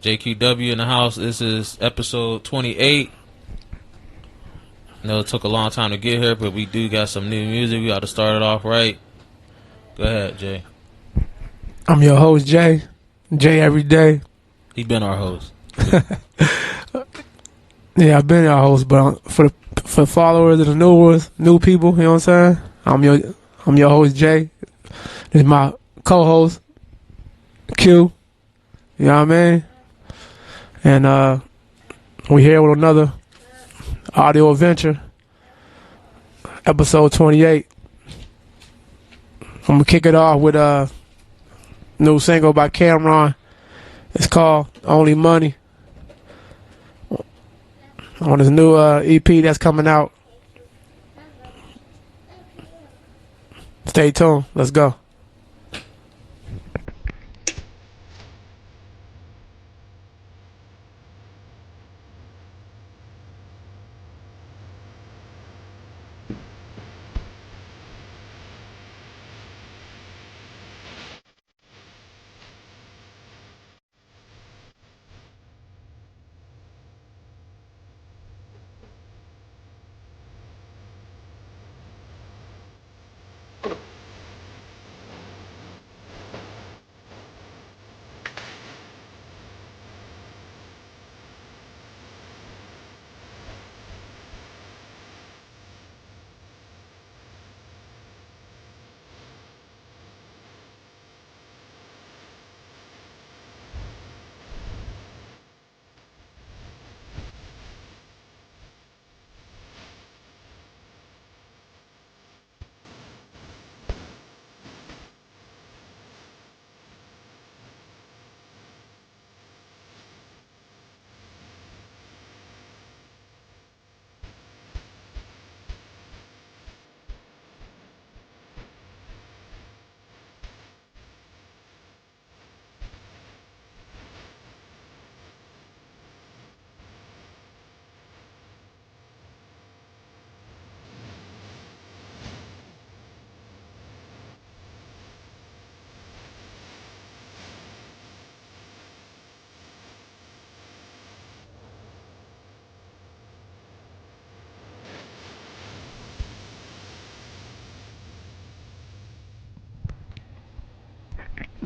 JQW in the house. This is episode 28. I know it took a long time to get here, but we do got some new music. We got to start it off right. Go ahead, Jay. I'm your host, Jay. Jay every day. He been our host. Yeah, I've been your host, but for followers and the new people, you know what I'm saying? I'm your host, Jay. This is my co-host, Q. You know what I mean? And we here with another audio adventure, episode 28. I'm gonna kick it off with a new single by Cameron. It's called Only Money. On his new EP that's coming out. Stay tuned. Let's go.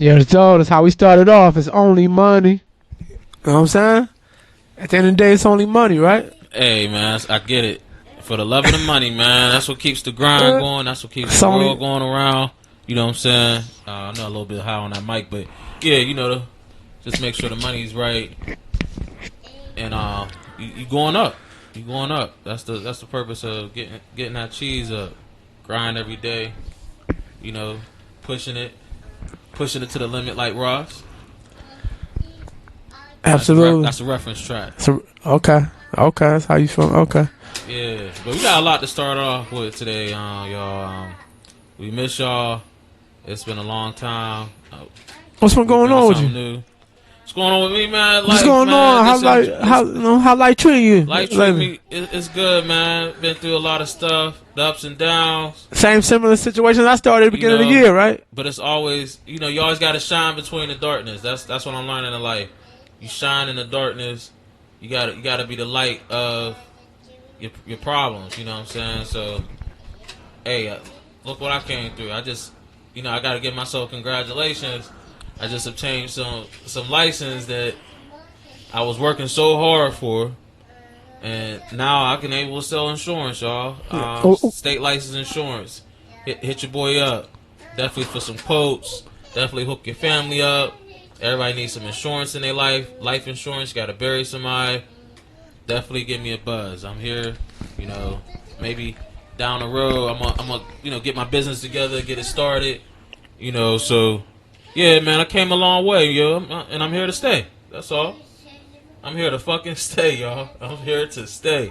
Yeah, so that's how we started off. It's only money. You know what I'm saying? At the end of the day, it's only money, right? Hey, man, I get it. For the love of the money, man. That's what keeps the grind going. That's what keeps the world going around. You know what I'm saying? I know a little bit high on that mic, but yeah, you know, just make sure the money's right. And you going up. You going up. That's the purpose of getting that cheese up. Grind every day. You know, pushing it to the limit like Ross. Absolutely. That's a reference track. So, okay, that's how you feel. Okay. Yeah, but we got a lot to start off with today, y'all. We miss y'all. It's been a long time. What's been going on with you? New. What's going on with me, man? What's going on? How life treating you? Life treating me. It's good, man. Been through a lot of stuff, the ups and downs. Same similar situations I started at the beginning of the year, right? But it's always, you always got to shine between the darkness. That's what I'm learning in life. You shine in the darkness. You gotta be the light of your problems. You know what I'm saying? So, hey, look what I came through. I just, I gotta give myself congratulations. I just obtained some license that I was working so hard for, and now I can able to sell insurance, y'all. State license insurance. Hit your boy up. Definitely for some quotes. Definitely hook your family up. Everybody needs some insurance in their life. Life insurance. Got to bury somebody. Definitely give me a buzz. I'm here. Maybe down the road, I'm a get my business together, get it started. So. Yeah, man, I came a long way, yo, and I'm here to stay. That's all. I'm here to fucking stay, y'all. I'm here to stay. Yeah.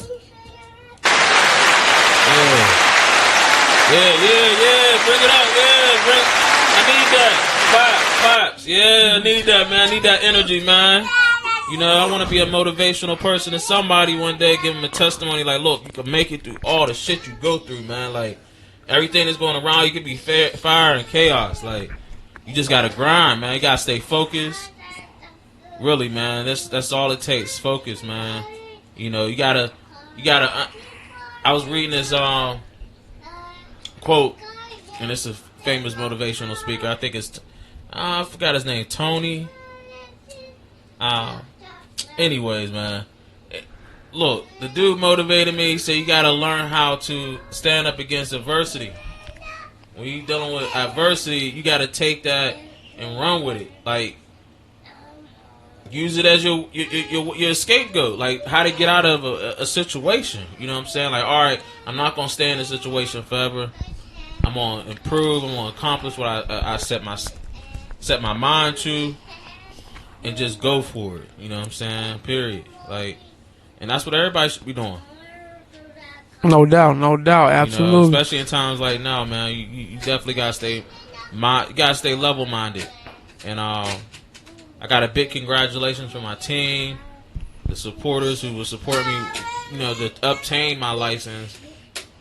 Bring it up, I need that. Pops. Yeah, I need that, man. I need that energy, man. I want to be a motivational person to somebody one day, give them a testimony like, look, you can make it through all the shit you go through, man. Like, everything that's going around, you could be fire and chaos, like. You just gotta grind, man. You gotta stay focused. Really, man. That's all it takes. Focus, man. You gotta. I was reading this quote, and it's a famous motivational speaker. I think it's I forgot his name, Tony. Anyways, man. Look, the dude motivated me. He said you gotta learn how to stand up against adversity. When you're dealing with adversity, you gotta take that and run with it. Like, use it as your scapegoat. Like, how to get out of a situation. You know what I'm saying? Like, all right, I'm not gonna stay in this situation forever. I'm gonna improve. I'm gonna accomplish what I set my mind to, and just go for it. You know what I'm saying? Period. Like, and that's what everybody should be doing. No doubt, absolutely. Especially in times like now, man. You definitely gotta stay level minded. And I got a big congratulations from my team, the supporters who will support me, to obtain my license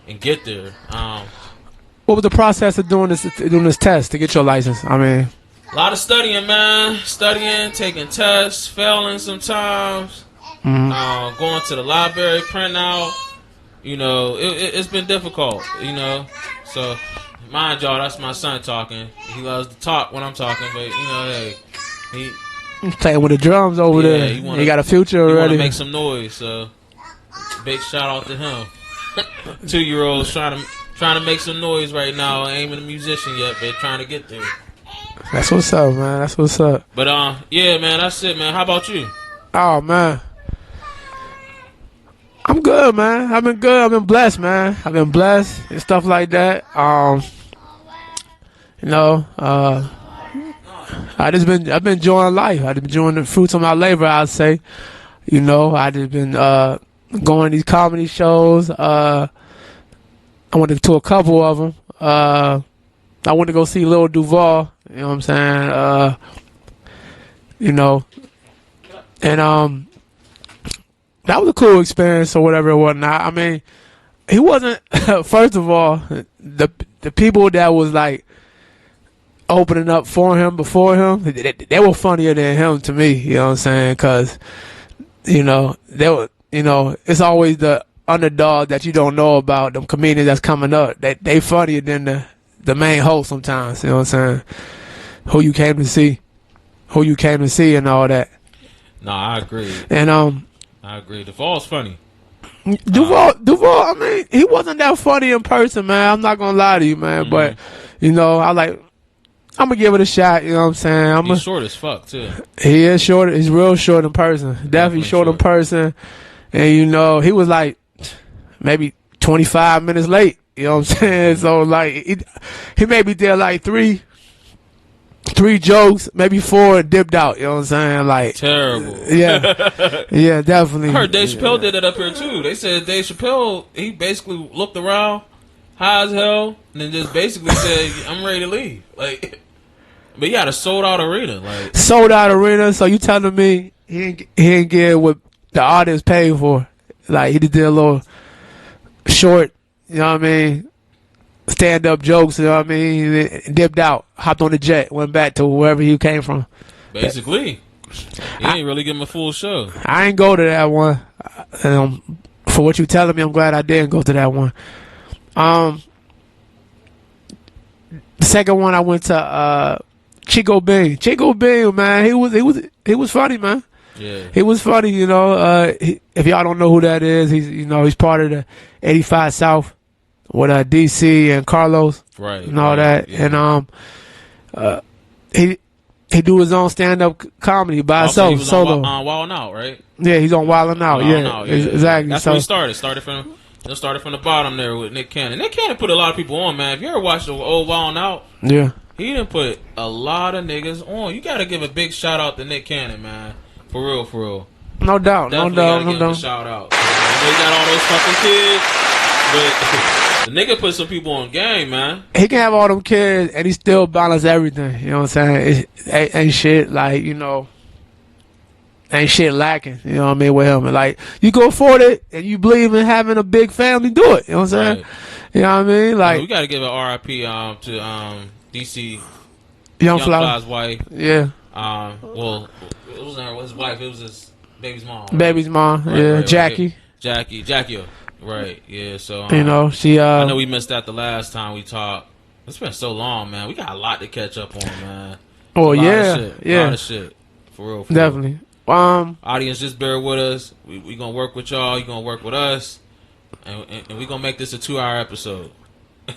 and get there. What was the process of doing this test to get your license? I mean, a lot of studying, man. Studying, taking tests, failing sometimes. Going to the library, print out. It's been difficult. So mind y'all, that's my son talking. He loves to talk when I'm talking, but hey, he's playing with the drums over there. He got a future already. He want to make some noise, so big shout out to him. 2-year-old's trying to make some noise right now. Ain't even a musician yet, but trying to get there. That's what's up, man. That's what's up. But yeah, man, that's it, man. How about you? Oh, man, I'm good, man. I've been good. I've been blessed, man. I've been blessed and stuff like that. I've been enjoying life. I've been enjoying the fruits of my labor, I'd say. I've just been going to these comedy shows. I went to a couple of them. I went to go see Lil Duval. You know what I'm saying? And that was a cool experience or whatever it was. Now, I mean, he wasn't. First of all, the people that was like opening up for him before him, they were funnier than him to me. You know what I'm saying? Because they were. It's always the underdog that you don't know about. Them comedians that's coming up, they funnier than the main host sometimes. You know what I'm saying? Who you came to see, and all that. No, I agree. And I agree. Duval's funny. Duval. I mean, he wasn't that funny in person, man. I'm not gonna lie to you, man. Mm-hmm. But I'm gonna give it a shot. You know what I'm saying? He's short as fuck too. He is short. He's real short in person. Definitely short in person. And he was like maybe 25 minutes late. You know what I'm saying? So like he maybe did like three jokes, maybe 4, and dipped out. You know what I'm saying? Like terrible. Yeah, yeah, definitely. I heard Dave Chappelle did it up here too. They said Dave Chappelle, he basically looked around, high as hell, and then just basically said, "I'm ready to leave." Like, but he had a sold out arena. So you telling me he didn't get what the audience paid for? Like he did a little short, you know what I mean? Stand up jokes, you know what I mean? Dipped out, hopped on the jet, went back to wherever he came from. Basically, he ain't really give him a full show. I ain't go to that one. For what you telling me, I'm glad I didn't go to that one. The second one I went to Chico Bean. Chico Bean, man, he was funny, man. Yeah, he was funny. If y'all don't know who that is, he's part of the 85 South. With DC and Carlos, right, and all that, yeah. And he do his own stand up comedy by himself, solo. On Wildin' Out, right? Yeah, he's on Wildin' Out. Yeah, exactly. That's where he started. Started from the bottom there with Nick Cannon. Nick Cannon put a lot of people on, man. If you ever watched the old Wildin' Out, yeah, he didn't put a lot of niggas on. You got to give a big shout out to Nick Cannon, man. For real. No doubt. Give him a shout out. He got all those fucking kids, but. The nigga put some people on game, man. He can have all them kids and he still balance everything. You know what I'm saying? Ain't shit like, ain't shit lacking. You know what I mean with him. And like you can afford it and you believe in having a big family, do it. You know what I'm saying? Right. You know what I mean? Like we gotta give an RIP to DC Young Fly's wife. Yeah. Well, it wasn't his wife. It was his baby's mom. Right? Baby's mom, Right, yeah, right, Jackie. Jackie. Right, yeah. So You know, she. I know we missed that the last time we talked. It's been so long, man. We got a lot to catch up on, man. Oh A yeah, lot of shit. For real, definitely. Real. Audience, just bear with us. We gonna work with y'all. You gonna work with us, and we gonna make this a 2-hour episode.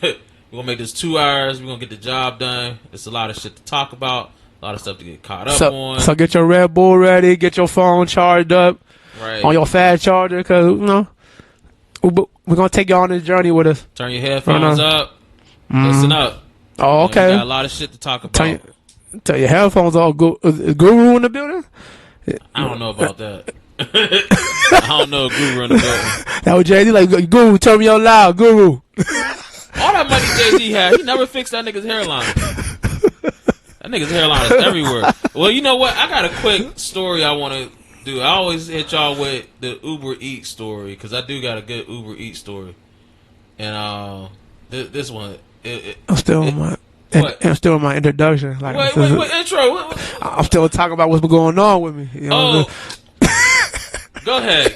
We're gonna make this 2 hours. We're gonna get the job done. It's a lot of shit to talk about. A lot of stuff to get caught up on. So get your Red Bull ready. Get your phone charged up. Right. On your fast charger, because you know we're gonna take you on this journey with us. Turn your headphones up. Listen up. Oh, okay. We got a lot of shit to talk about. Tell your headphones all is Guru in the building? I don't know about that. I don't know Guru in the building. That was JD like, Guru, turn me on loud, Guru. All that money Jay-Z had, he never fixed that nigga's hairline. That nigga's hairline is everywhere. Well, you know what? I got a quick story I want to do. I always hit y'all with the Uber Eats story because I do got a good Uber Eats story. And this one, I'm still in my introduction. Like, wait, intro. I'm still talking about what's been going on with me. You know Go ahead.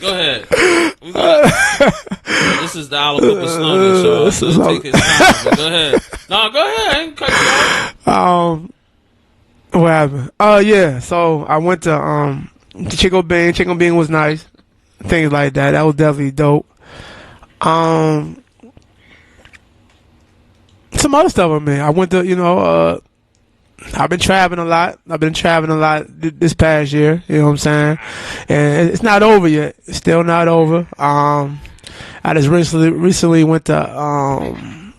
This is the Alabama Slumber Show. So take his time. But go ahead. No, go ahead. I ain't cut you off. What happened? Yeah. So I went to Chico Bean. Chico Bean was nice. Things like that. That was definitely dope. Some other stuff I mean. I went to, I've been traveling a lot. This past year. You know what I'm saying? And it's not over yet. It's still not over. I just recently went to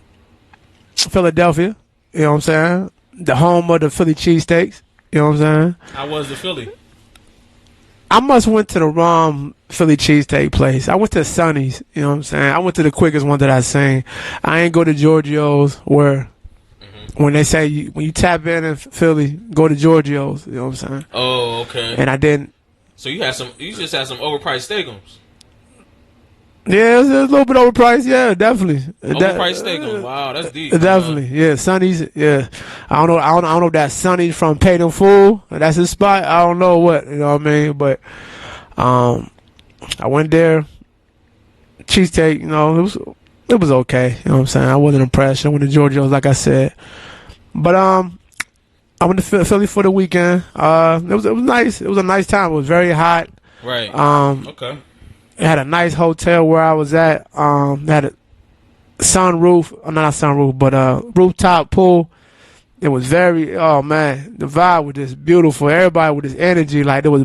Philadelphia. You know what I'm saying? The home of the Philly cheesesteaks. You know what I'm saying? How was the Philly? I must went to the wrong Philly cheesesteak place. I went to Sonny's. You know what I'm saying? I went to the quickest one that I seen. I ain't go to Giorgio's where when they say when you tap in Philly, go to Giorgio's. You know what I'm saying? Oh, okay. And I didn't. So you just had some overpriced steakums. Yeah, it was a little bit overpriced. Yeah, definitely. Overpriced steakums. Wow, that's deep. Definitely. Yeah, Sonny's. Yeah, I don't know if that's Sonny's from Paid in Full. That's his spot. I don't know what. You know what I mean? But I went there. Cheesesteak. You know, it was okay. You know what I'm saying? I wasn't impressed. I went to Giorgio's, like I said. But I went to Philly for the weekend. It was nice. It was a nice time. It was very hot. Right. Okay. It had a nice hotel where I was at. It had a sunroof. Not a sunroof, but a rooftop pool. It was the vibe was just beautiful. Everybody with this energy. Like, there was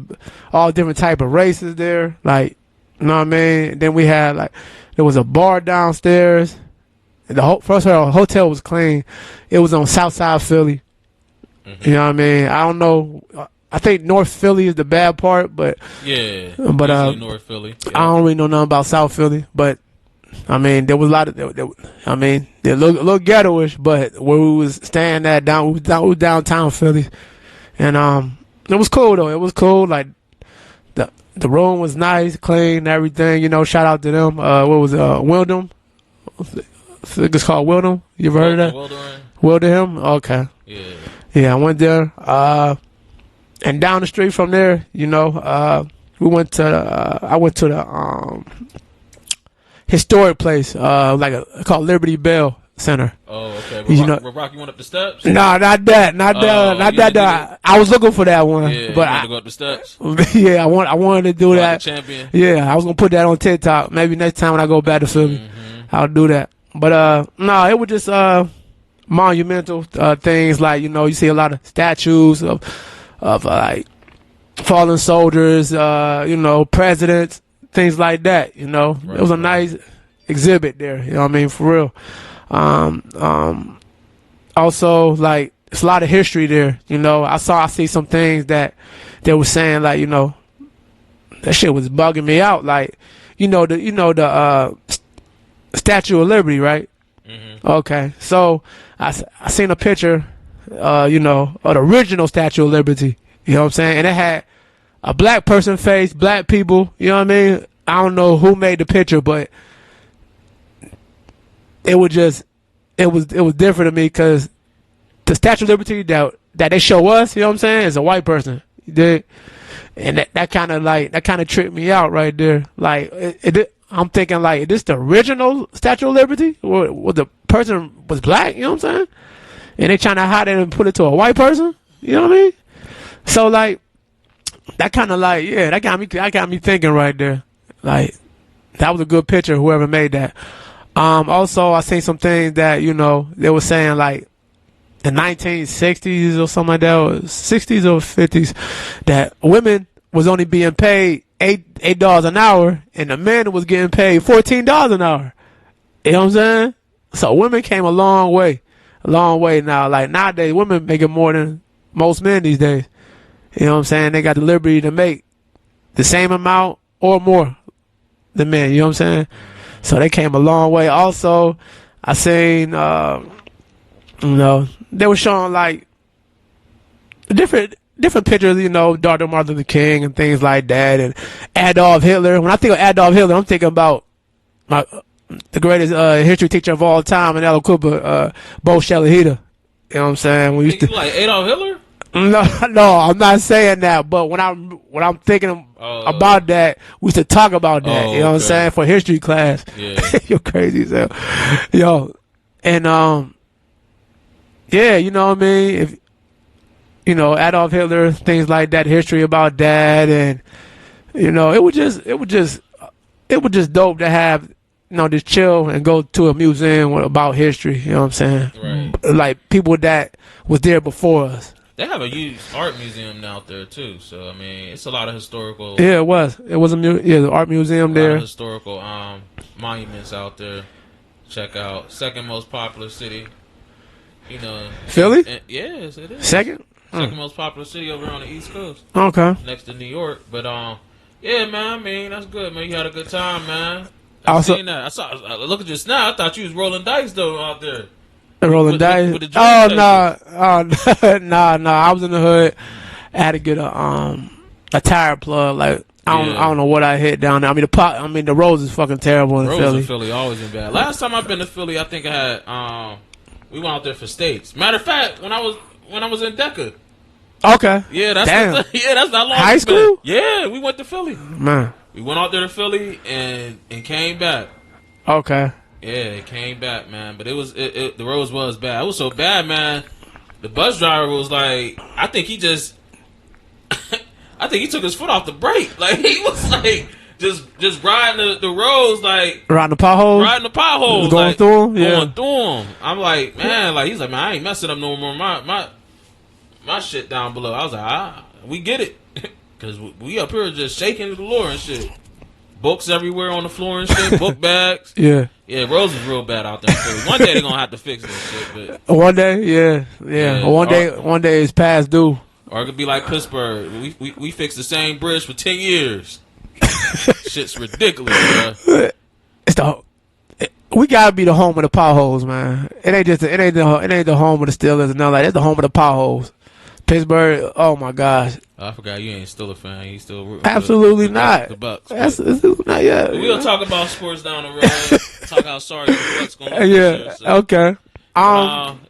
all different type of races there. Like, you know what I mean? Then we had, there was a bar downstairs. And first of all, the hotel was clean. It was on Southside Philly. Mm-hmm. You know what I mean? I don't know. I think North Philly is the bad part, but North Philly. Yeah. I don't really know nothing about South Philly, but I mean, there was a lot of. They look ghetto-ish, but where we was staying at we was downtown Philly, and it was cool though. It was cool. Like the room was nice, clean, everything. You know, shout out to them. What was Wildham? I think it's called Wildham. You ever heard of that? Wildham. Okay. Yeah. I went there. And down the street from there, you know, I went to the historic place, called Liberty Bell Center. Oh, okay. Where Rocky went up the steps? No, not that. I was looking for that one, yeah, but I to go up the steps. Yeah, I wanted to do that. The champion. Yeah, I was gonna put that on TikTok. Maybe next time when I go back to Philly, I'll do that. But no, it was just monumental things. Like, you know, you see a lot of statues of like fallen soldiers, you know, presidents, things like that. You know, it was a nice exhibit there. You know what I mean? For real. Also, like, it's a lot of history there. You know, I see some things that they were saying, like, you know, that shit was bugging me out. Like, the Statue of Liberty, right? Mm-hmm. Okay, so I seen a picture, of the original Statue of Liberty. You know what I'm saying? And it had a black person face, black people. You know what I mean? I don't know who made the picture, but it was different to me because the Statue of Liberty that they show us, you know what I'm saying, is a white person. You dig? And that kind of tripped me out right there. Like I'm thinking like, is this the original Statue of Liberty, or was the person was black? You know what I'm saying? And they trying to hide it and put it to a white person. You know what I mean? So like that kind of like, yeah, that got me thinking right there. Like that was a good picture, whoever made that. Also, I seen some things that, you know, they were saying like the 1960s or something like that, or 60s or 50s, that women was only being paid $8 an hour, and the men was getting paid $14 an hour. You know what I'm saying? So women came a long way now. Like nowadays, women making more than most men these days. You know what I'm saying? They got the liberty to make the same amount or more than men. You know what I'm saying? So they came a long way. Also, I seen, you know, they were showing like different pictures, you know, Dr. Martin Luther King and things like that, and Adolf Hitler. When I think of Adolf Hitler, I'm thinking about the greatest history teacher of all time, and Ella Cooper, Bo Shalahita. You know what I'm saying? We used to like Adolf Hitler. No, I'm not saying that. But when I'm thinking about that, we used to talk about that. You know what I'm saying, for history class. Yeah, you're crazy as hell, yo. And yeah, you know what I mean. If you know Adolf Hitler, things like that, history about that, and you know, it was just dope to have, you know, just chill and go to a museum about history. You know what I'm saying? Right. Like people that was there before us. They have a huge art museum out there too, so I mean, it's a lot of historical. Yeah, it was the art museum there. A lot of historical monuments out there. Check out. Second most popular city. You know, Philly. Yes, it is. Second most popular city over on the East Coast. Okay. Next to New York, but yeah, man. I mean, that's good, man. You had a good time, man. Seen that. I look at this now. I thought you was rolling dice though out there. Rolling dice. With Oh no, no. I was in the hood. I had to get a tire plug. Like I don't know what I hit down there. I mean the roads is fucking terrible in Philly. Roads in Philly always been bad. Last time I've been to Philly, I think I had we went out there for steaks. Matter of fact, when I was in DECA. Okay. Yeah, that's that's not long. High school. Yeah, we went to Philly. Man, we went out there to Philly and came back. Okay. Yeah, it came back, man. But the roads was bad. It was so bad, man. The bus driver was like, I think he took his foot off the brake. Like he was like just riding the roads, like riding the potholes, going like, through them. Yeah, going through them. I'm like, man, like he's like, man, I ain't messing up no more. My shit down below. I was like, we get it, because we up here just shaking the floor and shit. Books everywhere on the floor and shit. Book bags. Yeah. Yeah, roads is real bad out there. One day they're gonna have to fix this shit. But one day, yeah. One day it's past due. Or it could be like Pittsburgh. We fixed the same bridge for 10 years. Shit's ridiculous, bro. We gotta be the home of the potholes, man. It ain't the home of the Steelers and nothing like that. It's the home of the potholes. Pittsburgh, oh my gosh. I forgot you ain't still a fan. You still root absolutely the not. The Bucks. Not yet. We'll talk about sports down the road. Talk how sorry the Bucks gonna be. Yeah. This year, so. Okay.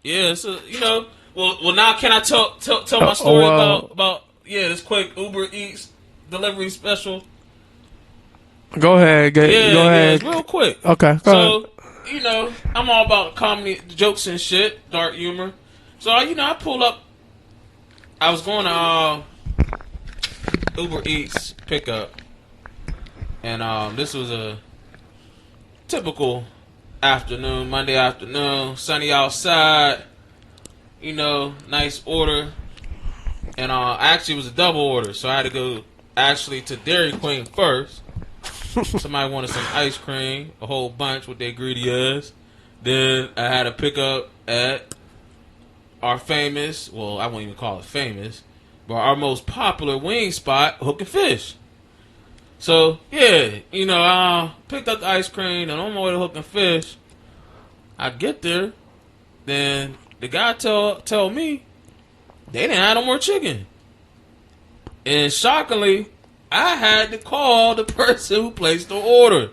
Yeah. So you know. Well. Now can I tell my story about this quick Uber Eats delivery special? Go ahead. Go ahead. It's real quick. Okay. So you know, I'm all about comedy, jokes and shit, dark humor. So I pull up. I was going to Uber Eats pickup, and this was a typical afternoon, Monday afternoon, sunny outside. You know, nice order, and actually it was a double order, so I had to go to Dairy Queen first. Somebody wanted some ice cream, a whole bunch with their greedy ass. Then I had to pick up at our famous, well, I won't even call it famous, but our most popular wing spot, Hook and Fish. So, yeah, I picked up the ice cream, and on my way to Hook and Fish, I get there, then the guy tell me they didn't have no more chicken. And shockingly, I had to call the person who placed the order.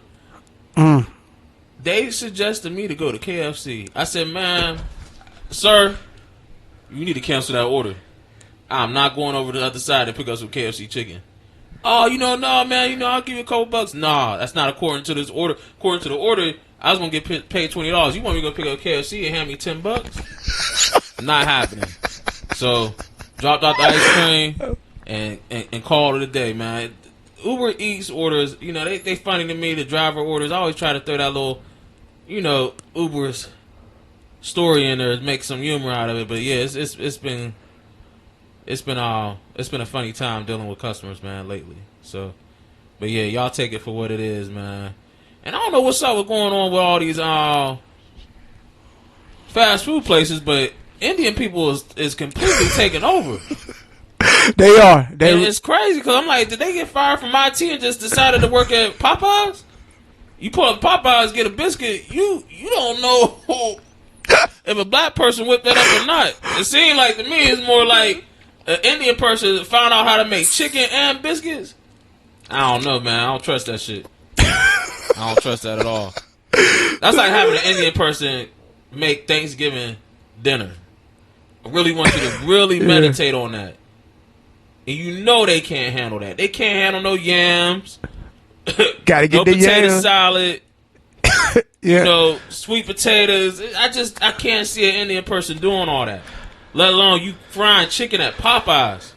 They suggested me to go to KFC. I said, man, sir, You need to cancel that order. I'm not going over to the other side to pick up some KFC chicken. Oh, no, man, I'll give you a couple bucks. Nah, that's not according to this order. According to the order, I was going to get paid $20. You want me to go pick up KFC and hand me $10? Not happening. So, dropped out the ice cream and called it a day, man. Uber Eats orders, they funny to me, the driver orders. I always try to throw that little, Uber's story in there to make some humor out of it. But yeah, it's been a funny time dealing with customers, man, lately. So, but yeah, y'all take it for what it is, man. And I don't know what's up with going on with all these fast food places, but Indian people is completely taking over. They are. And it's crazy because I'm like, did they get fired from IT and just decided to work at Popeyes? You pull up Popeyes, get a biscuit, you don't know if a black person whipped that up or not. It seemed like to me it's more like an Indian person found out how to make chicken and biscuits. I don't know, man. I don't trust that shit. I don't trust that at all. That's like having an Indian person make Thanksgiving dinner. I really want you to really meditate on that. And they can't handle that. They can't handle no yams. Gotta get no the potato yams. salad. Yeah. Sweet potatoes. I can't see an Indian person doing all that. Let alone you frying chicken at Popeyes.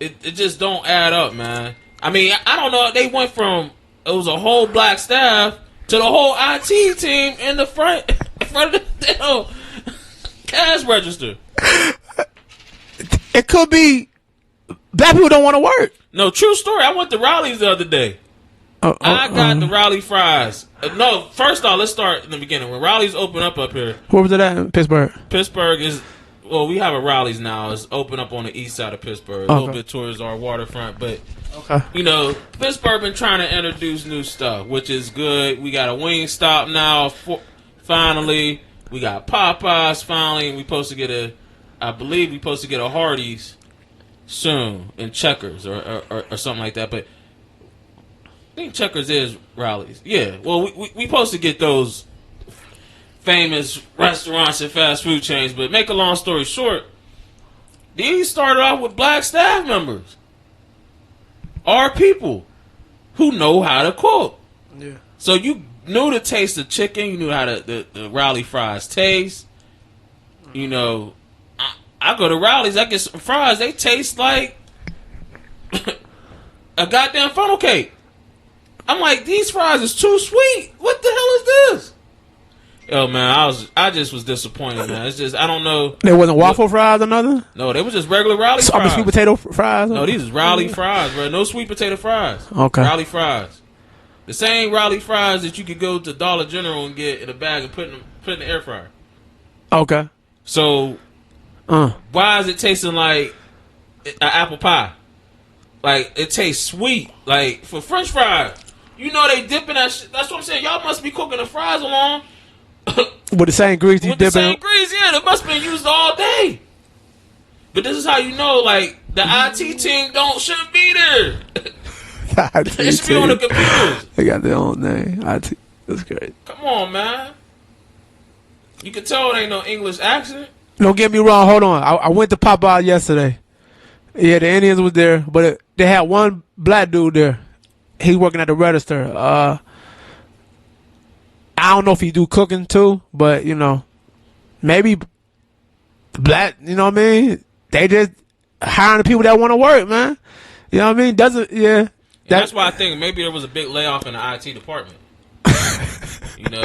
It just don't add up, man. I mean, I don't know. They went from it was a whole black staff to the whole IT team in the front of the damn cash register. It could be black people don't want to work. No, true story. I went to Raleigh's the other day. I got the Raleigh fries. No, first off, let's start in the beginning. When Raleigh's open up here. Where was it at? Pittsburgh. Pittsburgh is, well, we have a Raleigh's now. It's open up on the east side of Pittsburgh. A little bit towards our waterfront. But, Pittsburgh been trying to introduce new stuff, which is good. We got a Wingstop now, finally. We got Popeyes, finally. I believe we supposed to get a Hardee's soon in Checkers or something like that. But I think Checkers is Raleigh's. Yeah. Well, we supposed to get those famous restaurants and fast food chains. But make a long story short, these started off with black staff members. Our people who know how to cook. Yeah. So you knew the taste of chicken. You knew how the Raleigh fries taste. I go to Raleigh's, I get some fries. They taste like a goddamn funnel cake. I'm like, these fries is too sweet. What the hell is this? Yo, man, I just was disappointed, man. It's just, I don't know. There wasn't waffle fries or nothing? No, they was just regular Raleigh fries. Sweet potato fries? No, these is Raleigh fries, bro. No sweet potato fries. Okay. Raleigh fries. The same Raleigh fries that you could go to Dollar General and get in a bag and put in the air fryer. Okay. So, why is it tasting like an apple pie? Like, it tastes sweet. Like, for French fries, they dipping that shit. That's what I'm saying. Y'all must be cooking the fries along. With the same grease you With dipping? the same grease, yeah. It must have been used all day. But this is how you know, like, the IT team shouldn't be there. They should be on the computers. They got their own name. IT. That's great. Come on, man. You can tell it ain't no English accent. Don't get me wrong. Hold on. I went to Popeye yesterday. Yeah, the Indians was there, but they had one black dude there. He's working at the register. I don't know if he do cooking too, but maybe black. You know what I mean? They just hiring the people that want to work, man. You know what I mean? That's why I think maybe there was a big layoff in the IT department.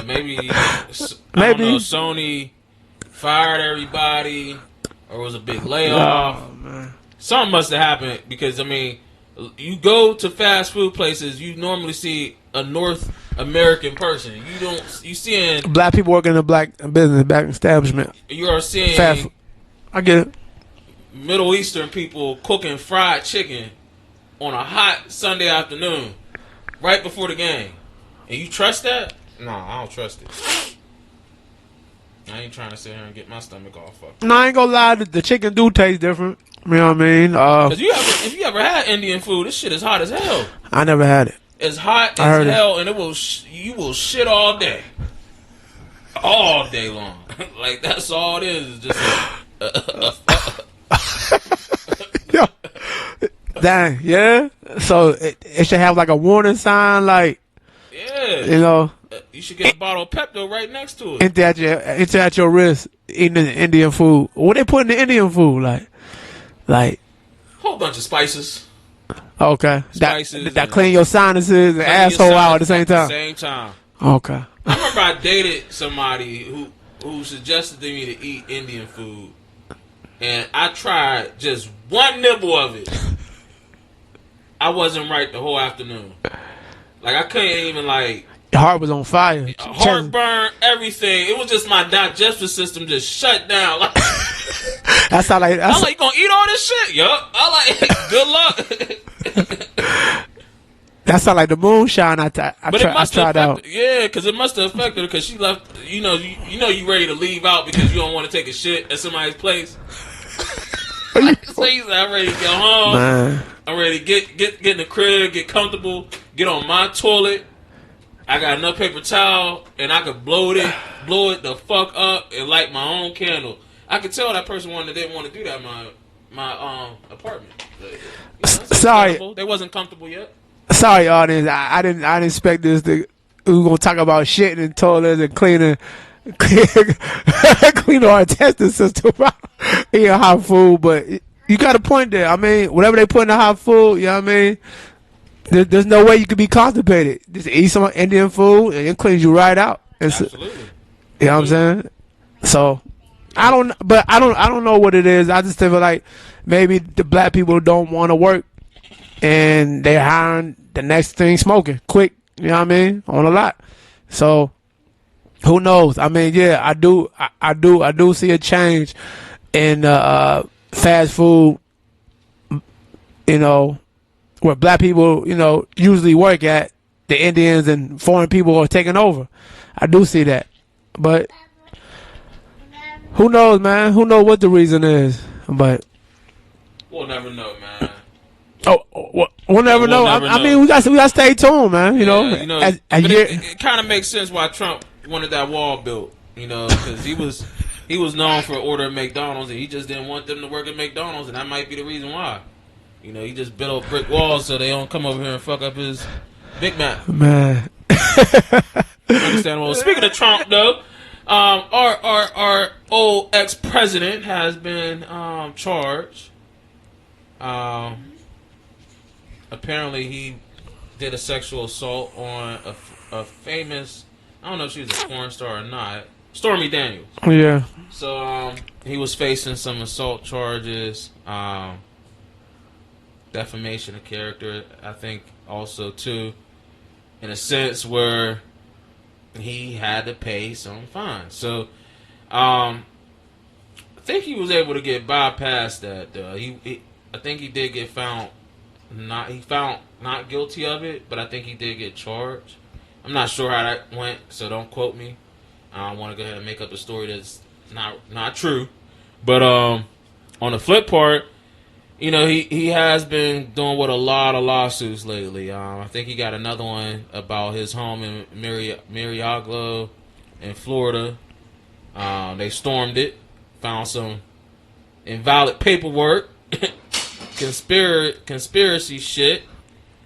Maybe I don't know, Sony fired everybody, or it was a big layoff. Oh, man. Something must have happened because you go to fast food places, you normally see a North American person. You seeing black people working in a black business, black establishment. You are seeing fast. I get it. Middle Eastern people cooking fried chicken on a hot Sunday afternoon, right before the game. And you trust that? No, I don't trust it. I ain't trying to sit here and get my stomach all fucked. No, I ain't gonna lie. The chicken do taste different. You know what I mean? Cause if you ever had Indian food, this shit is hot as hell. I never had it. It's hot as hell, and you will shit all day long. Like that's all it is. It's just Yo, dang, yeah. So it should have like a warning sign, like Yeah. you know, You should get a bottle of Pepto right next to it. into at your wrist eating the Indian food. What they put in the Indian food, like Whole bunch of spices. okay, Spices that and- clean your sinuses and Clean your asshole out at the sinus same time. At the same time. Okay. I remember I dated somebody who suggested to me to eat Indian food, and I tried just one nibble of it. I wasn't right the whole afternoon. Like I couldn't even like Your heart was on fire. heartburn, everything. It was just my digestive system just shut down. Like, That's how like I'm like, you gonna eat all this shit? Yup. I like, good luck. that's how like the moonshine. I But it must have tried out. affected, yeah, because it must have affected her because she left. You know, you ready to leave out because you don't want to take a shit at somebody's place. So you said, I'm ready to go home. Man. I'm ready to get in the crib, get comfortable, get on my toilet. I got enough paper towel, and I could blow it the fuck up and light my own candle. I could tell that person didn't want to do that in my apartment. But, you know, it's Sorry. they wasn't comfortable yet. Sorry, audience. I didn't expect this. We were gonna talk about shitting in toilets and cleaning our intestine system, eating hot food. But you got a point there. I mean, whatever they put in the hot food, you know what I mean. There's no way you could be constipated. Just eat some Indian food and it cleans you right out. Absolutely. You know what I'm saying? So I don't know what it is. I just feel like maybe the black people don't want to work and they're hiring the next thing smoking quick. You know what I mean? On a lot. So who knows? I mean, yeah, I do see a change in fast food. You know, where black people, you know, usually work at, the Indians and foreign people are taking over. I do see that. But who knows, man? Who knows what the reason is? But We'll never know, man. We'll never know. I mean, we got to stay tuned, man. You know, it kind of makes sense why Trump wanted that wall built. You know, because he was known for ordering McDonald's, and he just didn't want them to work at McDonald's, and that might be the reason why. You know, he just built brick walls so they don't come over here and fuck up his Big Mac. Man. Understandable. Speaking of Trump, though, our old ex-president has been charged. Apparently, he did a sexual assault on a famous, I don't know if she was a porn star or not, Stormy Daniels. Yeah. So he was facing some assault charges. Defamation of character, I think, also too, in a sense where he had to pay some fines. So, I think he was able to get bypast that. I think he did get found not guilty of it, but I think he did get charged. I'm not sure how that went, so don't quote me. I don't want to go ahead and make up a story that's not true. But on the flip part, you know, he has been doing with a lot of lawsuits lately. I think he got another one about his home in Mariaglo in Florida. They stormed it, found some invalid paperwork, conspiracy shit,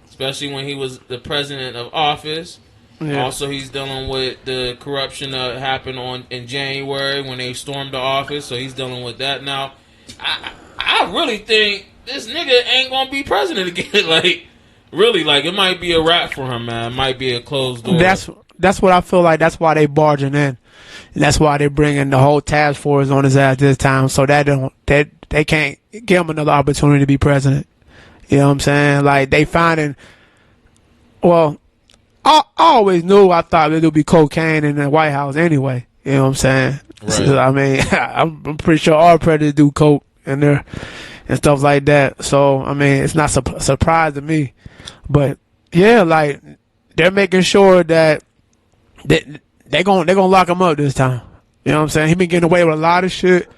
especially when he was the president of office. Yeah. Also, he's dealing with the corruption that happened in January when they stormed the office, so he's dealing with that now. I really think this nigga ain't gonna be president again. Like, really, like it might be a wrap for him, man. It might be a closed door. That's what I feel like. That's why they barging in, and that's why they bringing the whole task force on his ass this time, so that they can't give him another opportunity to be president. You know what I'm saying? Like they finding. Well, I always knew. I thought there would be cocaine in the White House anyway. You know what I'm saying? Right. So, I mean, I'm pretty sure all presidents do coke in there and stuff like that. So, I mean, it's not a surprise to me. But, yeah, like, they're making sure that they're gonna lock him up this time. You know what I'm saying? He been getting away with a lot of shit.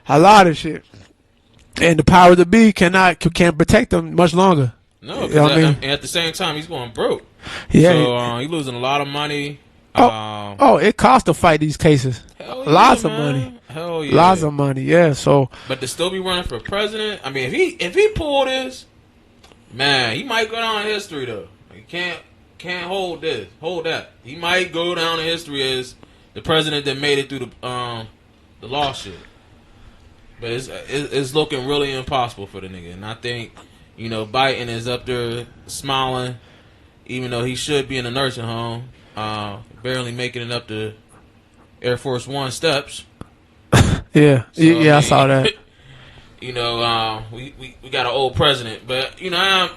And the powers that be can't protect him much longer. No, because at the same time, he's going broke. Yeah. So he's losing a lot of money. It costs to fight these cases. Hell Lots yeah, of man. money. Hell yeah. Lots of money, yeah. So, But to still be running for president, I mean, if he pull this, man, he might go down in history though. He can't hold that. He might go down in history as the president that made it through the law shit. But it's looking really impossible for the nigga, and I think Biden is up there smiling, even though he should be in a nursing home, barely making it up the Air Force One steps. yeah, So, I saw that. We got an old president, but I'm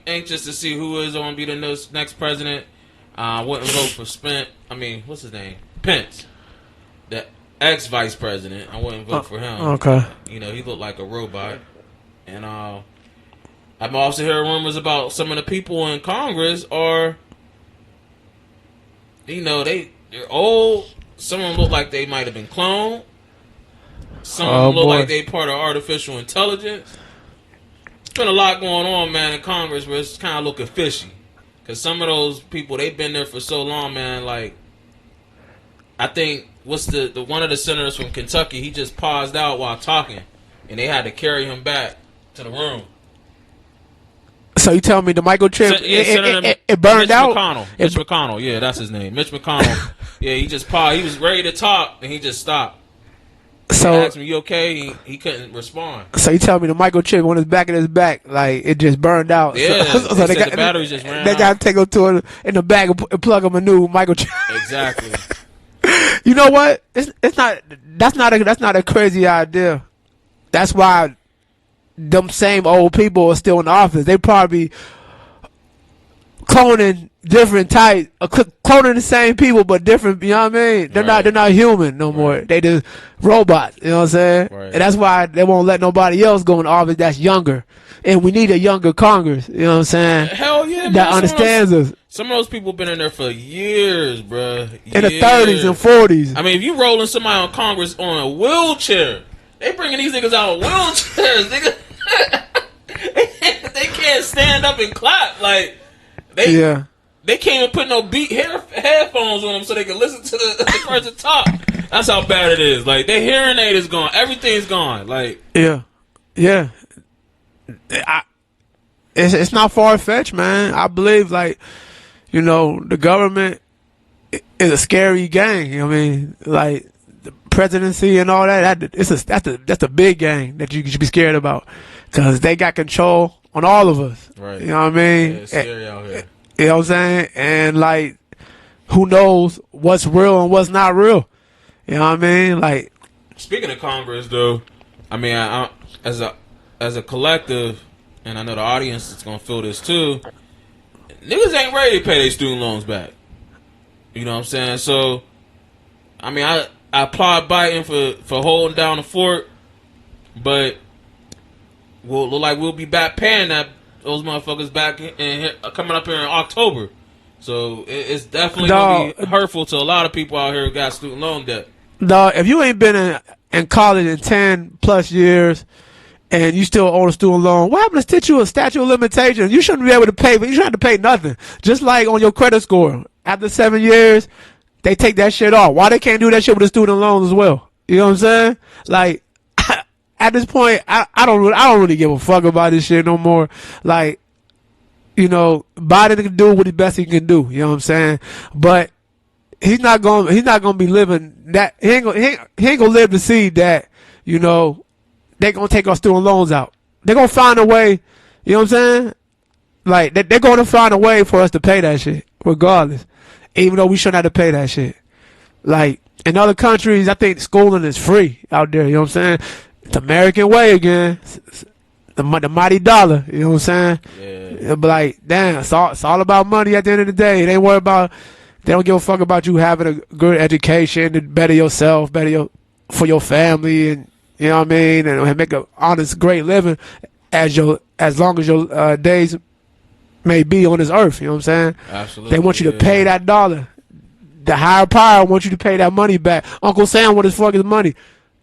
anxious to see who is going to be the next president. I wouldn't vote for what's his name? Pence, the ex-vice president. I wouldn't vote for him. Okay. He looked like a robot, and I'm also hearing rumors about some of the people in Congress are, they're old. Some of them look like they might have been cloned. Some of them look like they part of artificial intelligence. There's been a lot going on, man, in Congress where it's kind of looking fishy. Because some of those people, they've been there for so long, man. Like, I think, what's the one of the senators from Kentucky, he just paused out while talking. And they had to carry him back to the room. So you tell me the microchip, it burned out? Mitch McConnell, yeah, that's his name. Mitch McConnell. Yeah, he just paused. He was ready to talk, and he just stopped. So I asked him, "You okay?" He couldn't respond. So you tell me the microchip on his back of his back, like it just burned out. Yeah, so the batteries just ran out. They got to take him to in the back and plug him a new microchip. Exactly. You know what? It's not. That's not a crazy idea. That's why them same old people are still in the office. They probably cloning different types, cloning the same people but different. You know what I mean? They're not human no more. They just robots. You know what I'm saying? Right. And that's why they won't let nobody else go in office that's younger. And we need a younger Congress. You know what I'm saying? Hell yeah, man. That understands us. Some of those people been in there for years, bruh. In the 30s and 40s. I mean, if you rolling somebody on Congress on a wheelchair, they bringing these niggas out on wheelchairs, nigga. They can't stand up and clap. Like, they can't even put no headphones on them so they can listen to the person talk. That's how bad it is. Like, their hearing aid is gone. Everything's gone. Like, yeah. It's not far-fetched, man. I believe, like, the government is a scary gang. You know what I mean? Like, the presidency and all that, that's a big gang that you should be scared about. Because they got control on all of us. Right. You know what I mean? Yeah, it's scary out here. You know what I'm saying? And, like, who knows what's real and what's not real? You know what I mean? Like, speaking of Congress, though, I mean, I as a collective, and I know the audience is gonna feel this too. Niggas ain't ready to pay their student loans back. You know what I'm saying? So, I mean, I applaud Biden for holding down the fort, but we'll look like we'll be back paying those motherfuckers back coming up here in October. So it's definitely gonna be hurtful to a lot of people out here who got student loan debt. No, if you ain't been in college in 10 plus years and you still own a student loan, what happened to stitch you a statute of limitations? You shouldn't be able to pay, but you shouldn't have to pay nothing. Just like on your credit score, after 7 years, they take that shit off. Why they can't do that shit with the student loans as well? You know what I'm saying? Like, at this point, I don't really give a fuck about this shit no more. Like, Biden can do what the best he can do. You know what I'm saying? But he's not gonna be living that. He ain't gonna live to see that. They gonna take our student loans out. They're gonna find a way. You know what I'm saying? Like, they're gonna find a way for us to pay that shit, regardless. Even though we shouldn't have to pay that shit. Like, in other countries, I think schooling is free out there. You know what I'm saying? It's American way again. The mighty dollar. You know what I'm saying? Yeah. But like, damn, it's all about money at the end of the day. They don't give a fuck about you having a good education to better yourself, for your family, and you know what I mean, and make an honest, great living as long as your days may be on this earth. You know what I'm saying? Absolutely. They want you to pay that dollar. The higher power wants you to pay that money back. Uncle Sam want his fucking money.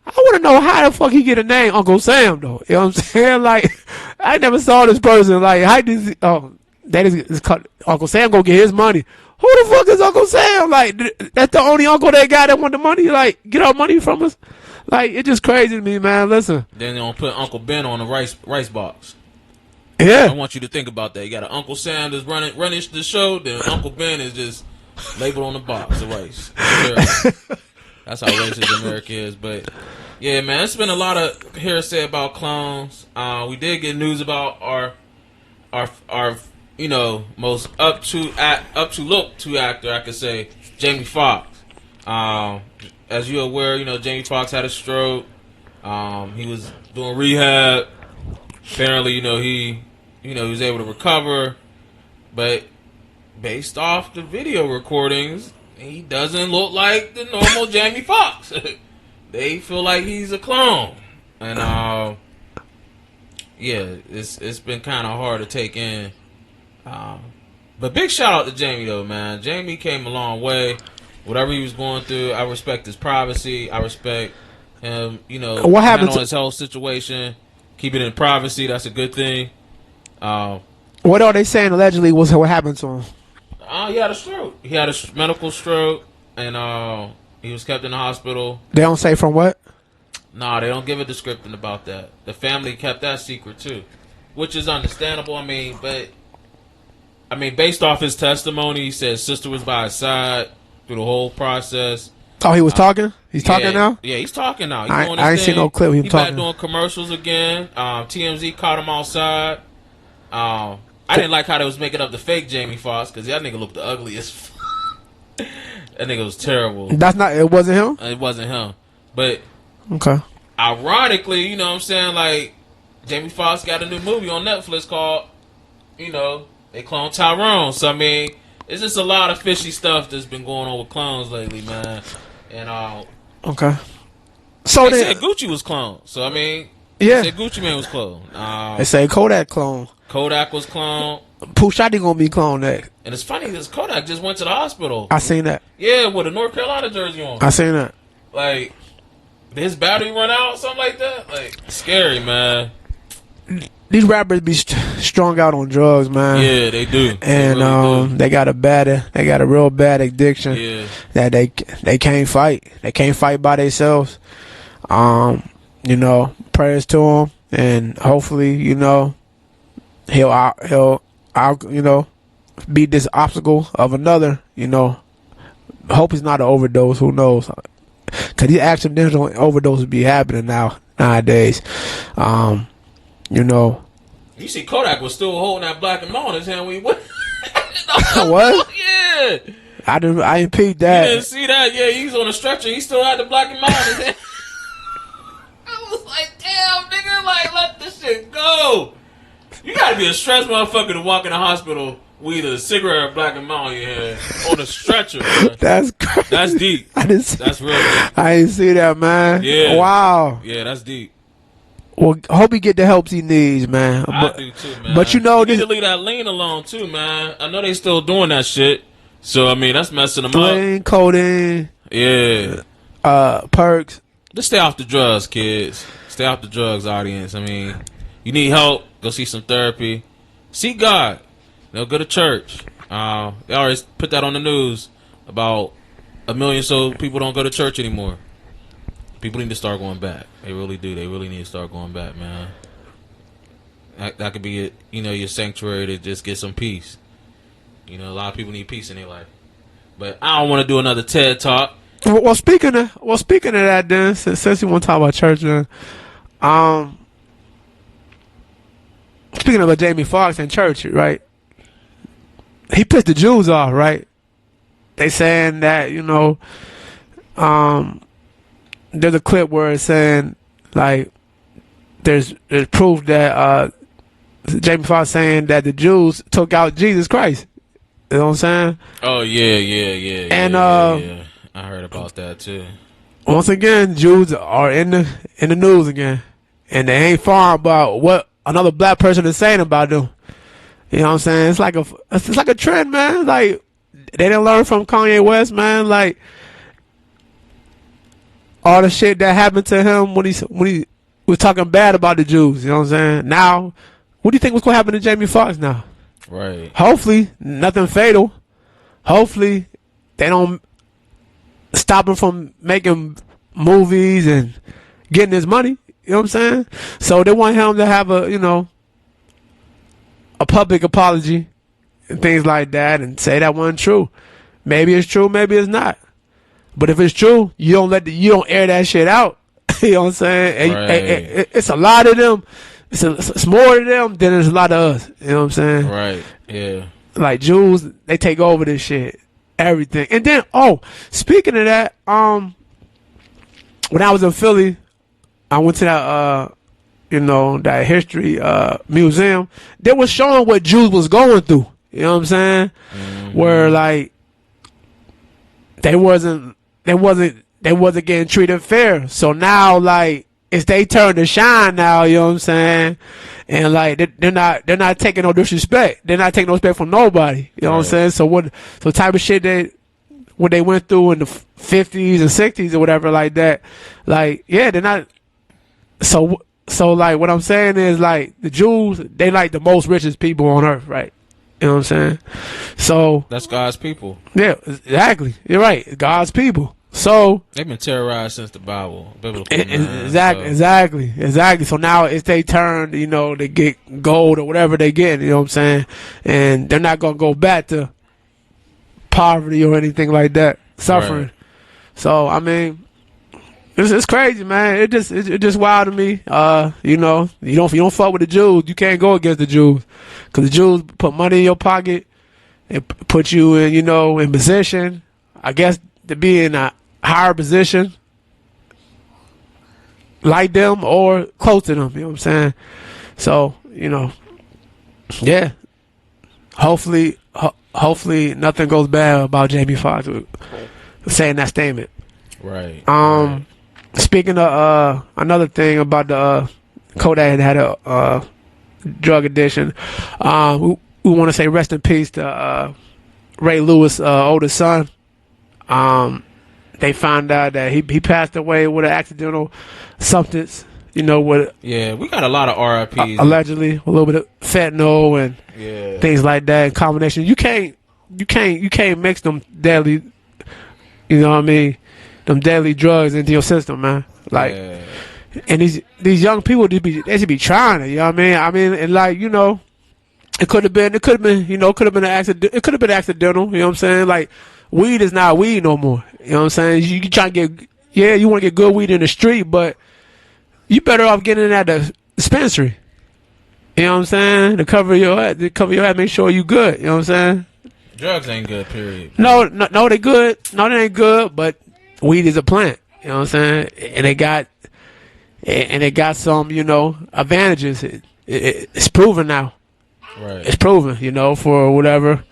I want to know how the fuck he get a name Uncle Sam, though. You know what I'm saying? Like, I never saw this person. Like, how does he, They just cut Uncle Sam go get his money. Who the fuck is Uncle Sam? Like, that's the only uncle they got that want the money. Like, get our money from us. Like, it's just crazy to me, man. Listen. Then they don't put Uncle Ben on the rice box. Yeah. I want you to think about that. You got an Uncle Sam that's running the show, then Uncle Ben is just labeled on the box of rice. That's how racist America is. But yeah, man, it's been a lot of hearsay about clones. We did get news about our most up to actor, I could say, Jamie Foxx. As you're aware, Jamie Foxx had a stroke. He was doing rehab. Apparently, he was able to recover, but based off the video recordings, he doesn't look like the normal Jamie Foxx. They feel like he's a clone, and it's been kind of hard to take in. But big shout out to Jamie though, man. Jamie came a long way. Whatever he was going through, I respect his privacy. I respect him. What happened on his whole situation? Keep it in privacy. That's a good thing. What are they saying allegedly was what happened to him? He had a stroke. He had a medical stroke, and he was kept in the hospital. They don't say from what? Nah, they don't give a description about that. The family kept that secret too, which is understandable. Based off his testimony, he said his sister was by his side through the whole process. Oh, he was talking? He's talking now? Yeah, he's talking now. I ain't seen no clip of him talking. He's back doing commercials again. TMZ caught him outside. I didn't like how they was making up the fake Jamie Foxx because that nigga looked the ugliest. That nigga was terrible. It wasn't him? It wasn't him. But okay. Ironically, you know what I'm saying? Like, Jamie Foxx got a new movie on Netflix called, They Clone Tyrone. So, it's just a lot of fishy stuff that's been going on with clones lately, man. And, okay. So they said Gucci was cloned. So, yeah. They said Gucci Mane was cloned. They say Kodak clone. Kodak was cloned. Pooh Shotty gonna be cloned next. And it's funny because Kodak just went to the hospital. I seen that. Yeah, with a North Carolina jersey on. I seen that. Like, did his battery run out? Something like that? Like, scary, man. These rappers be strung out on drugs, man. Yeah, they do. And they, really do. they got a real bad addiction. Yeah. That they can't fight. They can't fight by themselves. Prayers to him, and hopefully, he'll beat this obstacle of another. Hope he's not an overdose. Who knows? Cause these accidental overdoses be happening nowadays. You see, Kodak was still holding that black and mild in his hand when he went. What? Yeah. I didn't peep that. You didn't see that? Yeah, he was on a stretcher. He still had the black and mild in his hand. I was like, damn, nigga, like, let this shit go. You gotta be a stressed motherfucker to walk in the hospital with either a cigarette or a black and mild in your hand on a stretcher, man. That's crazy. That's deep. That's real deep. I didn't see that, man. Yeah. Wow. Yeah, that's deep. Well, hope he get the help he needs, man. I do too, man. But you need to leave that lean alone too, man. I know they still doing that shit. So that's messing them up. Codeine. Yeah. Perks. Just stay off the drugs, kids. Stay off the drugs, audience. You need help, go see some therapy. Seek God. Go to church. They always put that on the news. About 1 million so people don't go to church anymore. People need to start going back. They really do. They really need to start going back, man. That could be, your sanctuary to just get some peace. A lot of people need peace in their life. But I don't want to do another TED Talk. Well, speaking of that, then since you want to talk about church, then, speaking of Jamie Foxx and church, right? He pissed the Jews off, right? They saying that there's a clip where it's saying like there's proof that Jamie Foxx saying that the Jews took out Jesus Christ. You know what I'm saying? Oh yeah. And yeah. I heard about that too. Once again, Jews are in the news again, and they ain't far about what another black person is saying about them. You know what I'm saying? It's like a trend, man. Like they didn't learn from Kanye West, man. Like all the shit that happened to him when he was talking bad about the Jews. You know what I'm saying? Now, what do you think was gonna happen to Jamie Foxx now? Right. Hopefully, nothing fatal. Hopefully, they don't stop him from making movies and getting his money. You know what I'm saying? So they want him to have a public apology and things like that, and say that wasn't true. Maybe it's true, maybe it's not. But if it's true, you don't air that shit out. You know what I'm saying? Right. It's a lot of them. It's more of them than there's a lot of us. You know what I'm saying? Right. Yeah. Like Jews, they take over this shit, everything. And then, speaking of that, when I was in Philly, I went to that that history museum. They was showing what Jews was going through. You know what I'm saying? Mm-hmm. Where like they wasn't getting treated fair. So now like it's they turn to shine now. You know what I'm saying? And like they're not taking no disrespect. They're not taking no respect from nobody. You know what I'm saying? So type of shit what they went through in the 50s and 60s or whatever like that. Like yeah, they're not. So like what I'm saying is like the Jews, they like the most richest people on earth, right? You know what I'm saying? So that's God's people. Yeah, exactly. You're right. God's people. So they've been terrorized since the Bible. Exactly. So now it's they turn, they get gold or whatever they get, you know what I'm saying? And they're not gonna go back to poverty or anything like that, suffering. Right. So I mean, it's crazy, man. It just wild to me. You don't fuck with the Jews, you can't go against the Jews, because the Jews put money in your pocket and put you in, in position, I guess, to be in a higher position like them or close to them. You know what I'm saying? So yeah. Hopefully nothing goes bad about Jamie Foxx saying that statement. Right. Speaking of another thing about the Kodak had a drug addiction. We want to say rest in peace to Ray Lewis' oldest son. They found out that he passed away with an accidental substance. We got a lot of RIPs. Allegedly, a little bit of fentanyl and things like that in combination. You can't mix them deadly. You know what I mean? Them deadly drugs into your system, man. Like, and these young people, they should be trying it. You know what I mean? And like, it could have been an accident. It could have been accidental. You know what I'm saying? Like, weed is not weed no more. You know what I'm saying? You try to get, you want to get good weed in the street, but you better off getting it at the dispensary. You know what I'm saying? To cover your head, make sure you good. You know what I'm saying? Drugs ain't good, period. No, they good. No, they ain't good, but weed is a plant. You know what I'm saying? And it got some, advantages. It's proven now. Right. It's proven, for whatever.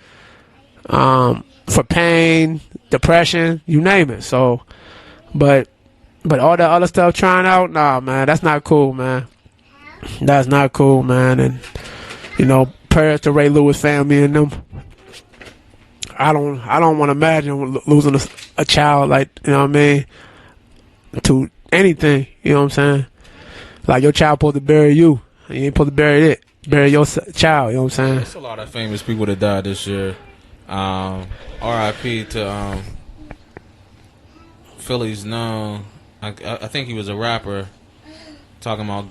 For pain, depression, you name it. So, but all that other stuff trying out, nah, man, that's not cool, man. That's not cool, man. And prayers to Ray Lewis family and them. I don't want to imagine losing a child, like, you know what I mean, to anything. You know what I'm saying? Like, your child supposed to bury you, and you ain't supposed to bury your child. You know what I'm saying? There's a lot of famous people that died this year. R.I.P. to Philly's known. I think he was a rapper. Talking about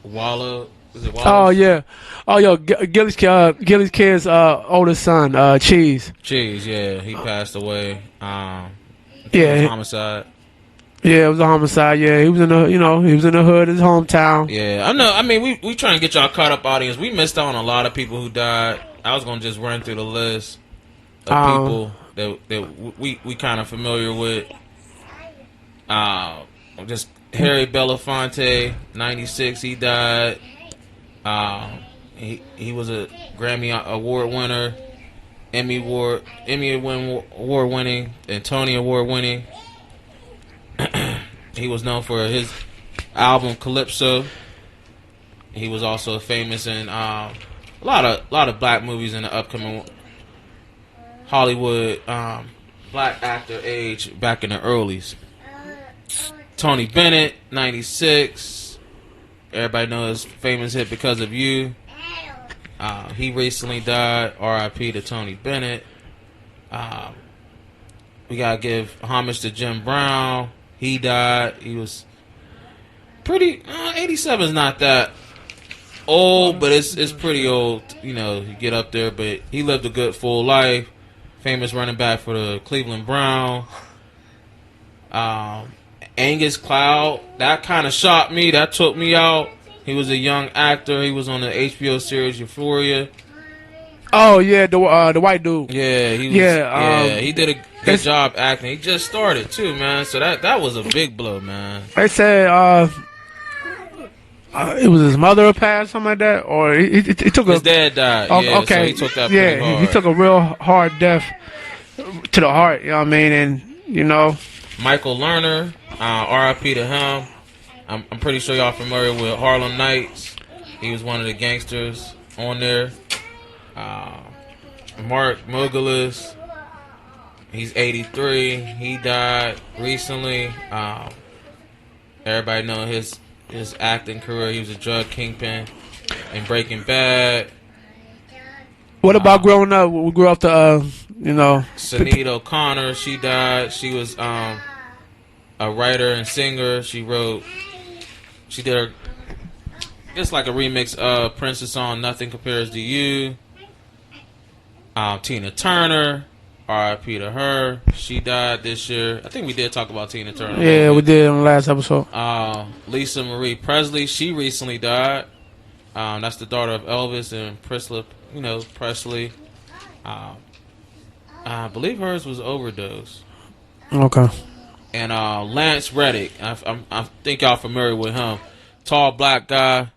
Walla. Is it Wallace? Oh yeah. Oh yo, Gilly's kid's oldest son, Cheese. Cheese, yeah, he passed away. Yeah, it was homicide. Yeah, it was a homicide. Yeah, he was in the hood, his hometown. Yeah, I know. I mean, we trying to get y'all caught up, audience. We missed out on a lot of people who died. I was gonna just run through the list of people that we kind of familiar with. Just Harry Belafonte, 96. He died. He was a Grammy Award winner, Emmy Award winning, and Tony Award winning. He was known for his album Calypso. He was also famous in a lot of black movies in the upcoming Hollywood black actor age back in the earlys. Tony Bennett, 96. Everybody knows famous hit Because of You. He recently died. R.I.P. to Tony Bennett. We gotta give homage to Jim Brown. He died. He was pretty. 87 is not that old, but it's pretty old. You know, you get up there, but he lived a good full life. Famous running back for the Cleveland Browns. Angus Cloud, that kind of shocked me. That took me out. He was a young actor. He was on the HBO series Euphoria. Oh yeah, the white dude. Yeah, he was, he did a good job acting. He just started too, man. So that was a big blow, man. They said it was his mother passed, something like that, or he took his dad died. Yeah, okay, so he took that pretty hard. He took a real hard death to the heart. You know what I mean? And you know, Michael Lerner, R.I.P. to him. I'm pretty sure y'all familiar with Harlem Nights. He was one of the gangsters on there. Mark Mugalis, he's 83. He died recently. Everybody know his acting career. He was a drug kingpin in Breaking Bad. What about growing up? We grew up to, you know, Sinead O'Connor. She died. She was a writer and singer. She did it's like a remix of Prince's song "Nothing Compares to You." Tina Turner, R.I.P. to her. She died this year. I think we did talk about Tina Turner. Yeah, we did on the last episode. Lisa Marie Presley, she recently died. That's the daughter of Elvis and Presley. You know, Presley. I believe hers was overdose. Okay. And Lance Reddick, I think y'all familiar with him. Tall black guy.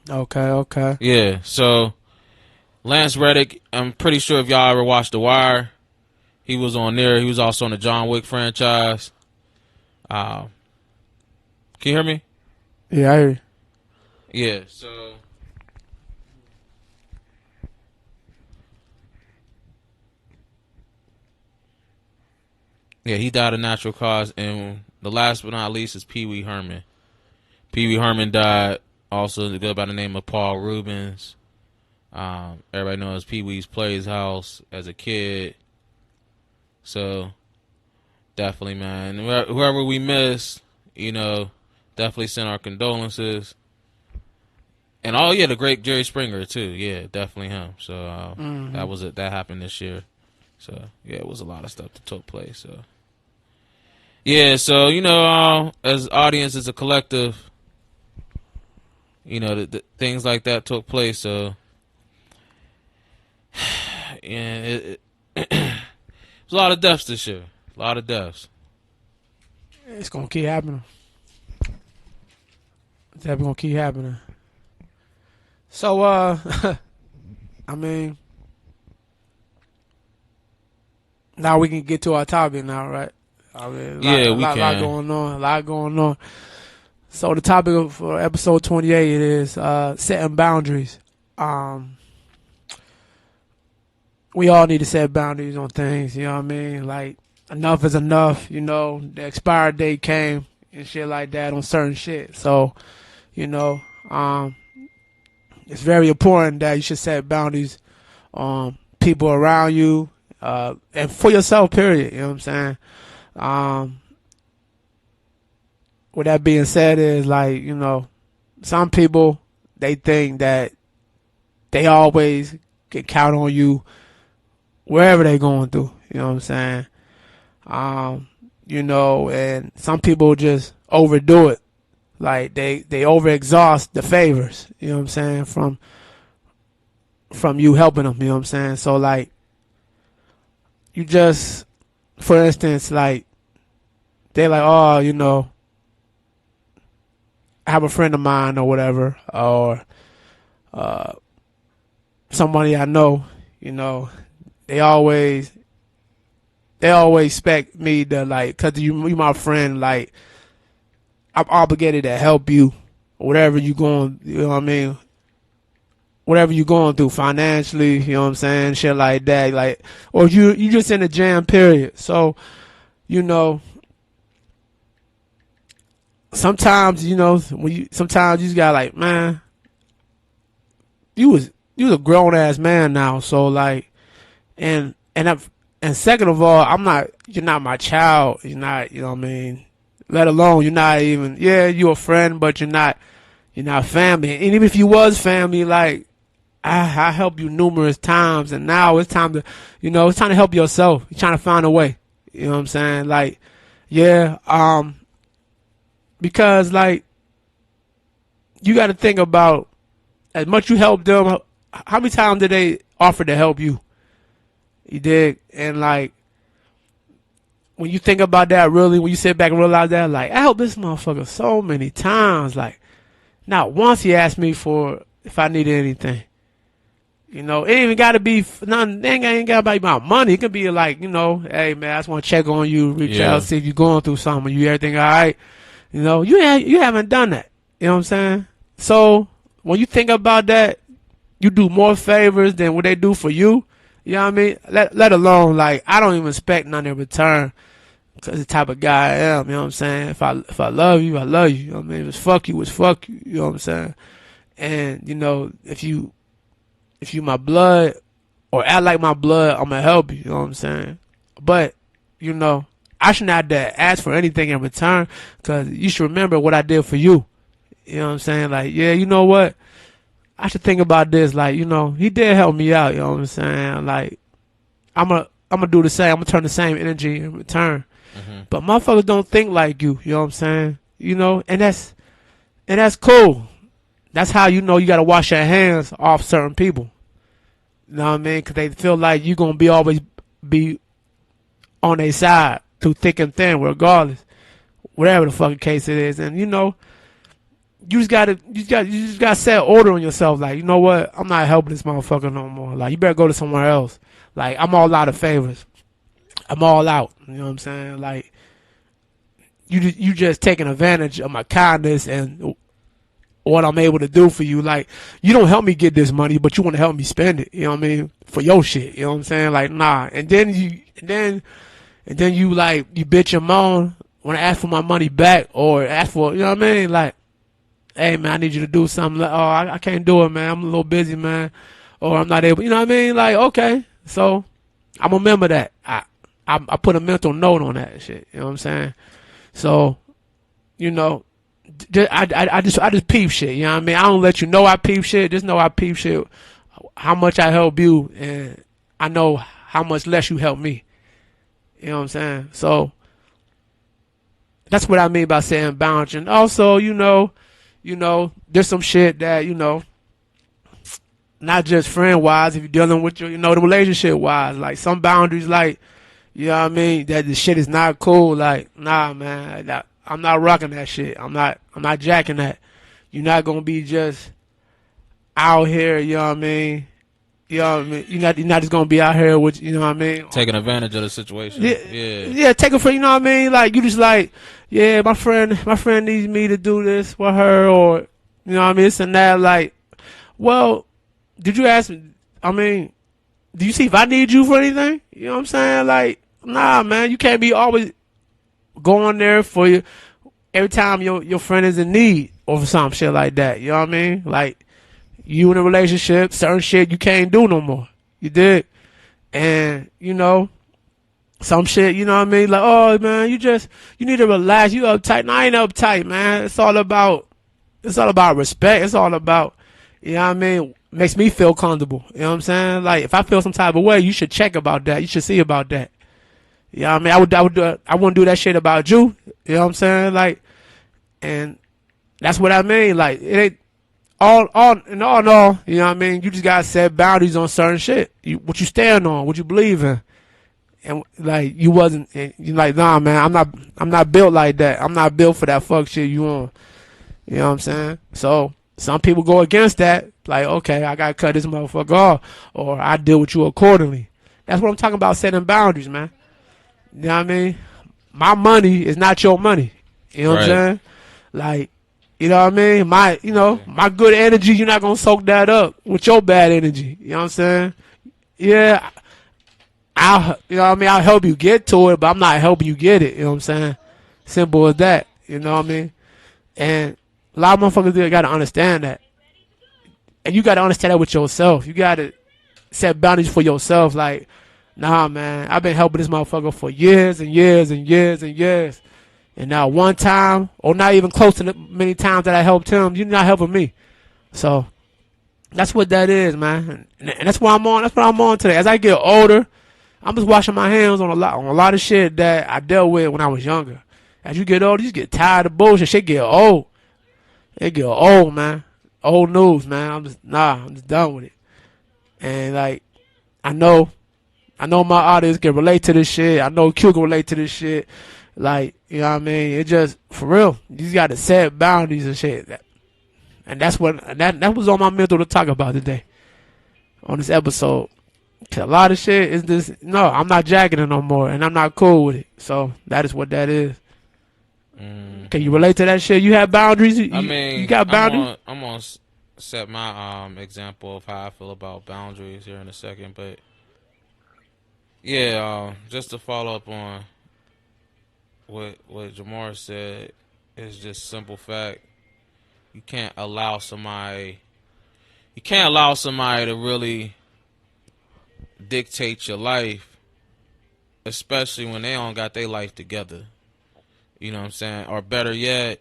Okay. Yeah, so Lance Reddick, I'm pretty sure if y'all ever watched The Wire, he was on there. He was also on the John Wick franchise. Can you hear me? Yeah, I hear you. Yeah, so yeah, he died of natural cause, and the last but not least is Pee Wee Herman. Pee Wee Herman died. Also, go by the name of Paul Rubens. Everybody knows Pee Wee's Plays House as a kid. So, definitely, man. Whoever we miss, you know, definitely send our condolences. And the great Jerry Springer too. Yeah, definitely him. So that happened this year. So yeah, it was a lot of stuff that took place. So yeah, so you know, as audience, as a collective. You know, the things like that took place. So, yeah, it was a lot of deaths this year. A lot of deaths. It's gonna keep happening. It's gonna keep happening. So, I mean, now we can get to our topic now, right? I mean, we can. A lot going on. So the topic for episode 28 is setting boundaries. We all need to set boundaries on things, you know what I mean? Like, enough is enough, you know. The expiry date came and shit like that on certain shit. So, you know, it's very important that you should set boundaries on people around you and for yourself, period, you know what I'm saying? With that being said, is like, you know, some people, they think that they always can count on you wherever they going through. You know what I'm saying? You know, and some people just overdo it. Like they overexhaust the favors. You know what I'm saying? From you helping them. You know what I'm saying? So like, you just, for instance, like they're like, oh, you know, I have a friend of mine or whatever, or somebody I know, you know, they always expect me to, like, cause you my friend, like, I'm obligated to help you, whatever you going, you know what I mean, whatever you going through financially, you know what I'm saying, shit like that, like, or you just in a jam period, so, you know. sometimes, sometimes you just got like, man, you was a grown ass man now, so like, and second of all, you're not my child, you're not, you know what I mean, let alone you're not even, yeah, you're a friend, but you're not family. And even if you was family, like, I helped you numerous times, and now it's time to, it's time to help yourself. You're trying to find a way. You know what I'm saying? Like, yeah, because like, you got to think about as much you help them. How many times did they offer to help you? You dig? And like, when you think about that, really, when you sit back and realize that, like, I helped this motherfucker so many times. Like, not once he asked me for if I needed anything. It ain't even got to be nothing. It ain't got to be about money. It could be like, hey man, I just want to check on you, reach out, see if you're going through something. You everything all right? You haven't done that. You know what I'm saying? So when you think about that, you do more favors than what they do for you. You know what I mean? Let alone like I don't even expect nothing in return because the type of guy I am. You know what I'm saying? If I love you, I love you. You know what I mean? If it's fuck you, it's fuck you. You know what I'm saying? And if you my blood or act like my blood, I'm gonna help you. You know what I'm saying? But I should not have to ask for anything in return because you should remember what I did for you. You know what I'm saying? Like, yeah, you know what? I should think about this. Like, he did help me out. You know what I'm saying? Like, I'm gonna do the same. I'm gonna turn the same energy in return. Mm-hmm. But motherfuckers don't think like you. You know what I'm saying? And that's cool. That's how you got to wash your hands off certain people. You know what I mean? Because they feel like you're going to always be on their side through thick and thin, regardless. Whatever the fucking case it is. And, you just got to set order on yourself. Like, you know what? I'm not helping this motherfucker no more. Like, you better go to somewhere else. Like, I'm all out of favors. I'm all out. You know what I'm saying? Like, you just taking advantage of my kindness and what I'm able to do for you. Like, you don't help me get this money, but you want to help me spend it. You know what I mean? For your shit. You know what I'm saying? Like, nah. And then you like, you bitch and moan when I ask for my money back or ask for, you know what I mean? Like, hey man, I need you to do something. Like, oh, I can't do it, man. I'm a little busy, man. Or I'm not able, you know what I mean? Like, okay. So I'm gonna remember that. I put a mental note on that shit. You know what I'm saying? So, I just peep shit, you know what I mean? I don't let you know I peep shit. Just know I peep shit. How much I help you, and I know how much less you help me. You know what I'm saying? So that's what I mean by saying boundaries. And also, there's some shit that not just friend wise. If you're dealing with the relationship wise, like some boundaries, like you know what I mean, that the shit is not cool. Like, nah, man. I'm not rocking that shit. I'm not jacking that. You're not gonna be just out here, you know what I mean? You know what I mean? You're not just gonna be out here with, you know what I mean? Taking advantage of the situation. Yeah, take it for, you know what I mean? Like, you just like, yeah, my friend needs me to do this with her, or, you know what I mean? This and that. Like, well, did you ask me? I mean, do you see if I need you for anything? You know what I'm saying? Like, nah, man, you can't be always going there for you every time your friend is in need or for some shit like that. You know what I mean? Like, you in a relationship, certain shit you can't do no more. You did. And, some shit, you know what I mean? Like, oh man, you need to relax. You uptight. No, I ain't uptight, man. It's all about respect. It's all about, you know what I mean? Makes me feel comfortable. You know what I'm saying? Like, if I feel some type of way, you should check about that. You should see about that. You know what I mean? I wouldn't do that shit about you. You know what I'm saying? Like, and that's what I mean. Like, it ain't all, in all, you know what I mean? You just gotta set boundaries on certain shit. What you stand on, what you believe in. And like, you like, nah, man, I'm not built like that. I'm not built for that fuck shit you on. You know what I'm saying? So, some people go against that. Like, okay, I gotta cut this motherfucker off, or I deal with you accordingly. That's what I'm talking about, setting boundaries, man. You know what I mean? My money is not your money. You know what I'm saying? Like, you know what I mean? My good energy, you're not gonna soak that up with your bad energy. You know what I'm saying? Yeah, you know what I mean? I'll help you get to it, but I'm not helping you get it. You know what I'm saying? Simple as that. You know what I mean? And a lot of motherfuckers got to understand that. And you got to understand that with yourself. You got to set boundaries for yourself. Like, nah, man, I've been helping this motherfucker for years and years and years and years. And now one time, or not even close to the many times that I helped him, you're not helping me. So that's what that is, man. And that's what I'm on. That's what I'm on today. As I get older, I'm just washing my hands on a lot of shit that I dealt with when I was younger. As you get older, you just get tired of bullshit. Shit get old. It get old, man. Old news, man. I'm just done with it. And like, I know my audience can relate to this shit. I know Q can relate to this shit. Like, you know what I mean? It just, for real, you just got to set boundaries and shit. And that's what, that was on my mental to talk about today on this episode. Cause a lot of shit is this, no, I'm not jacking it no more and I'm not cool with it. So that is what that is. Can you relate to that shit? You have boundaries? I mean, you got boundaries? I'm gonna set my example of how I feel about boundaries here in a second, but yeah, just to follow up on what Jamar said, is just simple fact. You can't allow somebody to really dictate your life, especially when they don't got their life together. You know what I'm saying? Or better yet,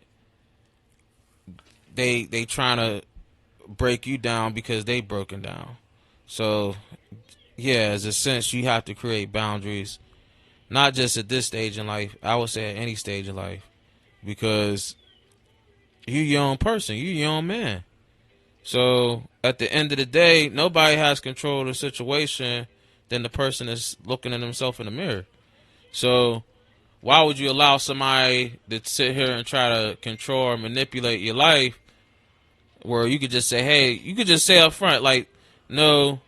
they trying to break you down because they broken down. So yeah, as a sense, you have to create boundaries, not just at this stage in life. I would say at any stage in life, because you your own person, you your own man. So at the end of the day, nobody has control of the situation than the person that's looking at themselves in the mirror. So why would you allow somebody to sit here and try to control or manipulate your life, where you could just say, hey, you could just say up front, like, no,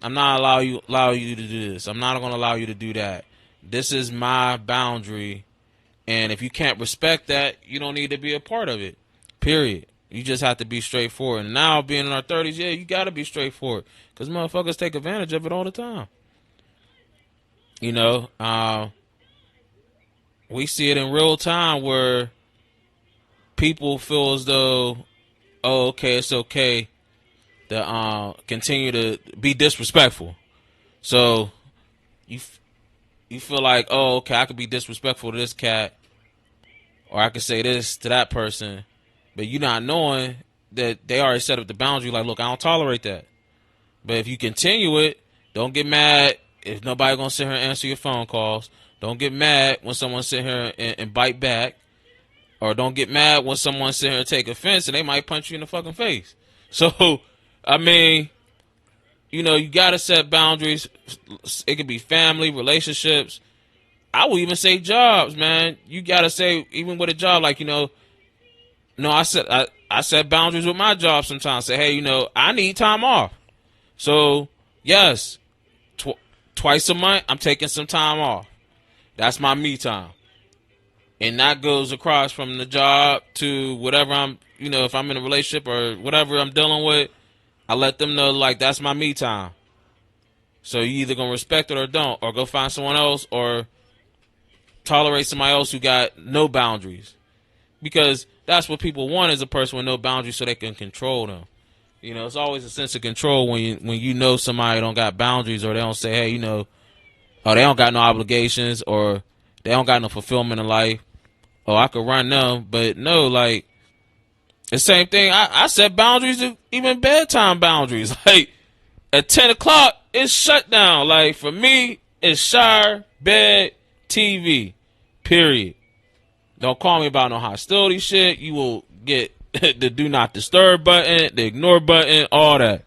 I'm not allow you to do this. I'm not going to allow you to do that. This is my boundary. And if you can't respect that, you don't need to be a part of it. Period. You just have to be straightforward. And now, being in our 30s, yeah, you got to be straightforward, because motherfuckers take advantage of it all the time. You know, we see it in real time where people feel as though, oh, okay, it's okay to continue to be disrespectful. So you feel like, oh, okay, I could be disrespectful to this cat, or I could say this to that person, but you're not knowing that they already set up the boundary. Like, look, I don't tolerate that. But if you continue it, don't get mad if nobody gonna sit here and answer your phone calls. Don't get mad when someone sit here and bite back. Or don't get mad when someone sit here and take offense and they might punch you in the fucking face. So, I mean, you know, you gotta set boundaries. It could be family, relationships. I will even say jobs, man. You gotta say, even with a job, like, you know, no, I set boundaries with my job sometimes. Say, hey, you know, I need time off. So, yes, twice a month, I'm taking some time off. That's my me time. And that goes across from the job to whatever I'm, you know, if I'm in a relationship or whatever I'm dealing with, I let them know, like, that's my me time. So you either gonna respect it or don't, or go find someone else, or tolerate somebody else who got no boundaries. Because that's what people want, is a person with no boundaries, so they can control them. You know, it's always a sense of control when you know somebody don't got boundaries, or they don't say, hey, you know, oh, they don't got no obligations, or they don't got no fulfillment in life. Oh, I could run them. But no, like, the same thing. I set boundaries, even bedtime boundaries. Like, at 10 o'clock, it's shut down. Like, for me, it's shower, bed, TV. Period. Don't call me about no hostility shit. You will get the do not disturb button, the ignore button, all that.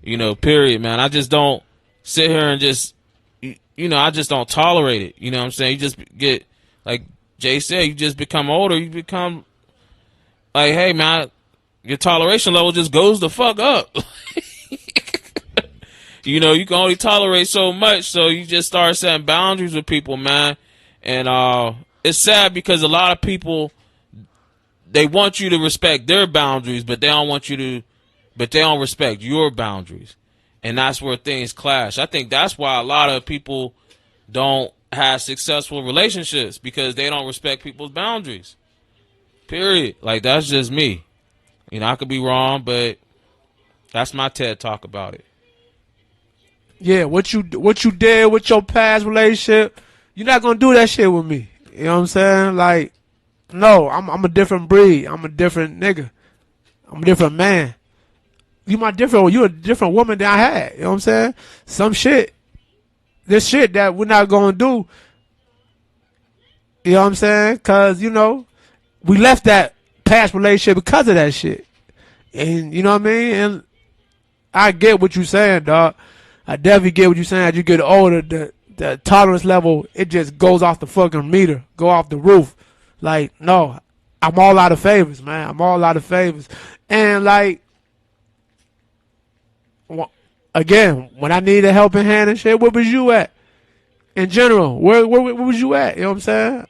You know, period, man. I just don't sit here and just, you know, I just don't tolerate it. You know what I'm saying? You just get, like Jay said, you just become older. You become like, hey, man, your toleration level just goes the fuck up. You know, you can only tolerate so much, so you just start setting boundaries with people, man. And it's sad because a lot of people, they want you to respect their boundaries, but they don't respect your boundaries. And that's where things clash. I think that's why a lot of people don't have successful relationships, because they don't respect people's boundaries. Period. Like, that's just me. You know, I could be wrong, but that's my TED talk about it. Yeah, what you did with your past relationship, you're not gonna do that shit with me. You know what I'm saying? Like, no, I'm a different breed. I'm a different nigga. I'm a different man. You a different woman than I had. You know what I'm saying? Some shit, this shit that we're not gonna do. You know what I'm saying? Cause we left that past relationship because of that shit. And you know what I mean? And I get what you're saying, dog. I definitely get what you're saying. As you get older, the tolerance level, it just goes off the fucking meter, go off the roof. Like, no, I'm all out of favors, man. I'm all out of favors. And like, again, when I needed a helping hand and shit, where was you at? In general, where was you at? You know what I'm saying?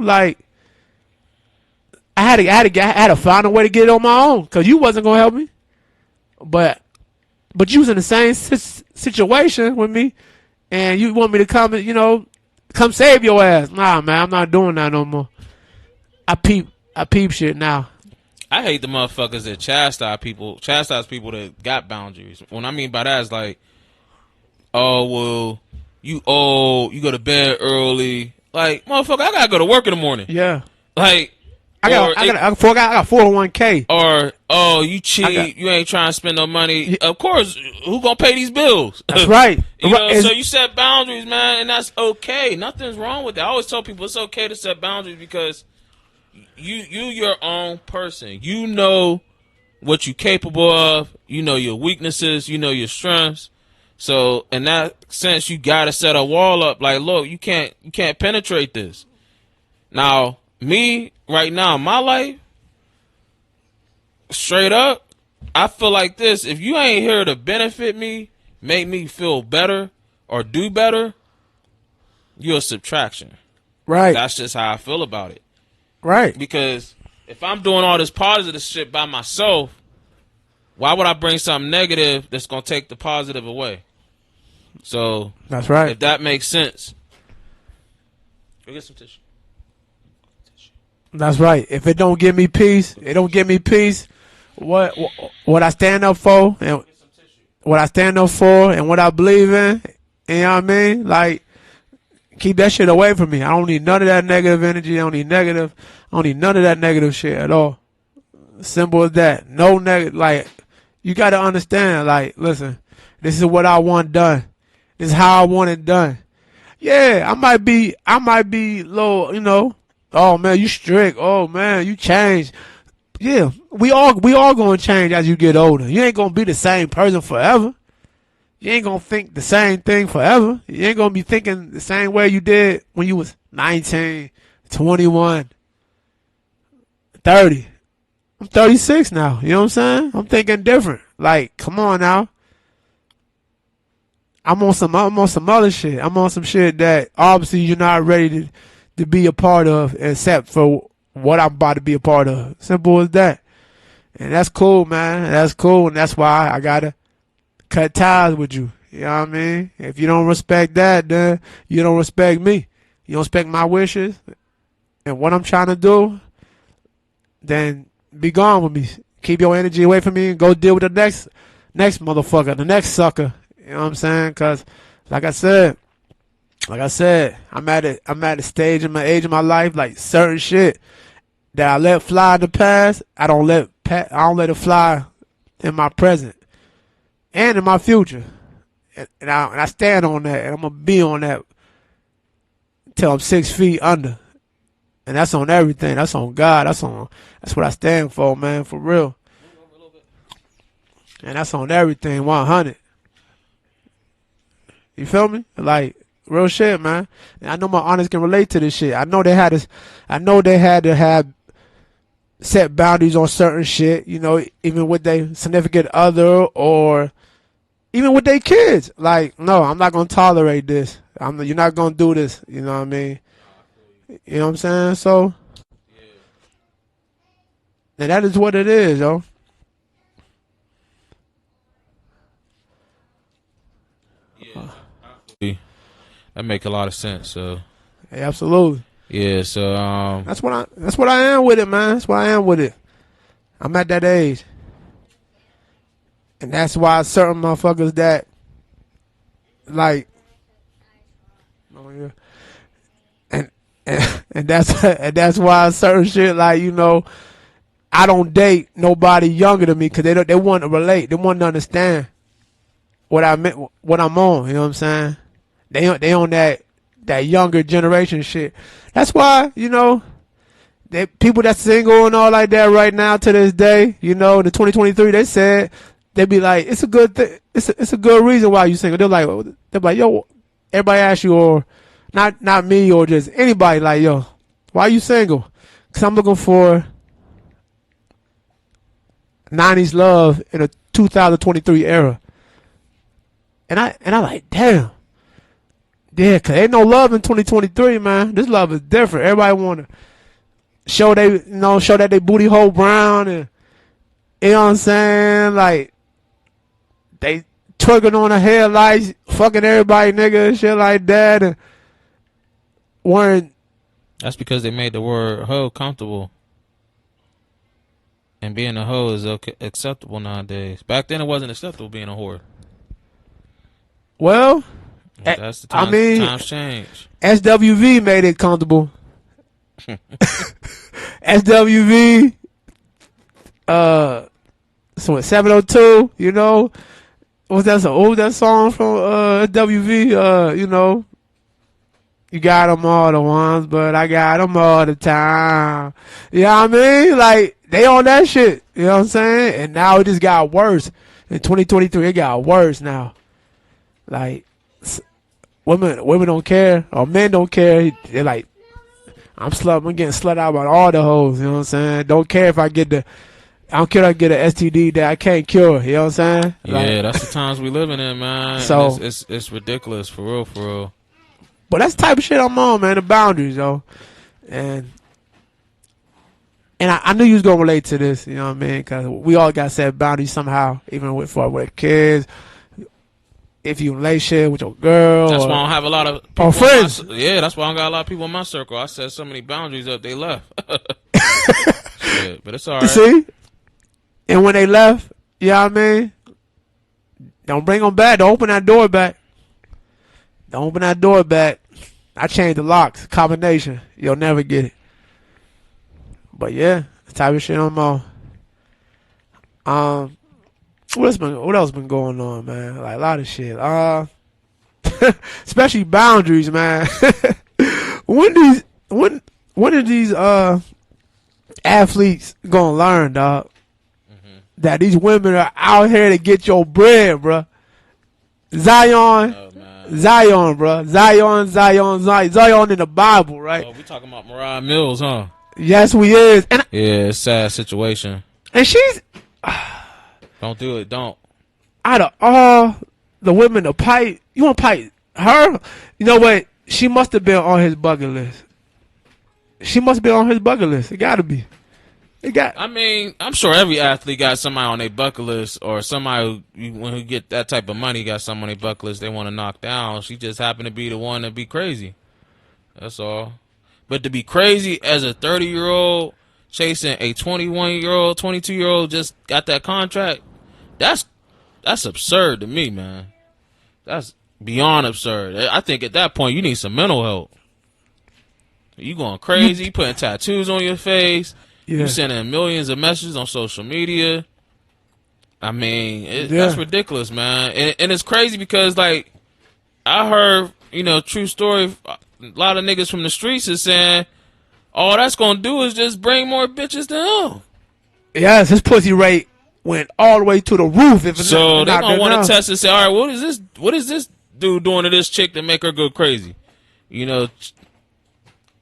Like, I had to find a way to get it on my own because you wasn't gonna help me. But you was in the same situation with me, and you want me to come save your ass. Nah, man, I'm not doing that no more. I peep shit now. I hate the motherfuckers that chastise people that got boundaries. What I mean by that is like, oh, well, you old, you go to bed early. Like, motherfucker, I gotta go to work in the morning. Yeah. Like, I got 401k. Or, oh, you cheat, you ain't trying to spend no money. Yeah. Of course, who gonna pay these bills? That's right. So you set boundaries, man, and that's okay. Nothing's wrong with that. I always tell people it's okay to set boundaries because you your own person. You know what you're capable of. You know your weaknesses. You know your strengths. So in that sense, you gotta set a wall up. Like, look, you can't penetrate this. Now, me right now in my life, straight up, I feel like this. If you ain't here to benefit me, make me feel better, or do better, you're a subtraction. Right. That's just how I feel about it. Right. Because if I'm doing all this positive shit by myself, why would I bring something negative that's going to take the positive away? So that's right. If that makes sense. Go get some tissue. That's right. If it don't give me peace, What I stand up for and what I stand up for and what I believe in, you know what I mean? Like, keep that shit away from me. I don't need none of that negative energy. I don't need none of that negative shit at all. Simple as that. No negative. Like, you got to understand. Like, listen, this is what I want done. This is how I want it done. Yeah, I might be low, oh man, you strict. Oh man, you changed. Yeah, we all gonna change as you get older. You ain't gonna be the same person forever. You ain't gonna think the same thing forever. You ain't gonna be thinking the same way you did when you was 19, 21, 30. I'm 36 now. You know what I'm saying? I'm thinking different. Like, come on now. I'm on some other shit. I'm on some shit that obviously you're not ready to be a part of, except for what I'm about to be a part of. Simple as that. And that's cool, man. That's cool, and that's why I gotta cut ties with you. You know what I mean? If you don't respect that, then you don't respect me. You don't respect my wishes and what I'm trying to do, then be gone with me. Keep your energy away from me and go deal with the next motherfucker, the next sucker. You know what I'm saying? Because, like I said, I'm at a stage in my age of my life, like certain shit that I let fly in the past, I don't let it fly in my present and in my future. And I stand on that, and I'm gonna be on that till I'm 6 feet under. And that's on everything. That's on God. That's what I stand for, man, for real. And that's on everything, 100. You feel me? Like, real shit, man. And I know my honest can relate to this shit. I know they had to have set boundaries on certain shit, even with their significant other or even with their kids. Like, no, I'm not gonna tolerate this. You're not gonna do this. You know what I mean? You know what I'm saying? So, and that is what it is, yo. Yeah, that make a lot of sense. So, Hey, absolutely. Yeah, so That's what I am with it, man. That's what I am with it. I'm at that age. And that's why certain motherfuckers that like oh yeah. And that's why certain shit like, you know, I don't date nobody younger than me because they want to relate. They want to understand what I meant, what I'm on. You know what I'm saying? They on that younger generation shit. That's why, you know, people that's single and all like that right now to this day, you know, the 2023, they said they be like, it's a good thing. It's a good reason why you single. They're like, yo, everybody asks you, or not me, or just anybody, like, yo, why you single? Because I'm looking for 90s love in a 2023 era. And I like, damn. Yeah, cause ain't no love in 2023, man. This love is different. Everybody wanna show that they booty hole brown, and you know what I'm saying? Like they twerking on the headlights, fucking everybody, nigga, and shit like that, and wearing. that's because they made the word hoe comfortable. And being a hoe is acceptable nowadays. Back then, it wasn't acceptable being a whore. Well, That's the time. I mean, times change. SWV made it comfortable. SWV, so at 702, you know, what was that song from SWV? You know, you got them all the ones, but I got them all the time. You know what I mean? Like, they on that shit. You know what I'm saying? And now it just got worse. In 2023, it got worse now. Like, women don't care, or men don't care. They're like, I'm getting slut out by all the hoes. You know what I'm saying? Don't care if I don't care if I get an STD that I can't cure. You know what I'm saying? Yeah, like, that's the times we living in, man. So it's ridiculous, for real, for real. But that's the type of shit I'm on, man. The boundaries, yo. And I knew you was gonna relate to this. You know what I mean? Because we all got set boundaries somehow, even with kids. If you in a relationship with your girl, That's why I don't have a lot of people or friends. That's why I don't got a lot of people in my circle. I set so many boundaries up, they left. Shit, but it's all right. See? And when they left, you know what I mean? Don't bring them back. Don't open that door back. Don't open that door back. I changed the locks. Combination. You'll never get it. But yeah, the type of shit I'm on. What else been going on, man? Like a lot of shit. Especially boundaries, man. when are these athletes gonna learn, dog? That these women are out here to get your bread, bro. Zion, bro. Zion in the Bible, right? Oh, we talking about Mariah Mills, huh? Yes, we is. And yeah, it's a sad situation. And she's don't do it. Don't. Out of all the women to pipe, you want to pipe her? You know what? She must have been on his bucket list. It got to be. I mean, I'm sure every athlete got somebody on their bucket list, or somebody who get that type of money got someone on their bucket list they want to knock down. She just happened to be the one to be crazy. That's all. But to be crazy as a 30-year-old chasing a 21-year-old, 22-year-old just got that contract, that's absurd to me, man. That's beyond absurd. I think at that point you need some mental help. You going crazy, putting tattoos on your face. Yeah. You sending millions of messages on social media. I mean, that's ridiculous, man. And it's crazy because, like, I heard, true story, a lot of niggas from the streets is saying, all that's going to do is just bring more bitches to him. Yes, his pussy rate went all the way to the roof. So they're going to want to test and say, all right, what is this dude doing to this chick to make her go crazy? Yeah.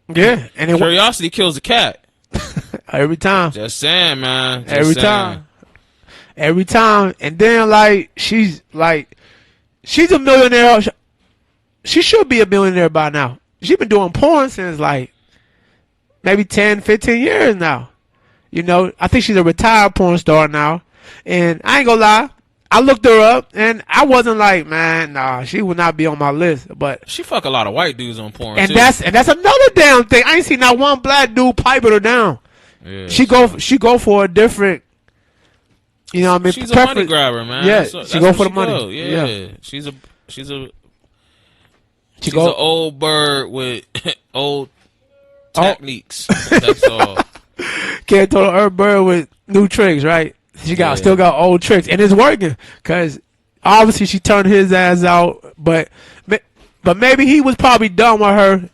And curiosity kills the cat. Every time. Just saying, man. Every time. And then, like, she's a millionaire. She should be a millionaire by now. She's been doing porn since, like, maybe 10, 15 years now. I think she's a retired porn star now. And I ain't gonna lie, I looked her up, and I wasn't like, man, nah, she would not be on my list. But She fuck a lot of white dudes on porn and too. that's another damn thing. I ain't seen not one black dude piping her down. Yeah, She go for a different, you know what I mean? She's a money grabber, man. Yeah, that's she go for the money. Go. Yeah. She's an go old bird with old techniques. That's all. Can't throw her bird with new tricks, right? She still got old tricks, and it's working because obviously she turned his ass out, but maybe he was probably done with her,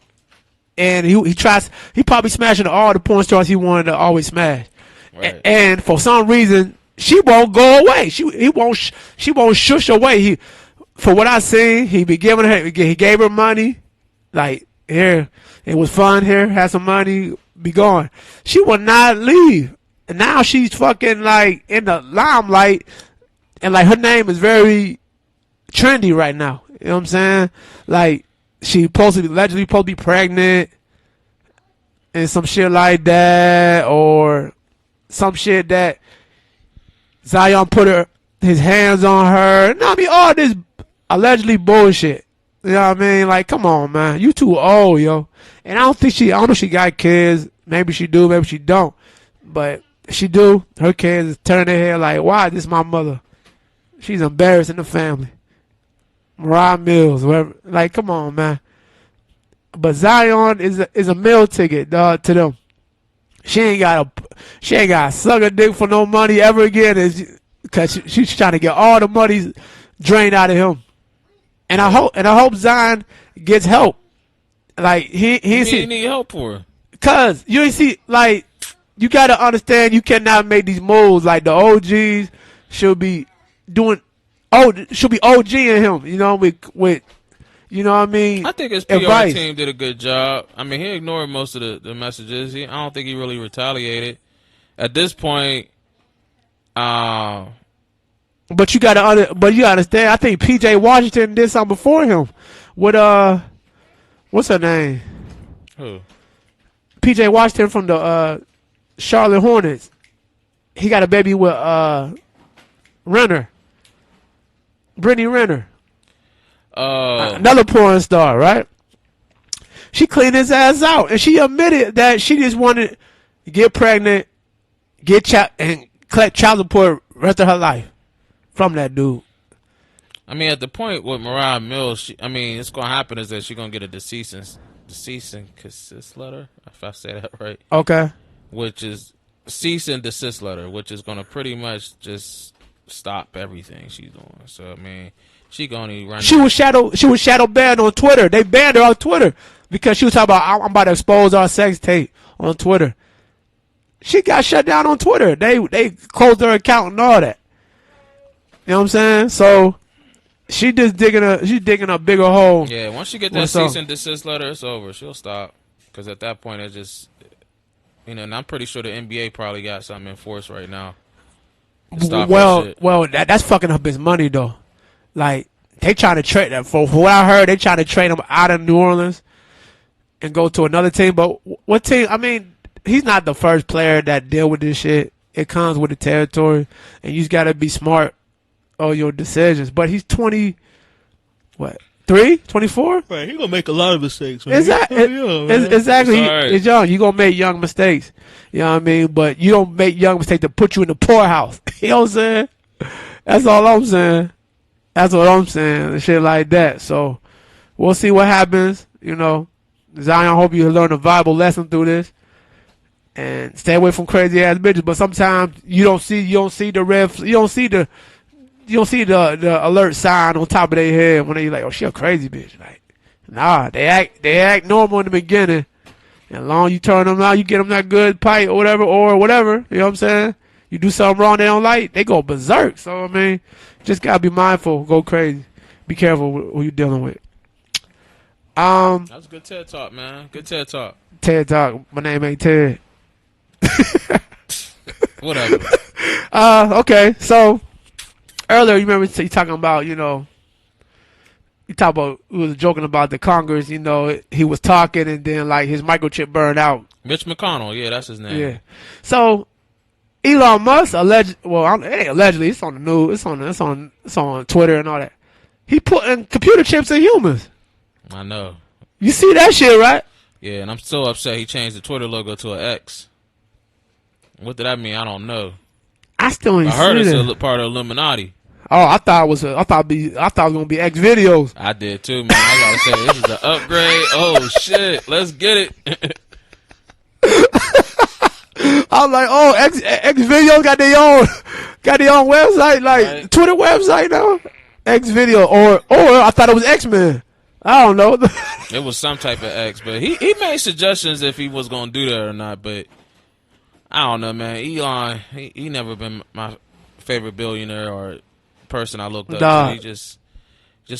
and he probably smashing all the porn stars he wanted to always smash, right. And for some reason she won't go away. She won't shush away. For what I seen, he gave her money, like, here, it was fun, here, have some money, be gone. She will not leave. And now she's fucking like in the limelight, and like her name is very trendy right now. You know what I'm saying? Like she allegedly supposed to be pregnant and some shit like that, or some shit that Zion put his hands on her. No, I mean all this allegedly bullshit. You know what I mean? Like, come on, man, you too old, yo. And I don't know if she got kids. Maybe she do, maybe she don't. But she do. Her kids is turning their head like, why is this my mother? She's embarrassing the family. Mariah Mills, whatever. Like, come on, man. But Zion is a meal ticket, dog, to them. She ain't got to suck a dick for no money ever again, because she's trying to get all the money drained out of him. And I hope Zion gets help. Like he need help for her. Cause you ain't see, like, you gotta understand, you cannot make these moves. Like the OGs should be doing. Should be OGing him. You know, with you know what I mean. I think his PR team did a good job. I mean, he ignored most of the messages. I don't think he really retaliated at this point. But you you understand. I think PJ Washington did something before him. With what's her name? Who? PJ Washington from the Charlotte Hornets. He got a baby with Brittany Renner. Another porn star, right? She cleaned his ass out, and she admitted that she just wanted to get pregnant, and collect child support rest of her life from that dude. I mean, at the point with Mariah Mills, it's gonna happen is that she's gonna get a cease and desist letter, if I say that right. Okay. Which is cease and desist letter, which is gonna pretty much just stop everything she's doing. So I mean, she gonna run. She was shadow banned on Twitter. They banned her on Twitter because she was talking about, I'm about to expose our sex tape on Twitter. She got shut down on Twitter. They closed her account and all that. You know what I'm saying? So she's digging a bigger hole. Yeah, once she get that cease and desist letter, it's over. She'll stop, because at that point it just, and I'm pretty sure the NBA probably got something in force right now. Well, that's fucking up his money though. Like, they trying to trade that. For what I heard, they trying to trade him out of New Orleans and go to another team. But what team? I mean, he's not the first player that deal with this shit. It comes with the territory, and you just gotta be smart on your decisions. But he's 24? Right, he gonna make a lot of mistakes. Man. Exactly. He's young. You gonna make young mistakes. You know what I mean? But you don't make young mistakes to put you in the poorhouse. You know what I'm saying? That's all I'm saying. That's what I'm saying. And shit like that. So we'll see what happens. You know, Zion, I hope you learn a valuable lesson through this. And stay away from crazy ass bitches. But sometimes you don't see the alert sign on top of their head when they like, oh, she a crazy bitch. Like, nah, they act normal in the beginning. And as long as you turn them out, you get them that good pipe or whatever. You know what I'm saying? You do something wrong they don't like, they go berserk. So I mean, just gotta be mindful, go crazy, be careful with who you dealing with. That was good TED talk, man. Good TED talk. TED talk. My name ain't Ted. Whatever. Okay, so earlier you remember you talking about, we was joking about the Congress, he was talking and then like his microchip burned out. Mitch McConnell, yeah, that's his name. Yeah. So, Elon Musk it ain't allegedly. It's on the news. It's on Twitter and all that. He putting computer chips in humans. I know. You see that shit, right? Yeah, and I'm still upset he changed the Twitter logo to an X. What did that mean? I don't know. I still ain't I heard see it's that. a part of Illuminati. Oh, I thought it was gonna be X videos. I did too, man. I gotta say, this is an upgrade. Oh shit, let's get it. I was like, oh, X videos got their own website, like Right. Twitter website now. X video, or I thought it was X-Men. I don't know. It was some type of X, but he made suggestions if he was gonna do that or not. But I don't know, man. Elon, he never been my favorite billionaire or person I looked up to. He just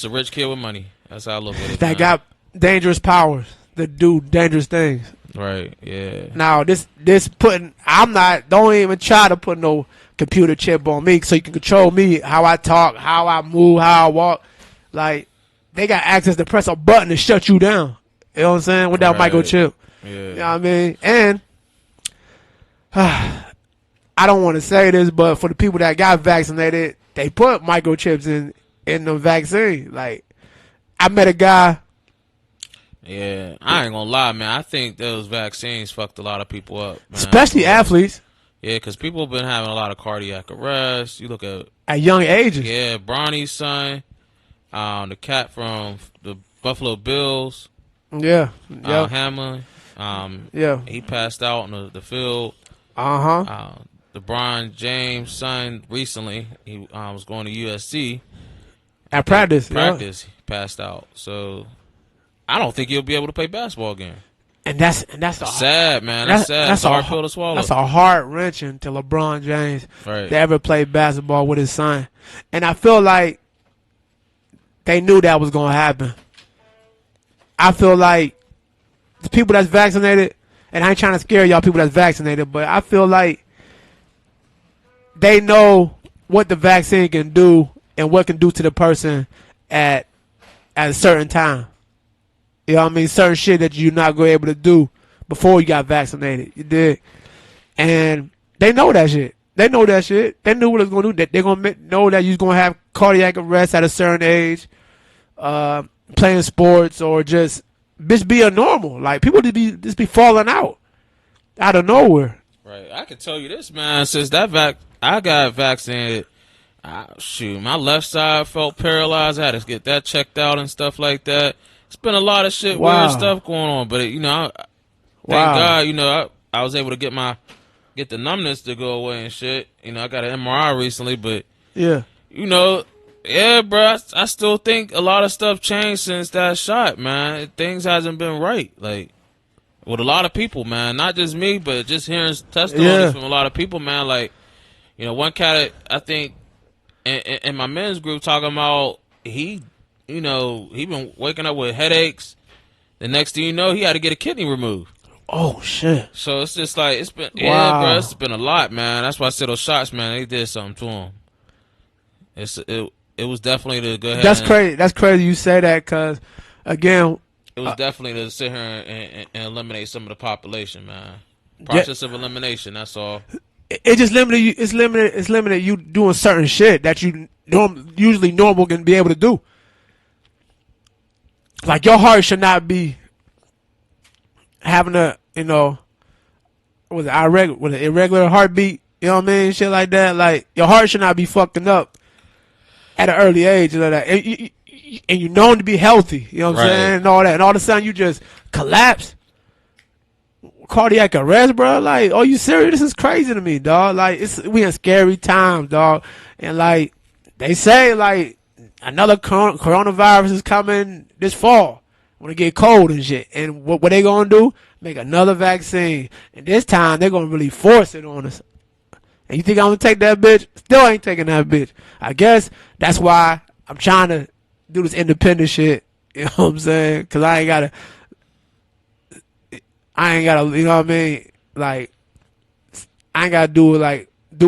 a rich kid with money. That's how I look at it. That man. got dangerous powers that do dangerous things. Right, yeah. Now this don't even try to put no computer chip on me so you can control me, how I talk, how I move, how I walk. Like, they got access to press a button to shut you down. You know what I'm saying? Without Right. microchip. Yeah. You know what I mean? And I don't want to say this, but for the people that got vaccinated, they put microchips in the vaccine. Like, I met a guy. Yeah, I ain't gonna lie, man. I think those vaccines fucked a lot of people up, man. Especially athletes. Yeah, because people have been having a lot of cardiac arrest. You look at Young ages. Yeah, Bronny's son, the cat from the Buffalo Bills, Yeah. Hamlin. Yeah. He passed out on the field. Uh-huh. LeBron James' son recently, he was going to USC. At practice. He passed out. So I don't think he'll be able to play basketball again. And that's sad, man. That's sad. That's a hard pill to swallow. That's a heart wrenching to LeBron James Right. to ever play basketball with his son. And I feel like they knew that was going to happen. I feel like the people that's vaccinated, and I ain't trying to scare y'all people that's vaccinated, but I feel like they know what the vaccine can do and what it can do to the person at a certain time. You know what I mean? Certain shit that you're not going to be able to do before you got vaccinated. You did. And they know that shit. They know that shit. They knew what it was going to do. They're going to know that you're going to have cardiac arrest at a certain age, playing sports, or just being normal. Like, people just be falling out of nowhere. Right. I can tell you this, man. Since I got vaccinated, my left side felt paralyzed. I had to get that checked out and stuff like that. It's been a lot of shit, weird stuff going on. But, thank God, I was able to get the numbness to go away and shit. I got an MRI recently, but, Yeah. yeah, bro, I still think a lot of stuff changed since that shot, man. Things hasn't been right. Like, with a lot of people, man. Not just me, but just hearing testimonies from a lot of people, man. Like, one cat, I think, in my men's group talking about he been waking up with headaches. The next thing you know, he had to get a kidney removed. Oh, shit. So it's just like, it's been, Wow. it's been a lot, man. That's why I said those shots, man, they did something to him. It was definitely to go ahead. That's crazy. That's crazy you say that, because, again, It was definitely to sit here and eliminate some of the population, man. Process of elimination, that's all. it just limited you. It's limited you doing certain shit that you usually normal can be able to do. Like, your heart should not be having an irregular heartbeat. You know what I mean? Shit like that. Like, your heart should not be fucking up at an early age like that. And you're known to be healthy. You know what I'm saying? And all that. And all of a sudden you just collapse. Cardiac arrest, bro. Like, are you serious? This is crazy to me, dog. Like, we in scary times, dog. And like, they say, like, another coronavirus is coming this fall when it get cold and shit. And what they gonna do? Make another vaccine. And this time they're gonna really force it on us. And you think I'm gonna take that bitch? Still ain't taking that bitch. I guess that's why I'm trying to do this independent shit. You know what I'm saying? Because I ain't gotta, you know what I mean? Like, I ain't gotta do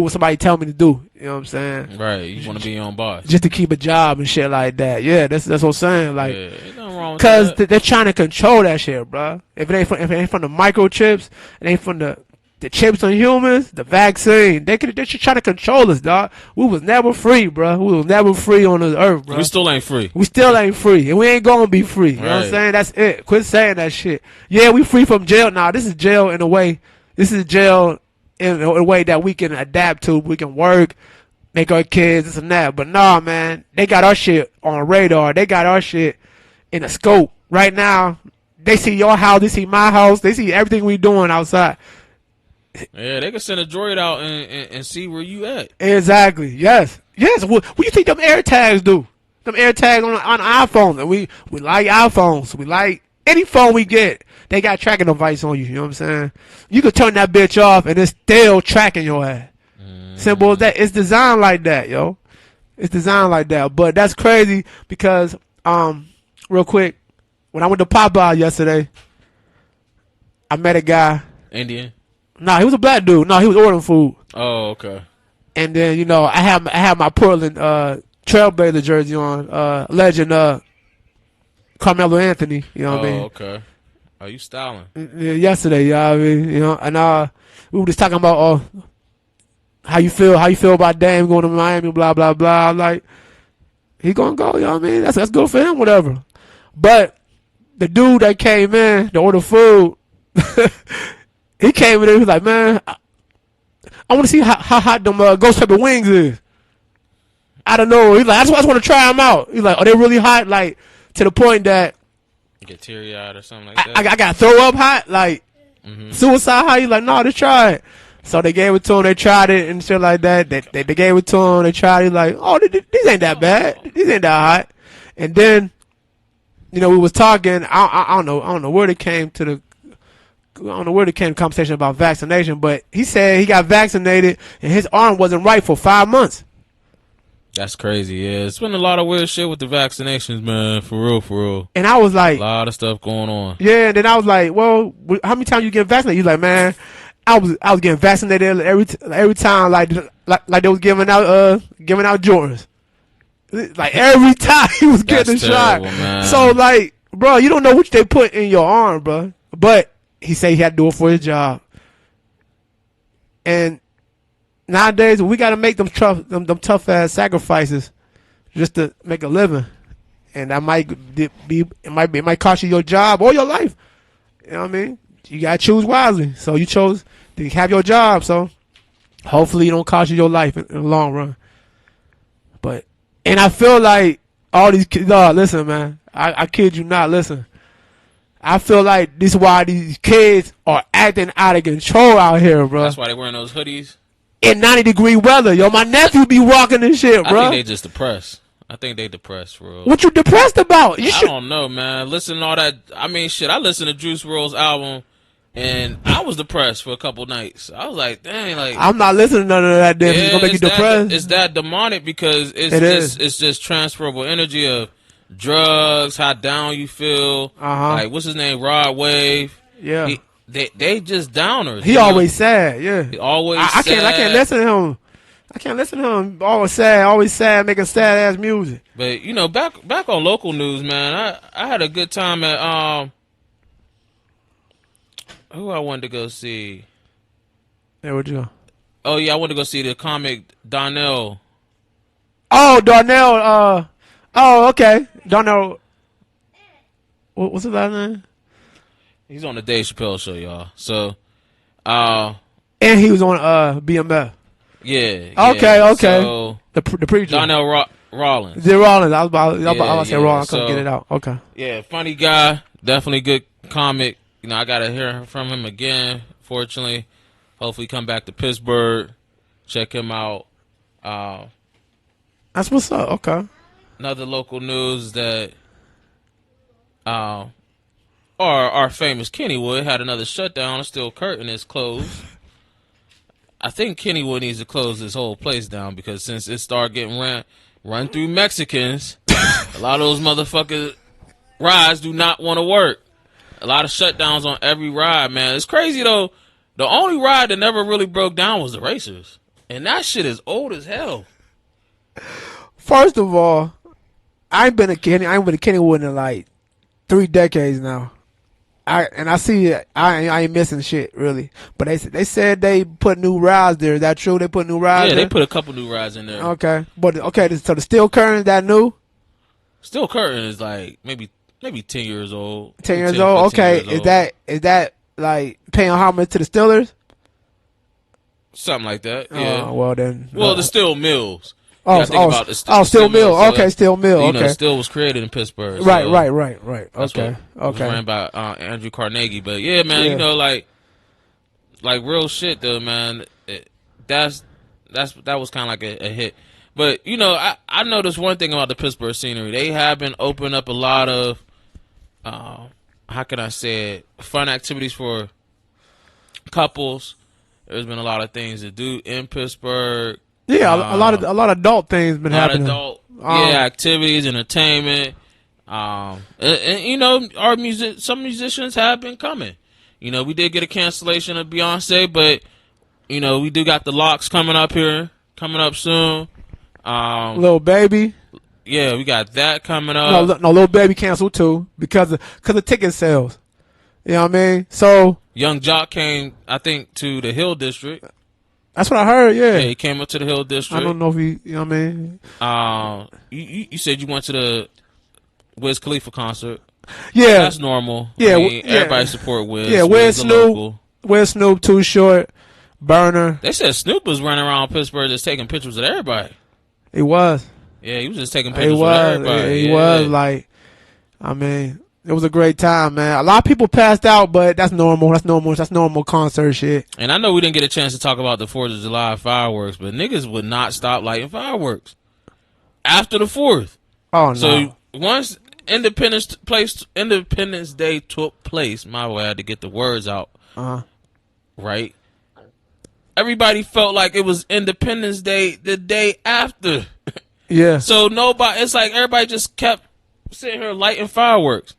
what somebody tell me to do. You know what I'm saying? Right. You want to be your own boss. Just to keep a job and shit like that. Yeah, that's what I'm saying. Like, ain't nothing wrong with because that. they're trying to control that shit, bro. If it ain't from the microchips, it ain't from the the chips on humans, the vaccine. They should try to control us, dog. We was never free, bro. We was never free on this earth, bro. We still ain't free. We still ain't free, and we ain't gonna be free. You know what I'm Right. saying? That's it. Quit saying that shit. Yeah, we free from jail. Nah, this is jail in a way. This is jail in a way that we can adapt to. We can work, make our kids, this and that. But nah, man, they got our shit on radar. They got our shit in a scope. Right now, they see your house, they see my house, they see everything we doing outside. Yeah, they can send a droid out and see where you at. Exactly. Yes. Yes. What do you think them AirTags do? Them AirTags on iPhones. And we like iPhones. We like any phone we get. They got tracking device on you. You know what I'm saying? You could turn that bitch off and it's still tracking your ass. Simple as that. It's designed like that, yo. It's designed like that. But that's crazy because, real quick, when I went to Popeye yesterday, I met a guy. Indian? Nah, he was a black dude. No, he was ordering food. Oh, okay. And then, you know, I have my Portland Trailblazer jersey on, legend Carmelo Anthony, you know what I mean? Okay. Are you styling? Yesterday, you know what I mean? You know, and we were just talking about how you feel about Dame going to Miami, blah blah blah. I'm like, he gonna go, you know what I mean? That's good for him, whatever. But the dude that came in to order food, he came in there, he was like, man, I want to see how hot them ghost pepper wings is. I don't know. He's like, I just want to try them out. He's like, are they really hot? Like, to the point that Get teary eyed or something like that. I got throw up hot, like suicide hot. He's like, no, just try it. So they gave it to him. They tried it and shit like that. They gave it to him. They tried it. He's like, oh, these ain't that bad. These ain't that hot. And then, you know, we was talking. I don't know where they came to the. I don't know where they came to conversation about vaccination, but he said he got vaccinated and his arm wasn't right for 5 months. That's crazy, yeah. It's been a lot of weird shit with the vaccinations, man. For real, for real. And I was like, a lot of stuff going on. Yeah, and then I was like, well, how many times you get vaccinated? He's like, man, I was getting vaccinated every time, like they was giving out Jordans. Like every time he was getting a shot. Man. So like, bro, you don't know what they put in your arm, bro. But he said he had to do it for his job. And nowadays we got to make them tough ass sacrifices just to make a living, and that it might cost you your job or your life. You know what I mean? You gotta choose wisely. So you chose to have your job. So hopefully it don't cost you your life in the long run. And I feel like all these kids. No, listen, man. I kid you not. Listen. I feel like this is why these kids are acting out of control out here, bro. That's why they wearing those hoodies. In 90-degree weather, yo, my nephew be walking this shit, bro. I think they just depressed. I think they depressed, bro. What you depressed about? I don't know, man. Listen to all that. I mean, shit. I listened to Juice WRLD's album, and I was depressed for a couple nights. I was like, dang, like I'm not listening to none of that. Damn, it's gonna make you depressed. It's that demonic because it's just transferable energy of drugs, how down you feel. Like what's his name, Rod Wave. Yeah. They just downers. He always sad, yeah. He always I can't listen to him. I can't listen to him. Always sad, making sad ass music. But you know, back on local news, man, I had a good time at who I wanted to go see. Yeah, where'd you go? Oh yeah, I wanted to go see the comic Donnell. Oh, Darnell, oh, okay. Darnell, what's his last name? He's on the Dave Chappelle show, y'all. So, and he was on BMF. Yeah. Okay. So, the preacher. Donnell Rollins. The Rollins. I was about to say Rollins. I couldn't So, get it out. Okay. Yeah, funny guy. Definitely good comic. You know, I got to hear from him again, fortunately. Hopefully come back to Pittsburgh. Check him out. That's what's up. Okay. Another local news that our famous Kennywood had another shutdown. Steel Curtain is closed. I think Kennywood needs to close this whole place down because since it started getting run through Mexicans, a lot of those motherfuckers rides do not want to work. A lot of shutdowns on every ride, man. It's crazy though. The only ride that never really broke down was the Racers, and that shit is old as hell. First of all, I ain't been a Kennywood in like 3 decades now. I see it. I ain't missing shit really. But they said they put new rides there. Is that true? They put new rides Yeah, there? they put a couple new rides in there. Okay. But okay, so the steel curtain, is that new? Steel curtain is like maybe 10 years old. 10 years old. Okay. Years old. Is that like paying homage to the Steelers? Something like that. Yeah. Oh, well then. Well, the steel mills. Steel mill. Okay, steel mill. You Okay. know, steel was created in Pittsburgh. Right. so Okay. That's what was ran by Andrew Carnegie. But yeah, man, Yeah. you know, like real shit though, man. That was kind of like a hit. But you know, I noticed one thing about the Pittsburgh scenery. They have been opening up a lot of how can I say it, fun activities for couples. There's been a lot of things to do in Pittsburgh. Yeah, a lot of adult things been happening. Activities, entertainment. And you know, some musicians have been coming. You know, we did get a cancellation of Beyonce, but you know, we do got the Locks coming up soon. Lil Baby. Yeah, we got that coming up. No, Lil Baby canceled too because of ticket sales. You know what I mean? So Young Jock came, I think, to the Hill District. That's what I heard. Yeah, he came up to the Hill District. I don't know if he, you know what I mean. You said you went to the Wiz Khalifa concert. Yeah, that's normal. Yeah, I mean, everybody support Wiz. Yeah, Wiz Snoop, Too Short, Burner. They said Snoop was running around Pittsburgh just taking pictures of everybody. He was. Yeah, he was just taking pictures of everybody. He was like, I mean, it was a great time, man. A lot of people passed out, but that's normal. That's normal concert shit. And I know we didn't get a chance to talk about the 4th of July fireworks, but niggas would not stop lighting fireworks after the 4th. Oh, no. So once Independence Day took place, my way, I had to get the words out. Right? Everybody felt like it was Independence Day the day after. Yeah. So it's like everybody just kept sitting here lighting fireworks.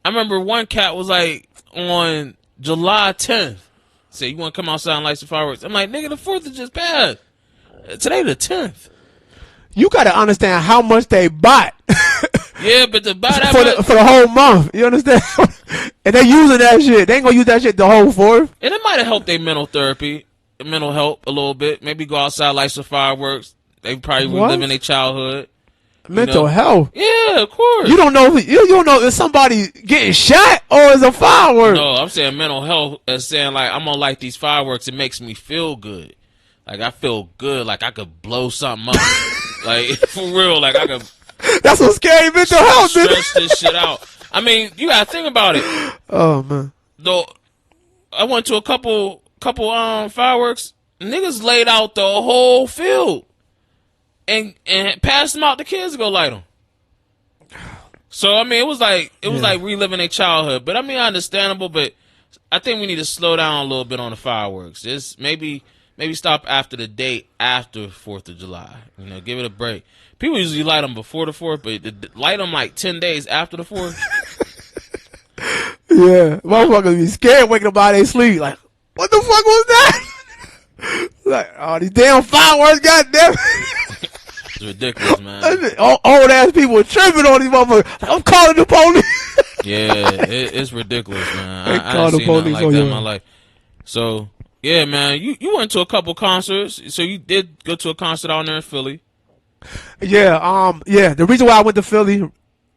I remember one cat was like on July 10th. Say, you want to come outside and light some fireworks? I'm like, nigga, the 4th is just passed. Today the 10th. You got to understand how much they bought. Yeah, but to buy that for the whole month. You understand? And they using that shit. They ain't going to use that shit the whole 4th. And it might have helped their mental help a little bit. Maybe go outside, light some fireworks. They probably reliving their childhood. Mental health. Yeah, of course. You don't know. You don't know if somebody getting shot or is a firework. No, I'm saying mental health as saying like I'm gonna light these fireworks. It makes me feel good. Like I feel good. Like I could blow something up. Like for real. Like I could. That's some scary mental health. Stretch this shit out. I mean, you gotta think about it. Oh man. Though I went to a couple fireworks. Niggas laid out the whole field. And pass them out to kids to go light them. So I mean, it was like reliving their childhood. But I mean, understandable. But I think we need to slow down a little bit on the fireworks. Just maybe stop after the day after 4th of July. You know, give it a break. People usually light them before the 4th, but light them like 10 days after the 4th. Yeah, motherfuckers be scared waking up out of their sleep. Like, what the fuck was that? Like, oh, these damn fireworks, goddamn. It's ridiculous, man. Old ass people tripping on these motherfuckers. Like, I'm calling the police. Yeah, it's ridiculous, man. I call ain't the seen nothing police like on that you. in my life. So, yeah, man, you went to a couple concerts. So you did go to a concert out there in Philly. Yeah, yeah. The reason why I went to Philly,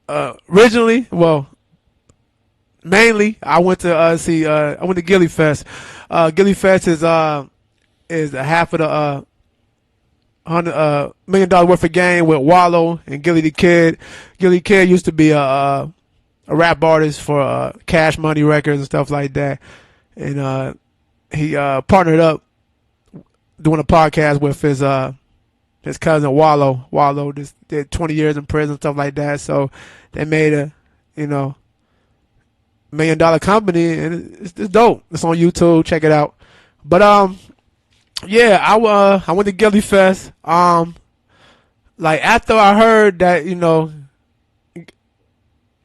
originally, well, mainly, I went to see. I went to Gilly Fest. Gilly Fest is half of the $100 million worth of game with Wallow and Gilly the Kid. Gilly Kid used to be a rap artist for Cash Money Records and stuff like that, and he partnered up doing a podcast with his cousin Wallow. Wallow just did 20 years in prison, stuff like that. So they made a $1 million company, and it's dope. It's on YouTube. Check it out. But yeah, I went to Gilly Fest. Like after I heard that,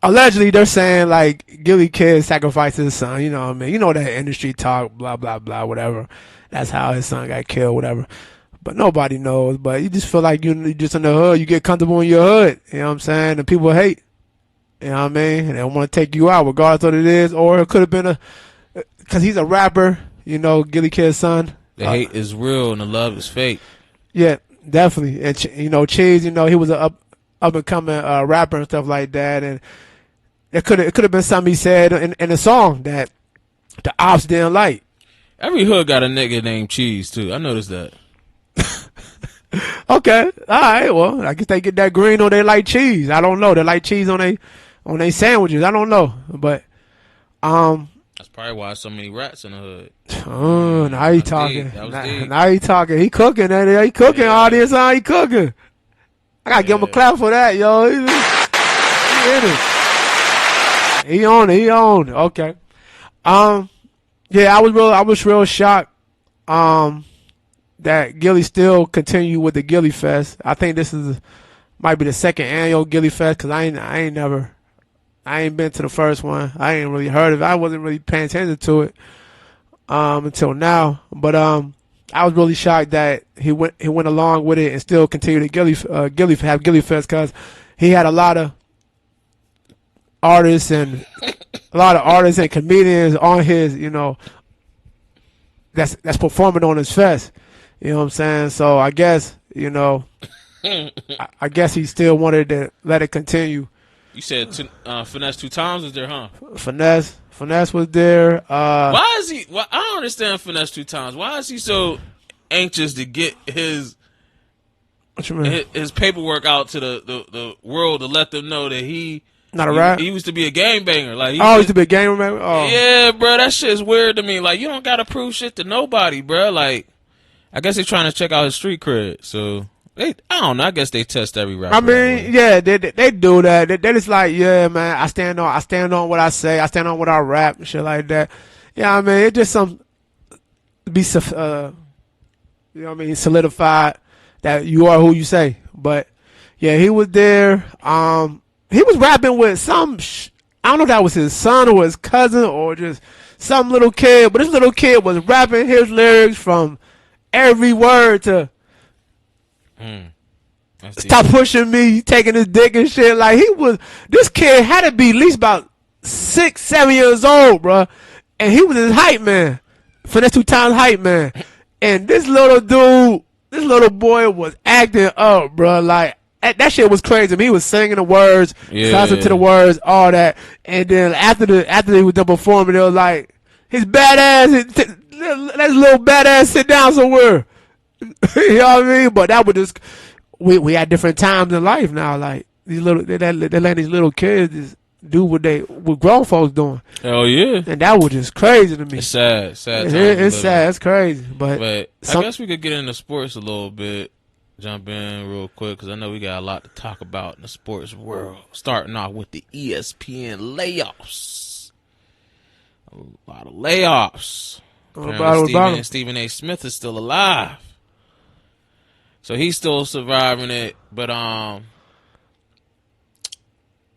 allegedly they're saying like Gilly Kid sacrificed his son. You know what I mean? You know that industry talk, blah blah blah, whatever. That's how his son got killed, whatever. But nobody knows. But you just feel like you just in the hood. You get comfortable in your hood. You know what I'm saying? And people hate. You know what I mean? And they want to take you out, regardless of what it is, or it could have been because he's a rapper. You know, Gilly Kid's son. The hate is real and the love is fake. Yeah, definitely. And you know, Cheese. You know, he was a up and coming rapper and stuff like that, and it could have been something he said in the song that the ops didn't like. Every hood got a nigga named Cheese too. I noticed that. Okay, all right. Well, I guess they get that green or they like cheese. I don't know. They like cheese on they sandwiches. I don't know, but that's probably why so many rats in the hood. Oh, now he talking. That was deep. Now he talking. He cooking. He cooking. Yeah. Audience, he cooking. I gotta give him a clap for that, yo. He in it. He on it. He on it. Okay. Yeah, I was real shocked. That Gilly still continue with the Gilly Fest. I think this might be the second annual Gilly Fest because I ain't been to the first one. I ain't really heard of it. I wasn't really paying attention to it until now. But I was really shocked that he went along with it and still continued to have Gilly Fest because he had a lot of artists and comedians on his, you know, that's performing on his fest. You know what I'm saying? So I guess, you know, I guess he still wanted to let it continue. You said Finesse 2 times was there, huh? Finesse was there. Why is he? Well, I don't understand Finesse 2 times. Why is he so anxious to get his paperwork out to the world to let them know that he used to be a gangbanger. Like he used to be a gangbanger. Oh. Yeah, bro, that shit's weird to me. Like you don't gotta prove shit to nobody, bro. Like I guess they're trying to check out his street cred. So I don't know. I guess they test every rapper. I mean, yeah, they do that. They just like, yeah, man. I stand on what I say. I stand on what I rap and shit like that. Yeah, I mean, it just you know what I mean, solidified that you are who you say. But yeah, he was there. He was rapping with some. I don't know if that was his son or his cousin or just some little kid. But this little kid was rapping his lyrics from every word to. Stop pushing me, taking his dick and shit. Like this kid had to be at least about 6-7 years old, bro. And he was his hype man. Finesse 2 times hype man. And this little boy was acting up, bro. Like, that shit was crazy. I mean, he was singing the words, cussing to the words, all that. And then after they was done performing, they was like, his badass, that little badass sit down somewhere. You know what I mean? But that was just we had different times in life now. Like they let these little kids just do what grown folks doing. Hell yeah! And that was just crazy to me. It's sad. It's sad. It's crazy. But I guess we could get into sports a little bit. Jump in real quick because I know we got a lot to talk about in the sports world. Starting off with the ESPN layoffs. A lot of layoffs. Stephen A. Smith is still alive. So he's still surviving it, but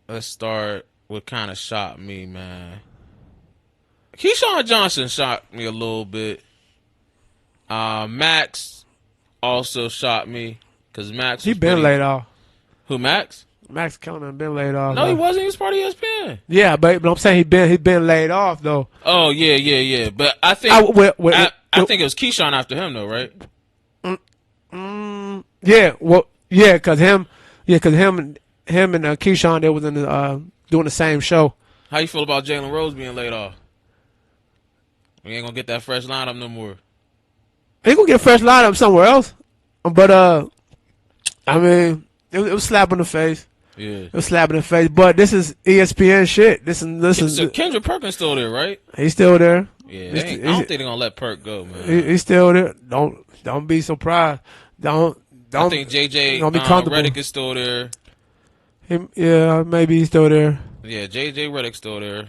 let's start what kind of shocked me, man. Keyshawn Johnson shocked me a little bit. Max also shocked me because Max he been laid off. Who, Max? Max Kellerman been laid off. No, he wasn't. He was part of ESPN. Yeah, but I'm saying he been laid off though. Oh yeah. But I think I think it was Keyshawn after him though, right? Yeah, well, yeah, cause him and Keyshawn, they was in doing the same show. How you feel about Jalen Rose being laid off? We ain't gonna get that fresh lineup no more. He gonna get a fresh lineup somewhere else, but I mean, it was slap in the face. Yeah, it was slap in the face. But this is ESPN shit. This is. So Kendrick Perkins still there, right? He's still there. Yeah, I don't think they're gonna let Perk go, man. He's still there. Don't be surprised. I think JJ Redick is still there. Maybe he's still there. Yeah, JJ Redick's still there.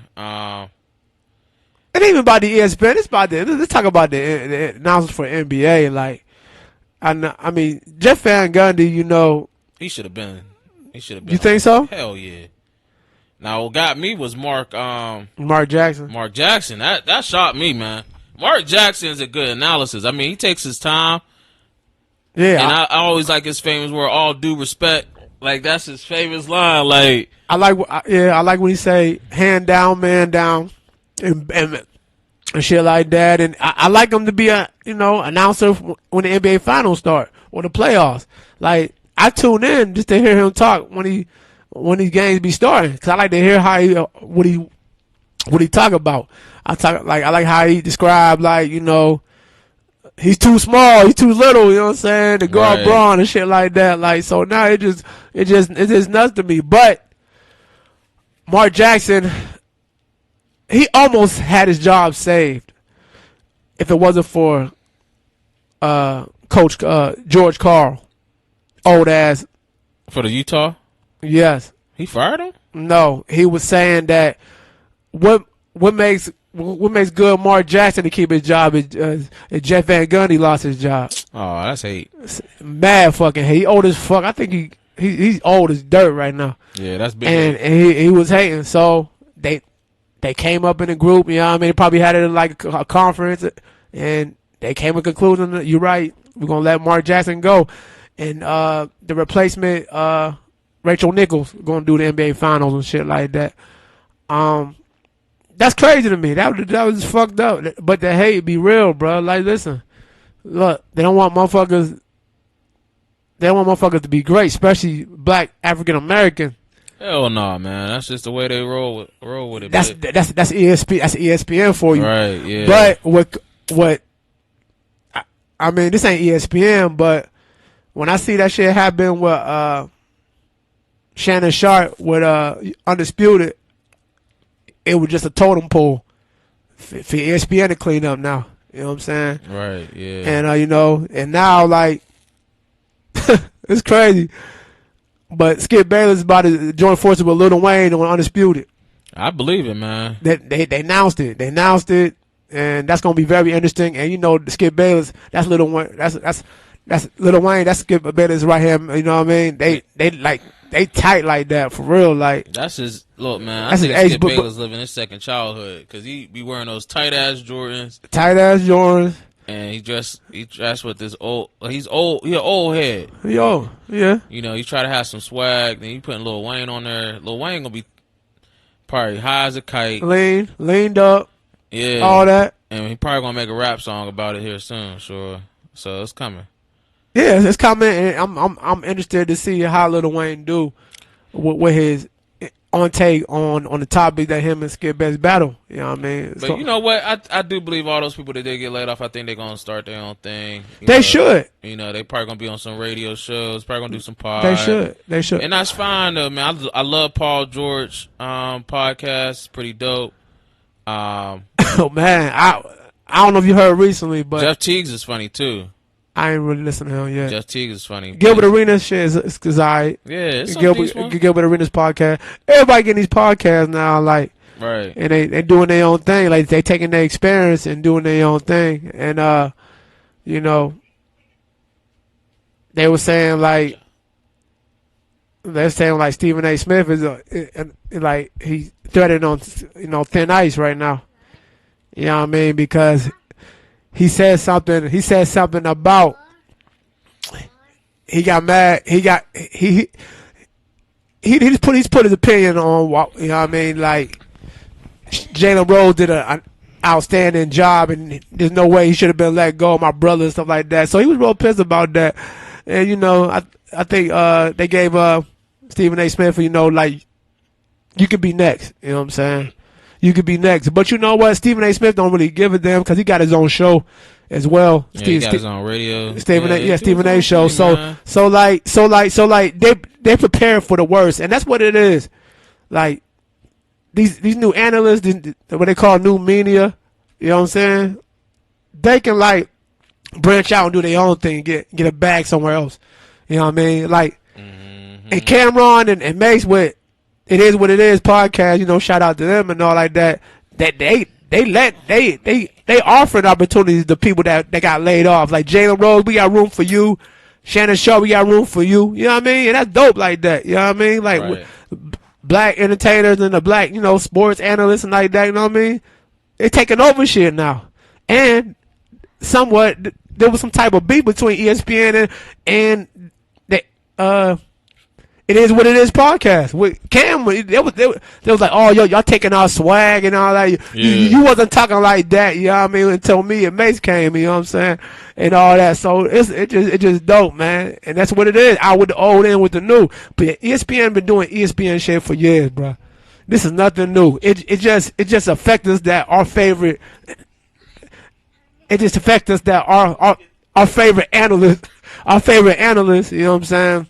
It ain't even about the ESPN. It's about let's talk about the announcements for NBA. Like, I mean, Jeff Van Gundy, you know, he should have been. You think so? Hell yeah. Now, what got me was Mark Jackson. Mark Jackson. That shocked me, man. Mark Jackson is a good analysis. I mean, he takes his time. Yeah. And I always like his famous word, all due respect. Like that's his famous line. Like I like when he say hand down, man down, and shit like that. And I like him to be a announcer when the NBA finals start or the playoffs. Like I tune in just to hear him talk when these games be starting, because I like to hear how what he talk about. I like how he described, like, he's too small, he's too little, you know what I'm saying, to guard Right. Braun and shit like that. Like, so now it's just nuts to me. But Mark Jackson, he almost had his job saved if it wasn't for Coach George Karl, old ass. For the Utah, Yes. he fired him. No, he was saying that what makes good Mark Jackson to keep his job is Jeff Van Gundy lost his job. Oh, that's hate. Mad fucking hate. He old as fuck. I think he's old as dirt right now. Yeah, that's big. And he was hating. So they came up in a group. You know what I mean? They probably had it in like a conference, and they came to a conclusion that you're right. We're gonna let Mark Jackson go, and the replacement Rachel Nichols gonna do the NBA Finals and shit like that. That's crazy to me. That was fucked up. But the hate be real, bro. Like, listen, look, they don't want motherfuckers. They don't want motherfuckers to be great, especially black African American. Hell no, man. That's just the way they roll with it. That's ESPN. That's ESPN for you, right? Yeah. But what? I mean, this ain't ESPN, but when I see that shit happen with Shannon Sharp with Undisputed, it was just a totem pole for ESPN to clean up now. You know what I'm saying? Right, yeah. And and now, like, it's crazy. But Skip Bayless is about to join forces with Lil Wayne on Undisputed. I believe it, man. They announced it. They announced it, and that's gonna be very interesting. And Skip Bayless, that's Lil Wayne. That's Lil Wayne. That's Skip Bayless right here. You know what I mean? They tight like that for real. Like, that's his look, man. I that's think his age, Skip but- Bayless living his second childhood because he be wearing those tight ass Jordans tight ass Jordans. and he dressed with this old. He's old. He an old head. Yo, yeah. He try to have some swag. Then he putting Lil Wayne on there. Lil Wayne gonna be probably high as a kite. Leaned up, Yeah, all that. and he probably gonna make a rap song about it here soon. Sure, so it's coming. Yeah, it's coming, and I'm interested to see how Lil Wayne do with his take on the topic that him and Skip Bayless battle. You know what I mean? But you know what? I do believe all those people that did get laid off, I think they're gonna start their own thing. They should. They probably gonna be on some radio shows. Probably gonna do some pod. They should. And that's fine though, man. I love Paul George podcast. It's pretty dope. Oh man, I don't know if you heard recently, but Jeff Teagues is funny too. I ain't really listened to him yet. Jeff Teagues is funny. Gilbert Arenas shit is alright. Yeah, it's Gilbert Arenas podcast. Everybody getting these podcasts now, like, right. and they doing their own thing. Like, they taking their experience and doing their own thing. And they were saying like Stephen A. Smith is like he's threading on thin ice right now. You know what I mean? Because he said something about he got mad. He just put his opinion on what, you know what I mean? Like, Jalen Rose did an outstanding job, and there's no way he should have been let go. My brother and stuff like that. So he was real pissed about that. And I think they gave Stephen A. Smith, like, you could be next. You know what I'm saying? You could be next. But you know what? Stephen A. Smith don't really give a damn because he got his own show as well. Yeah, he got his own radio. Stephen A. show. So they prepare for the worst, and that's what it is. Like, these new analysts, what they call new media, you know what I'm saying? They can, like, branch out and do their own thing, get a bag somewhere else. You know what I mean? Like, and Cameron and Mace with It Is What It Is podcast, shout out to them and all like that. That they offering opportunities to people that got laid off. Like Jalen Rose, we got room for you. Shannon Sharp, we got room for you. You know what I mean? And that's dope like that. You know what I mean? Like, right. Black entertainers and the black, sports analysts and like that, you know what I mean? They're taking over shit now. And somewhat, there was some type of beef between ESPN and It Is What It Is podcast with Cam. They was like, oh, yo, y'all taking our swag and all that. You wasn't talking like that, you know what I mean, until me and Mace came, you know what I'm saying, and all that. So it just dope, man. And that's what it is. Out with the old in with the new. But ESPN been doing ESPN shit for years, bro. This is nothing new. It just affects us that our favorite. It just affects us that our favorite analyst, you know what I'm saying,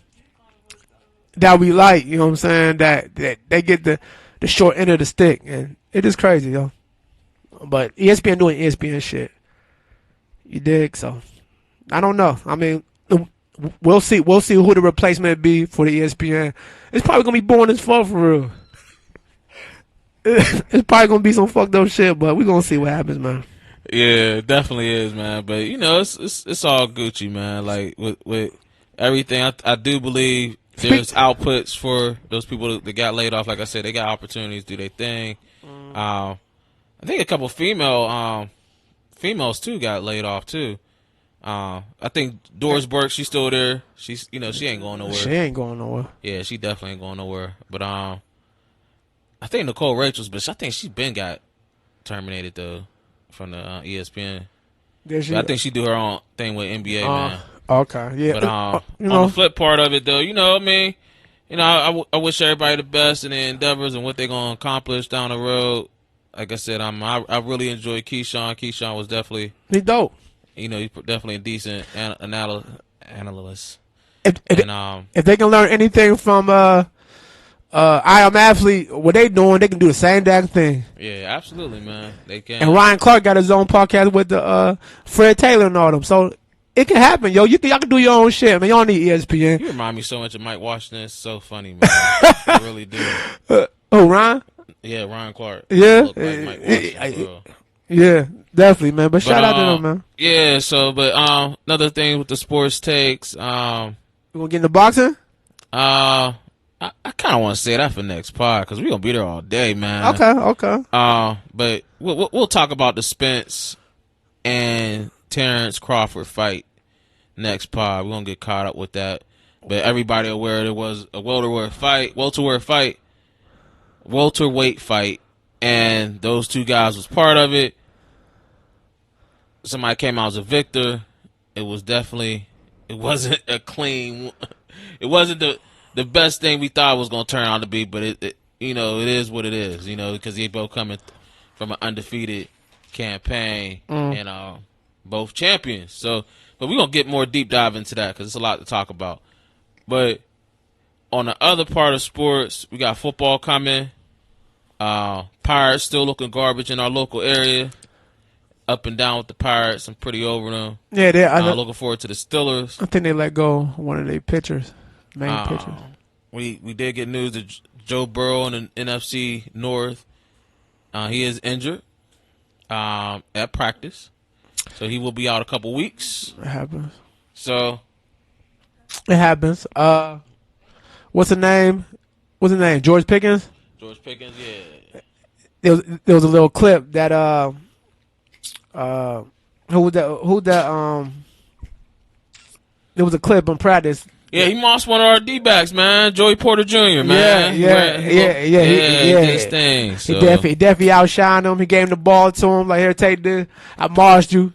that we like, you know what I'm saying, that they get the short end of the stick, and it is crazy, yo. But ESPN doing ESPN shit, you dig? So I don't know. I mean, we'll see who the replacement be for the ESPN. It's probably gonna be boring as fuck for real. It's probably gonna be some fucked up shit, but we gonna see what happens, man. Yeah, it definitely is, man. But you know, it's all Gucci, man. Like with everything, I do believe there's outputs for those people that got laid off. Like I said, they got opportunities to do their thing. I think a couple females too got laid off too. I think Doris Burke, she's still there. She's she ain't going nowhere. She ain't going nowhere. Yeah, she definitely ain't going nowhere. But I think Nicole Rachel's, but I think she been got terminated though from the ESPN. I think she do her own thing with NBA, man. Okay, yeah. But on the flip part of it, though, I wish everybody the best in their endeavors and what they're gonna accomplish down the road. Like I said, I really enjoyed Keyshawn. Keyshawn was definitely dope. He's definitely a decent analyst. If they can learn anything from I Am Athlete, what they doing, they can do the same damn thing. Yeah, absolutely, man. They can. And Ryan Clark got his own podcast with the Fred Taylor and all them. So it can happen, yo. Y'all can do your own shit, man. Y'all don't need ESPN. You remind me so much of Mike Washington. It's so funny, man. I really do. Ryan? Yeah, Ryan Clark. Yeah. Look like Mike Washington, yeah, definitely, man. But shout out to them, man. Yeah, but another thing with the sports takes. You gonna get into boxing? I kind of want to say that for next pod because we're gonna be there all day, man. Okay. But we'll talk about the Spence and Terrence Crawford fight next pod. We're gonna get caught up with that. But everybody aware there was a welterweight fight, and those two guys was part of it. Somebody came out as a victor. It wasn't a clean. It wasn't the best thing we thought it was going to turn out to be, but it is what it is, because they both coming from an undefeated campaign and both champions. So, but we're going to get more deep dive into that because it's a lot to talk about. But on the other part of sports, we got football coming. Pirates still looking garbage in our local area. Up and down with the Pirates. I'm pretty over them. Yeah, looking forward to the Steelers. I think they let go one of their pitchers. Main pitchers. We did get news that Joe Burrow in the NFC North, he is injured at practice, so he will be out a couple weeks. It happens. So it happens. What's the name? George Pickens. George Pickens, yeah. There was a little clip that who that there was a clip in practice. Yeah, he lost one of our D-backs, man. Joey Porter Jr., man. Yeah. His thing. So. He definitely outshined him. He gave him the ball to him. Like, here, take this. I marshed you.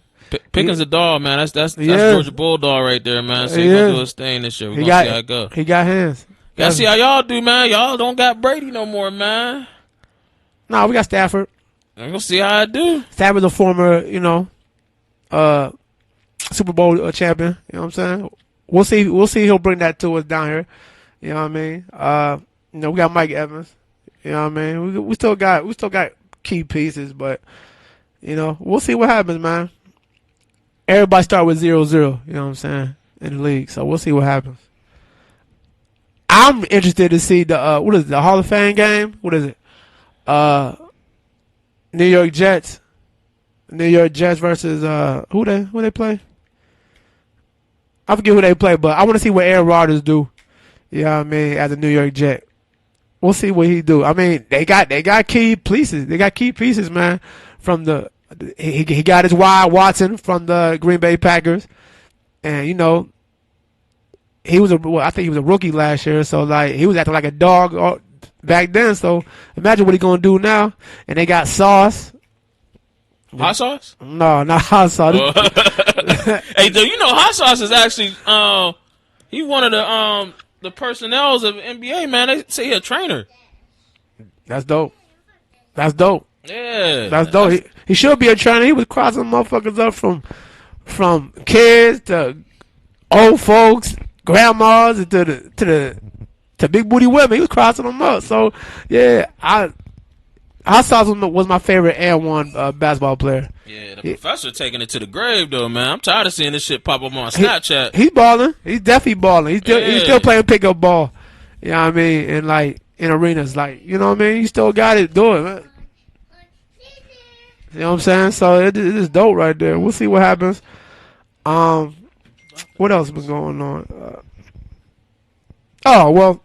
Pickens a dog, man. That's Georgia Bulldog right there, man. So he's going to do his thing this year. We're going to see how it go. He got hands. Gotta see how y'all do, man. Y'all don't got Brady no more, man. No, we got Stafford. I'm going to see how I do. Stafford's a former, Super Bowl champion. You know what I'm saying? We'll see. He'll bring that to us down here. You know what I mean? We got Mike Evans. You know what I mean? We still got key pieces, but we'll see what happens, man. Everybody start with 0-0. You know what I'm saying? In the league, so we'll see what happens. I'm interested to see the what is it, the Hall of Fame game? What is it? New York Jets versus who they play? I forget who they play, but I want to see what Aaron Rodgers do. You know what I mean? As a New York Jet, we'll see what he do. I mean, they got key pieces. They got key pieces, man. From he got his wide Watson from the Green Bay Packers, and I think he was a rookie last year. So like he was acting like a dog back then. So imagine what he gonna do now. And they got Sauce. Hot sauce? No, not Hot Sauce. Hey, dude, you know Hot Sauce is actually he one of the personnels of NBA, man. They say he a trainer. That's dope. That's dope. Yeah. That's dope. He should be a trainer. He was crossing motherfuckers up from kids to old folks, grandmas to big booty women. He was crossing them up. So yeah, Hot Sauce was my favorite and one basketball player. Yeah, the professor taking it to the grave though, man. I'm tired of seeing this shit pop up on Snapchat. He's balling. He's definitely balling. He's still playing pickup ball. You know what I mean? And like in arenas, like you know what I mean. He still got it. Do it, man. You know what I'm saying? So it is dope right there. We'll see what happens. What else been going on? Oh well.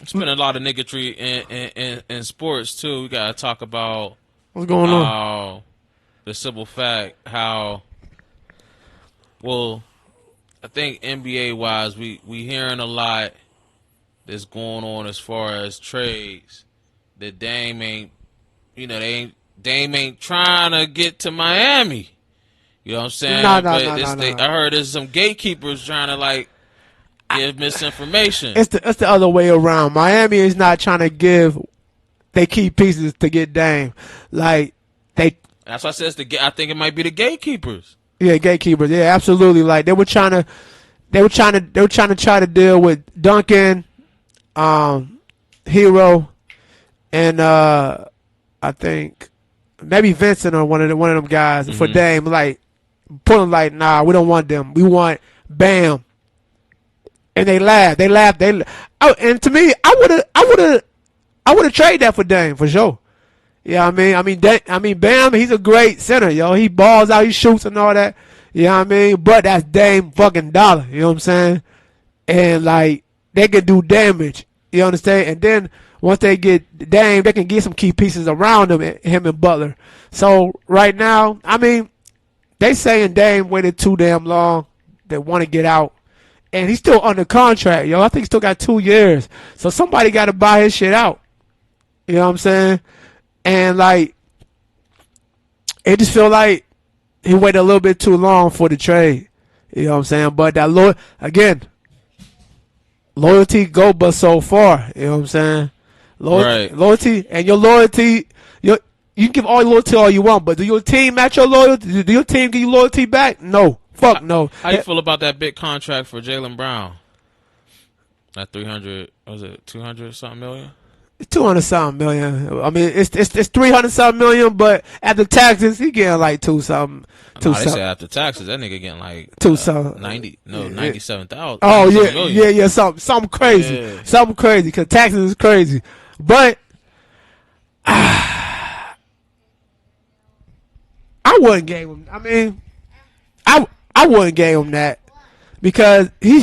It's been a lot of niggatry in sports too. We gotta talk about what's going on. The simple fact how, well, I think NBA wise we hearing a lot that's going on as far as trades that Dame ain't, you know, Dame ain't trying to get to Miami. You know what I'm saying? No. I heard there's some gatekeepers trying to like give misinformation. It's the other way around. Miami is not trying to give they key pieces to get Dame. Like that's why I said I think it might be the gatekeepers. Yeah, gatekeepers. Yeah, absolutely. Like they were trying to deal with Duncan, Hero, and I think maybe Vincent or one of them guys for Dame. Like pulling like, nah, we don't want them. We want Bam. And they laughed. And to me, I would have traded that for Dame for sure. Yeah, I mean, Bam, he's a great center, yo. He balls out, he shoots and all that. You know what I mean? But that's Dame fucking dollar. You know what I'm saying? And like they can do damage. You understand? And then once they get Dame, they can get some key pieces around him and Butler. So right now, I mean, they saying Dame waited too damn long. They want to get out. And he's still under contract, yo. I think he still got 2 years. So somebody got to buy his shit out. You know what I'm saying? And, like, it just feel like he waited a little bit too long for the trade. You know what I'm saying? But that, loyalty go but so far. You know what I'm saying? Right. Loyalty, and your loyalty, you can give all your loyalty all you want, but do your team match your loyalty? Do your team give you loyalty back? No. Fuck no. How you feel about that big contract for Jaylen Brown? That 300, was it 200 something million? 200 something million. I mean, it's 300 something million, but after taxes, he getting like two something. They say after taxes, that nigga getting like 97,000. Oh yeah, something crazy, something crazy because taxes is crazy. But I wouldn't give him. I mean, I wouldn't give him that because he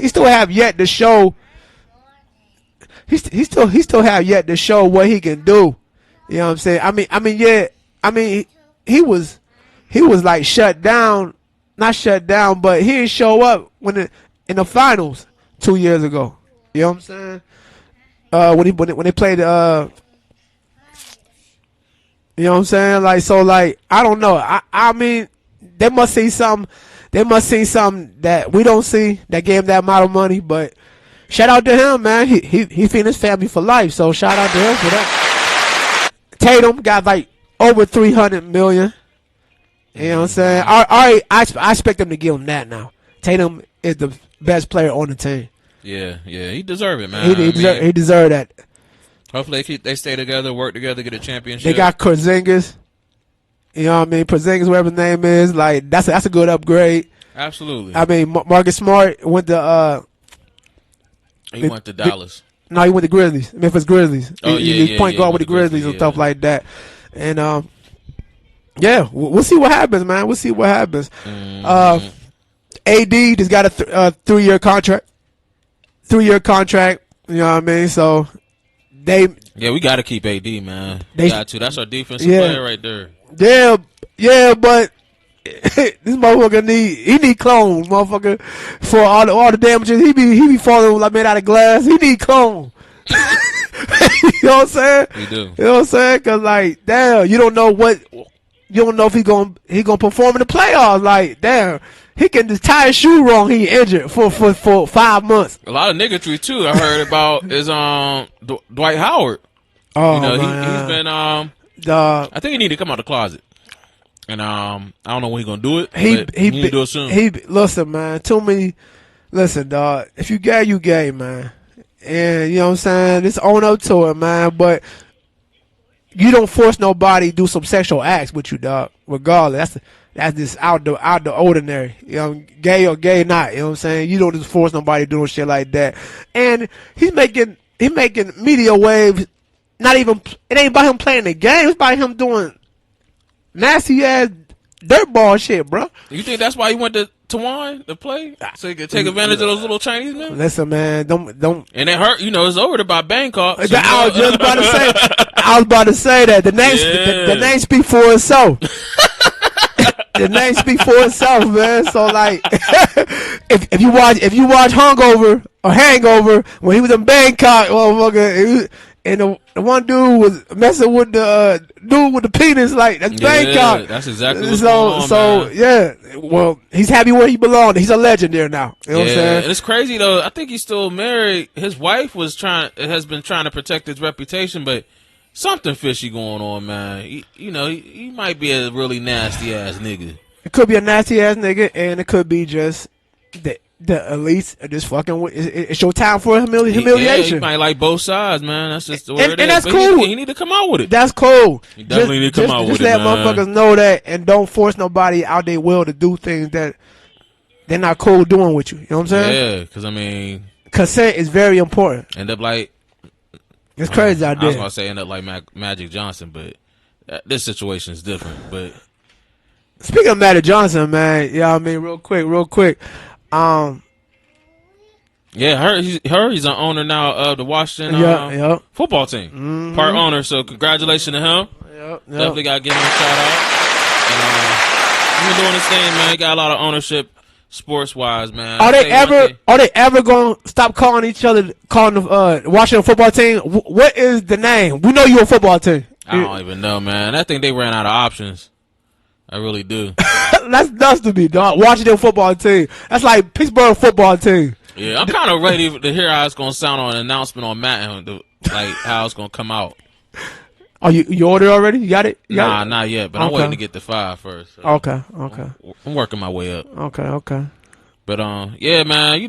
still have yet to show. He still have yet to show what he can do. You know what I'm saying? I mean, he was like shut down, not shut down, but he didn't show up in the finals 2 years ago. You know what I'm saying? When they played you know what I'm saying? Like so, like I don't know. I mean, they must see something. They must see something that we don't see that gave him that amount of money, but. Shout out to him, man. He feeding his family for life. So shout out to him for that. Tatum got like over 300 million. You know what I'm saying? I expect them to give him that now. Tatum is the best player on the team. Yeah, he deserve it, man. He deserve that. Hopefully they stay together, work together, get a championship. They got Porzingis. You know what I mean? Porzingis, whatever his name is, like that's a good upgrade. Absolutely. I mean, Marcus Smart went to he went to Dallas. No, he went to Grizzlies. Memphis Grizzlies. Oh, He's point guard with the Grizzlies and stuff like that. And yeah, we'll see what happens, man. We'll see what happens. AD just got a 3-year contract. 3-year contract. You know what I mean? So we got to keep AD, man. Got to. That's our defensive player right there. Yeah, but this motherfucker need clones, motherfucker, for all the damages. He be falling like made out of glass. He need clones. You know what I'm saying? He do. You know what I'm saying? Cause like, damn, you don't know if he gonna perform in the playoffs. Like, damn, he can just tie his shoe wrong. He injured for 5 months. A lot of niggatry too. I heard about is Dwight Howard. Oh, you know, man. he's been I think he need to come out the closet. And I don't know when he's gonna do it. He need to do it soon. Listen, man. Too many. Listen, dog. If you gay, you gay, man. And you know what I'm saying. Just own up to it, man. But you don't force nobody to do some sexual acts with you, dog. Regardless, that's just out the ordinary. You know, gay or gay not. You know what I'm saying. You don't just force nobody doing shit like that. And he's making media waves. Not even. It ain't about him playing the game. It's about him doing nasty ass dirtball shit, bro. You think that's why he went to Taiwan to play, so he could take advantage of those little Chinese men? Listen, man, don't. And it hurt. You know, it's over by Bangkok. So I was just about to say. I was about to say that the name speak for itself. The name speak for itself, man. So like, if you watch Hungover or Hangover when he was in Bangkok, motherfucker. And the one dude was messing with the dude with the penis, like that's Bangkok. That's exactly what's going on, man. Yeah. Well, he's happy where he belongs. He's a legend there now. You know what I'm saying? And it's crazy though. I think he's still married. His wife has been trying to protect his reputation, but something fishy going on, man. He might be a really nasty ass nigga. It could be a nasty ass nigga, and it could be just the elites are just fucking with. It's your time for humiliation. He might like both sides, man. That's just the way it is. And that's cool. He need to come out with it. That's cool. He definitely need to come out with it, Just let motherfuckers know that, and don't force nobody out their will to do things that they're not cool doing with you. You know what I'm saying? Yeah, because I mean, consent is very important. End up like it's crazy out there. I was gonna say end up like Magic Johnson, but this situation is different. But speaking of Magic Johnson, man, yeah, I mean, real quick. Yeah, he's an owner now of the Washington football team. Mm-hmm. Part owner, so congratulations to him. Yep. Definitely got to give him a shout out. And, he's been doing his thing, man. He got a lot of ownership sports wise, man. Are they ever going to stop calling the Washington football team? What is the name? We know you're a football team. I don't even know, man. I think they ran out of options. I really do. That's nuts to me, dog. Washington football team. That's like Pittsburgh football team. Yeah, I'm kind of ready to hear how it's going to sound on an announcement on Matt, like how it's going to come out. Oh, you ordered already? You got it? Nah, not yet, but I'm waiting to get the 5 first. So okay. I'm working my way up. Okay. But, yeah, man,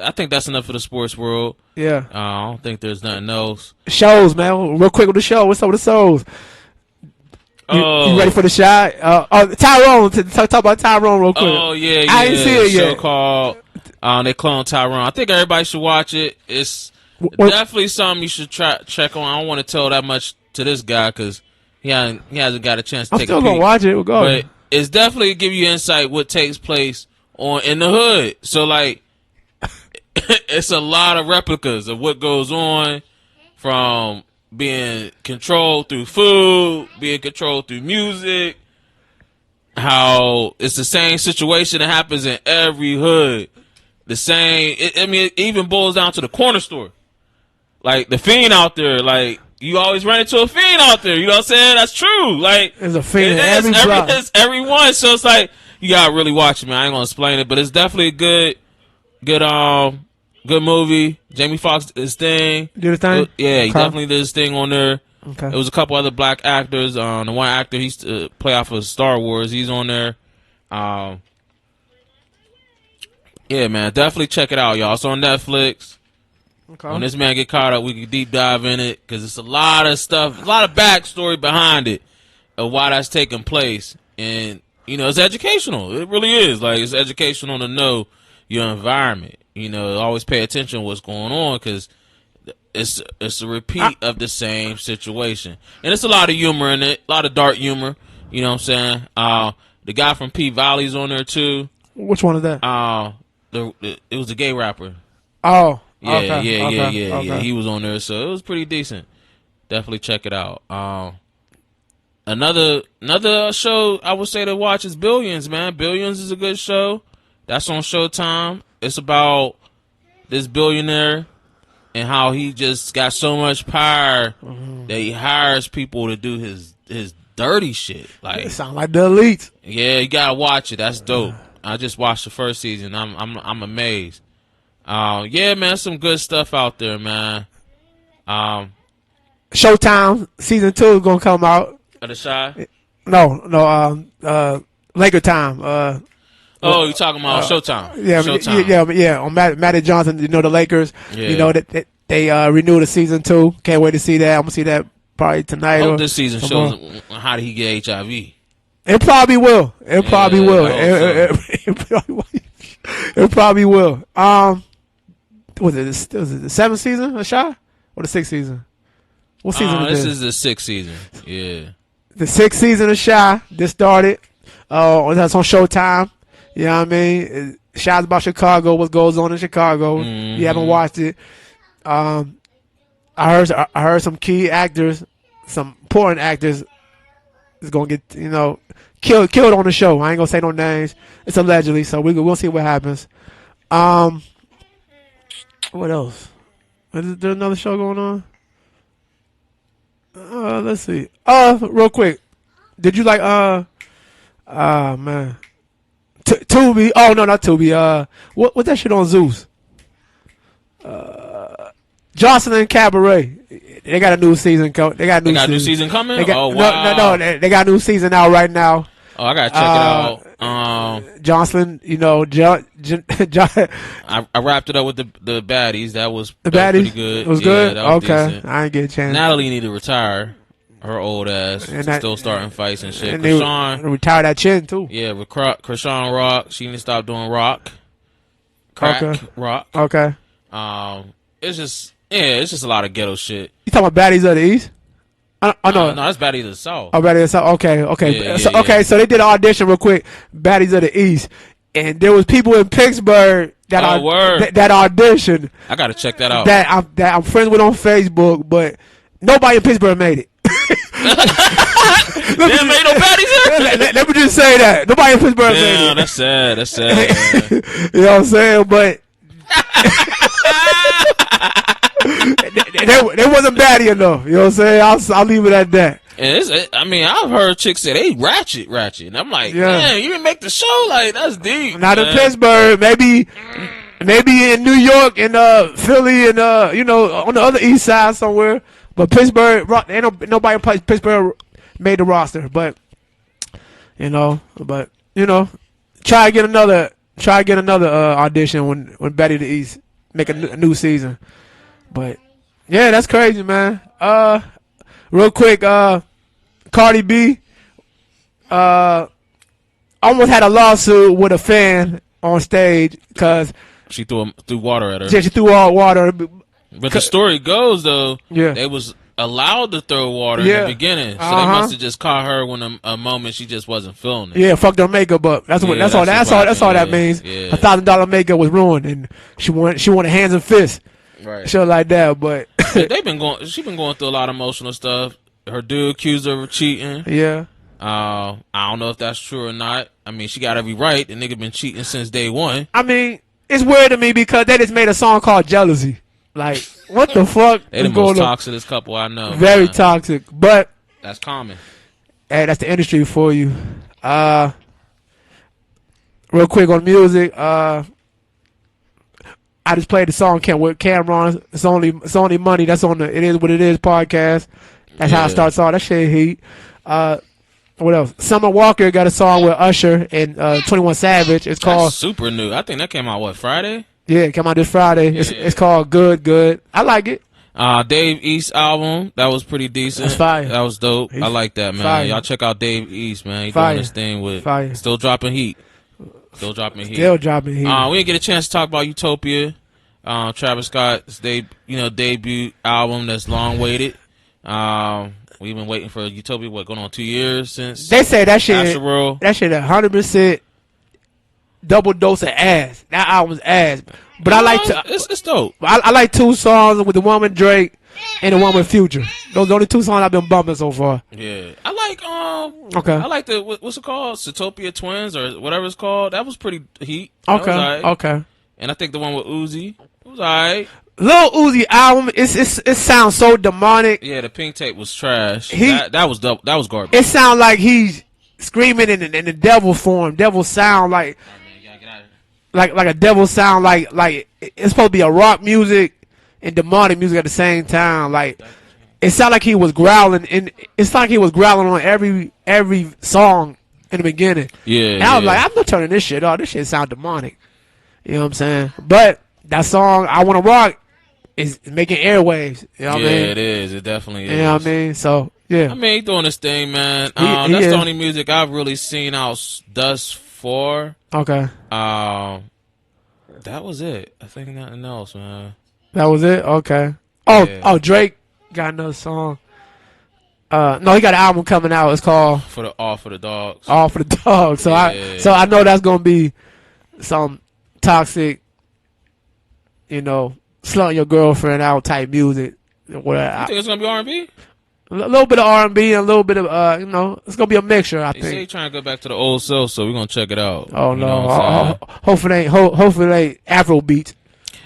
I think that's enough for the sports world. Yeah. I don't think there's nothing else. Shows, man. Real quick with the show. What's up with the shows? You ready for the shot? Tyrone. Talk about Tyrone real quick. Oh, yeah. I didn't see it yet. Show called They Clone Tyrone. I think everybody should watch it. It's definitely something you should check on. I don't want to tell that much to this guy because he hasn't got a chance to take a peek. I'm still going to watch it. We'll go. But it's definitely give you insight what takes place in the hood. So, like, it's a lot of replicas of what goes on from being controlled through food, being controlled through music, how it's the same situation that happens in every hood. The same, it even boils down to the corner store. Like, the fiend out there, like, you always run into a fiend out there, you know what I'm saying? That's true. Like, there's a fiend every block. It's everyone, so it's like, you gotta really watch it, man. I ain't gonna explain it, but it's definitely a good movie. Jamie Foxx did his thing. Did his thing? He definitely did his thing on there. Okay. There was a couple other black actors. The one actor he used to play off of Star Wars, he's on there. Yeah, man, definitely check it out, y'all. It's on Netflix. Okay. When this man get caught up, we can deep dive in it because it's a lot of stuff, a lot of backstory behind it of why that's taking place. And, it's educational. It really is. Like, it's educational to know your environment. Always pay attention to what's going on because it's a repeat of the same situation. And it's a lot of humor in it, a lot of dark humor. You know what I'm saying? The guy from P Valley's on there, too. Which one is that? It was a gay rapper. Oh, yeah, okay. Yeah. He was on there, so it was pretty decent. Definitely check it out. Another show I would say to watch is Billions, man. Billions is a good show. That's on Showtime. It's about this billionaire and how he just got so much power that he hires people to do his dirty shit. Like, It sound like the elites. yeah, you gotta watch it. That's dope. I just watched the first season. I'm amazed. Yeah, man, some good stuff out there, man. Showtime season 2 is gonna come out. Of the Shy. No, Laker time. Oh, you talking about Showtime? Yeah, Showtime. yeah. On Magic Johnson, the Lakers. Yeah. You know that they renewed the season 2. Can't wait to see that. I'm gonna see that probably tonight. I or hope this season tomorrow. shows how did he get HIV. It probably will. It probably will. I hope It probably will. Was it the 7th season of Shy or the 6th season? What season This is is the 6th season. Yeah. the 6th season of Shy? This started. That's on Showtime. You know what I mean? Shy's about Chicago. What goes on in Chicago? Mm-hmm. You haven't watched it. I heard some key actors, some important actors, is gonna get killed on the show. I ain't gonna say no names. It's allegedly, so we'll see what happens. What else? Is there another show going on? Let's see. Real quick, did you like man, Tubi? Oh no, not Tubi. What's that shit on Zeus? Jocelyn Cabaret. They got a new season. They got a new season coming. Wow. No. They got a new season out right now. Oh, I gotta check it out. Jocelyn, I wrapped it up with the baddies. That was the baddies. pretty good. It was Yeah, good. that was Okay, decent. I ain't get a chance. Natalie need to retire. Her old ass And that- still starting fights and shit. And they Krishan, retire that chin too. yeah, with Krishan Rock, she need to stop doing rock. Crack Okay. rock. Okay. It's just a lot of ghetto shit. You talking about baddies of the East? I know. No, that's baddies of the South. Oh, baddies. Okay. Yeah, so, yeah, okay. yeah. So they did an audition real quick. Baddies of the East, and there was people in Pittsburgh that word. that auditioned I gotta check that out. that I'm friends with on Facebook, but nobody in Pittsburgh made it. Damn, ain't no baddies here. Let me just say that nobody in Pittsburgh made Damn, it. that's sad. That's sad. Man. You know what I'm saying? But they wasn't baddie enough. You know what I'm saying? I'll leave it at that. And I've heard chicks say they ratchet, and I'm like, Yeah. man, you didn't make the show. Like, that's deep. Not in man. Pittsburgh, maybe in New York and Philly and on the other east side somewhere. But Pittsburgh, nobody in Pittsburgh made the roster. But try to get another audition when Betty the East make a new season. But yeah, that's crazy, man. Real quick, Cardi B almost had a lawsuit with a fan on stage because She threw water at her. she threw all water. But the story goes, though, Yeah. they was allowed to throw water in Yeah. the beginning. So they Uh-huh. must have just caught her when a moment she just wasn't feeling it. Yeah, fucked her makeup up. That's Yeah, that's all that's that what means. yeah. $1,000 makeup was ruined, and she wanted hands and fists, Right. shit like that. But She been going through a lot of emotional stuff. Her dude accused her of cheating. yeah, I don't know if that's true or not. I mean, she got every right. The nigga been cheating since day one. I mean, it's weird to me because they just made a song called "Jealousy." Like, what the fuck They is the going most on? toxic couple I know. Very man. toxic, but That's common. hey, that's the industry for you. Real quick on music, I just played the song with Cameron. It's only money. That's on the It Is What It Is podcast. That's how it Yeah. starts off. That shit heat. What else? Summer Walker got a song with Usher and 21 Savage. It's called That's super new. I think that came out Friday. Yeah, it came out this Friday. It's called Good. I like it. Dave East album, that was pretty decent. That's fire. That was dope. He's I like that, man. fire. Y'all check out Dave East, man. He Fire. doing his thing with Fire. still dropping heat. Still dropping heat. Still dropping heat. We didn't get a chance to talk about Utopia. Travis Scott's debut album that's long waited. We've been waiting for Utopia. Going on 2 years since They say that shit. Astroworld. That shit 100% double dose of ass. That album's ass. But I like to. It's dope. I like 2 songs with the woman Drake. and the one with Future. Those are the only 2 songs I've been bumping so far. Yeah, I like Okay. I like the what's it called, Zootopia Twins or whatever it's called. That was pretty heat. That Okay. was alright. Okay. And I think the one with Uzi was alright. Lil Uzi album, it sounds so demonic. Yeah, the pink tape was trash. He- that was garbage. It sounds like he's screaming in the devil form, devil sound like a devil sound like it's supposed to be a rock music and demonic music at the same time. Like it sounded like he was growling, and it's like he was growling on every song in the beginning. Yeah, and I was like, I'm not turning this shit off. This shit sound demonic. You know what I'm saying? But that song, I Wanna Rock, is making airwaves. You know what I mean? It is. It definitely is. You know what I mean? So yeah. I mean, he doing his thing, man. He That's is. the only music I've really seen out thus far. Okay. That was it. I think nothing else, man. That was it? Okay. Oh, Yeah. Drake got another song. No, he got an album coming out. It's called All for the Dogs. All for the Dogs. So Yeah. I know that's gonna be some toxic, slutting your girlfriend out type music. Where You think it's gonna be R&B? a little bit of R&B and a little bit of it's gonna be a mixture. I He said he think. trying to go back to the old self, so we're gonna check it out. Oh You know what I'm saying? no! Hopefully it ain't Afro beats.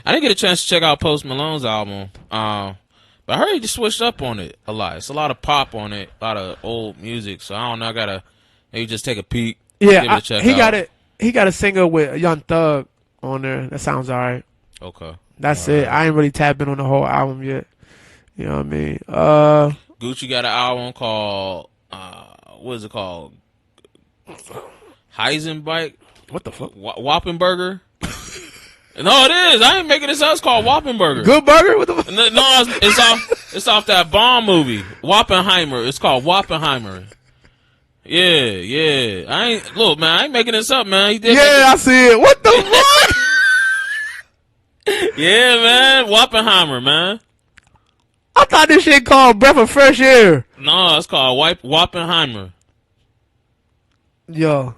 I didn't get a chance to check out Post Malone's album, but I heard he just switched up on it a lot. It's a lot of pop on it, a lot of old music. So I don't know. I gotta maybe just take a peek. Yeah, give it a check he out. got it. He got a single with Young Thug on there. That sounds alright. Okay. That's All it. right. I ain't really tapping on the whole album yet. You know what I mean? Gucci got an album called what is it called? Heisenbike? What the fuck? Whoppenburger? No, it is. I ain't making this up. It's called Whoppenburger. Good burger? What the fuck? No, it's off that Bond movie, Wappenheimer. It's called Wappenheimer. Yeah. I ain't making this up, man. He did. Yeah, I see it. What the fuck? Yeah, man. Wappenheimer, man. I thought this shit called Breath of Fresh Air. No, it's called Wappenheimer. Yo,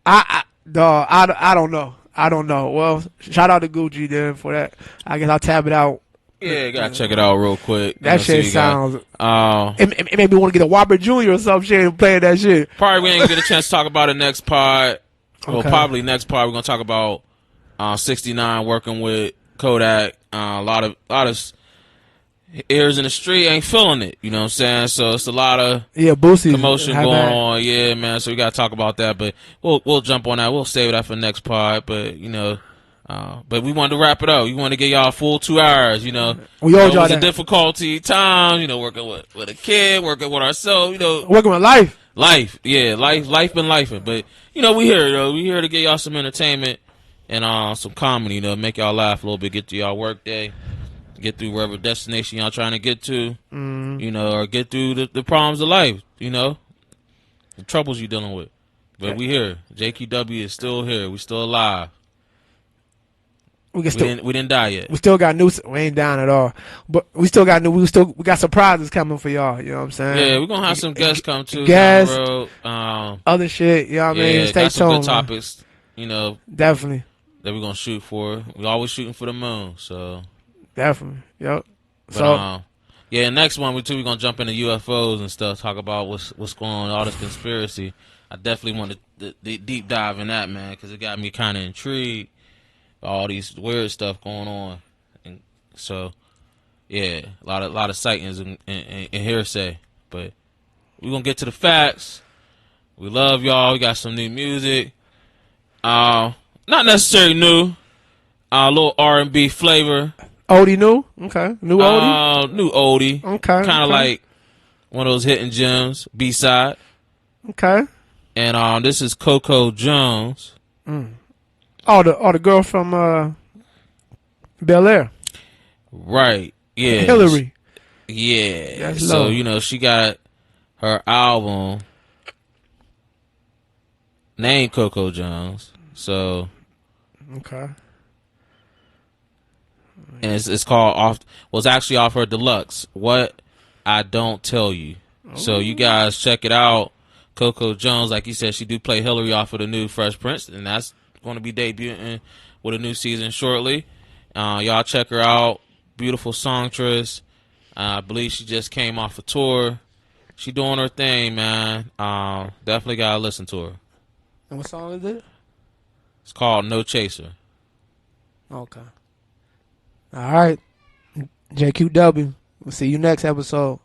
I don't know. I don't know. Well, shout out to Gucci then for that. I guess I'll tab it out. Yeah, you gotta check it out real quick. That shit sounds. Got, It made me want to get a Whopper Jr. or some shit and play that shit. probably we ain't get a chance to talk about it next pod. Well, Okay. probably next pod we're gonna talk about 69 working with Kodak. A lot of ears in the street ain't feeling it. You know what I'm saying? So it's a lot of Yeah, Boosie. commotion going on. Yeah, man. So we gotta talk about that. But we'll jump on that. We'll save that for next pod. But but we wanted to wrap it up. We want to get y'all a full 2 hours. We It owed was y'all a that. difficulty time. Working with a kid, working with ourselves. Working with life. Life, yeah, life been lifing. But we here though. We here to get y'all some entertainment and some comedy. Make y'all laugh a little bit. Get to y'all work day. Get through wherever destination y'all trying to get to. Or get through the problems of life. The troubles you dealing with. But we here. JQW is still here. We still alive. We didn't die yet. We still got new. We ain't down at all, but we still got new. We got surprises coming for y'all. You know what I'm saying? Yeah, we're gonna have some guests come too. Guests. Down the road. Other shit. You know what I mean? Stay got some tuned. good man. topics. Definitely. That we're gonna shoot for. We always shooting for the moon. So. Definitely. Yep. But, So next one we're gonna jump into UFOs and stuff. Talk about what's going on, all this conspiracy. I definitely want to deep dive in that, man, because it got me kind of intrigued. All these weird stuff going on, and so yeah, a lot of sightings and hearsay. But we're gonna get to the facts. We love y'all. We got some new music. Not necessarily new. A little R&B flavor. oldie new. Okay. New oldie. New oldie. Okay. Kind of like one of those hidden gems, B-side. Okay. And this is Coco Jones. Oh, the girl from Bel Air. Right. Yeah. Hillary. Yeah. That's So, love. she got her album named Coco Jones. So, Okay. and it's called it's actually off her deluxe, What I Don't Tell You. So you guys check it out. Coco Jones, like you said, she do play Hillary off of the new Fresh Prince, and that's going to be debuting with a new season shortly. Y'all check her out. Beautiful songstress. I believe she just came off a tour. She doing her thing, man. Definitely gotta listen to her. And what song is it? It's called No Chaser. Okay. All right. JQW. We'll see you next episode.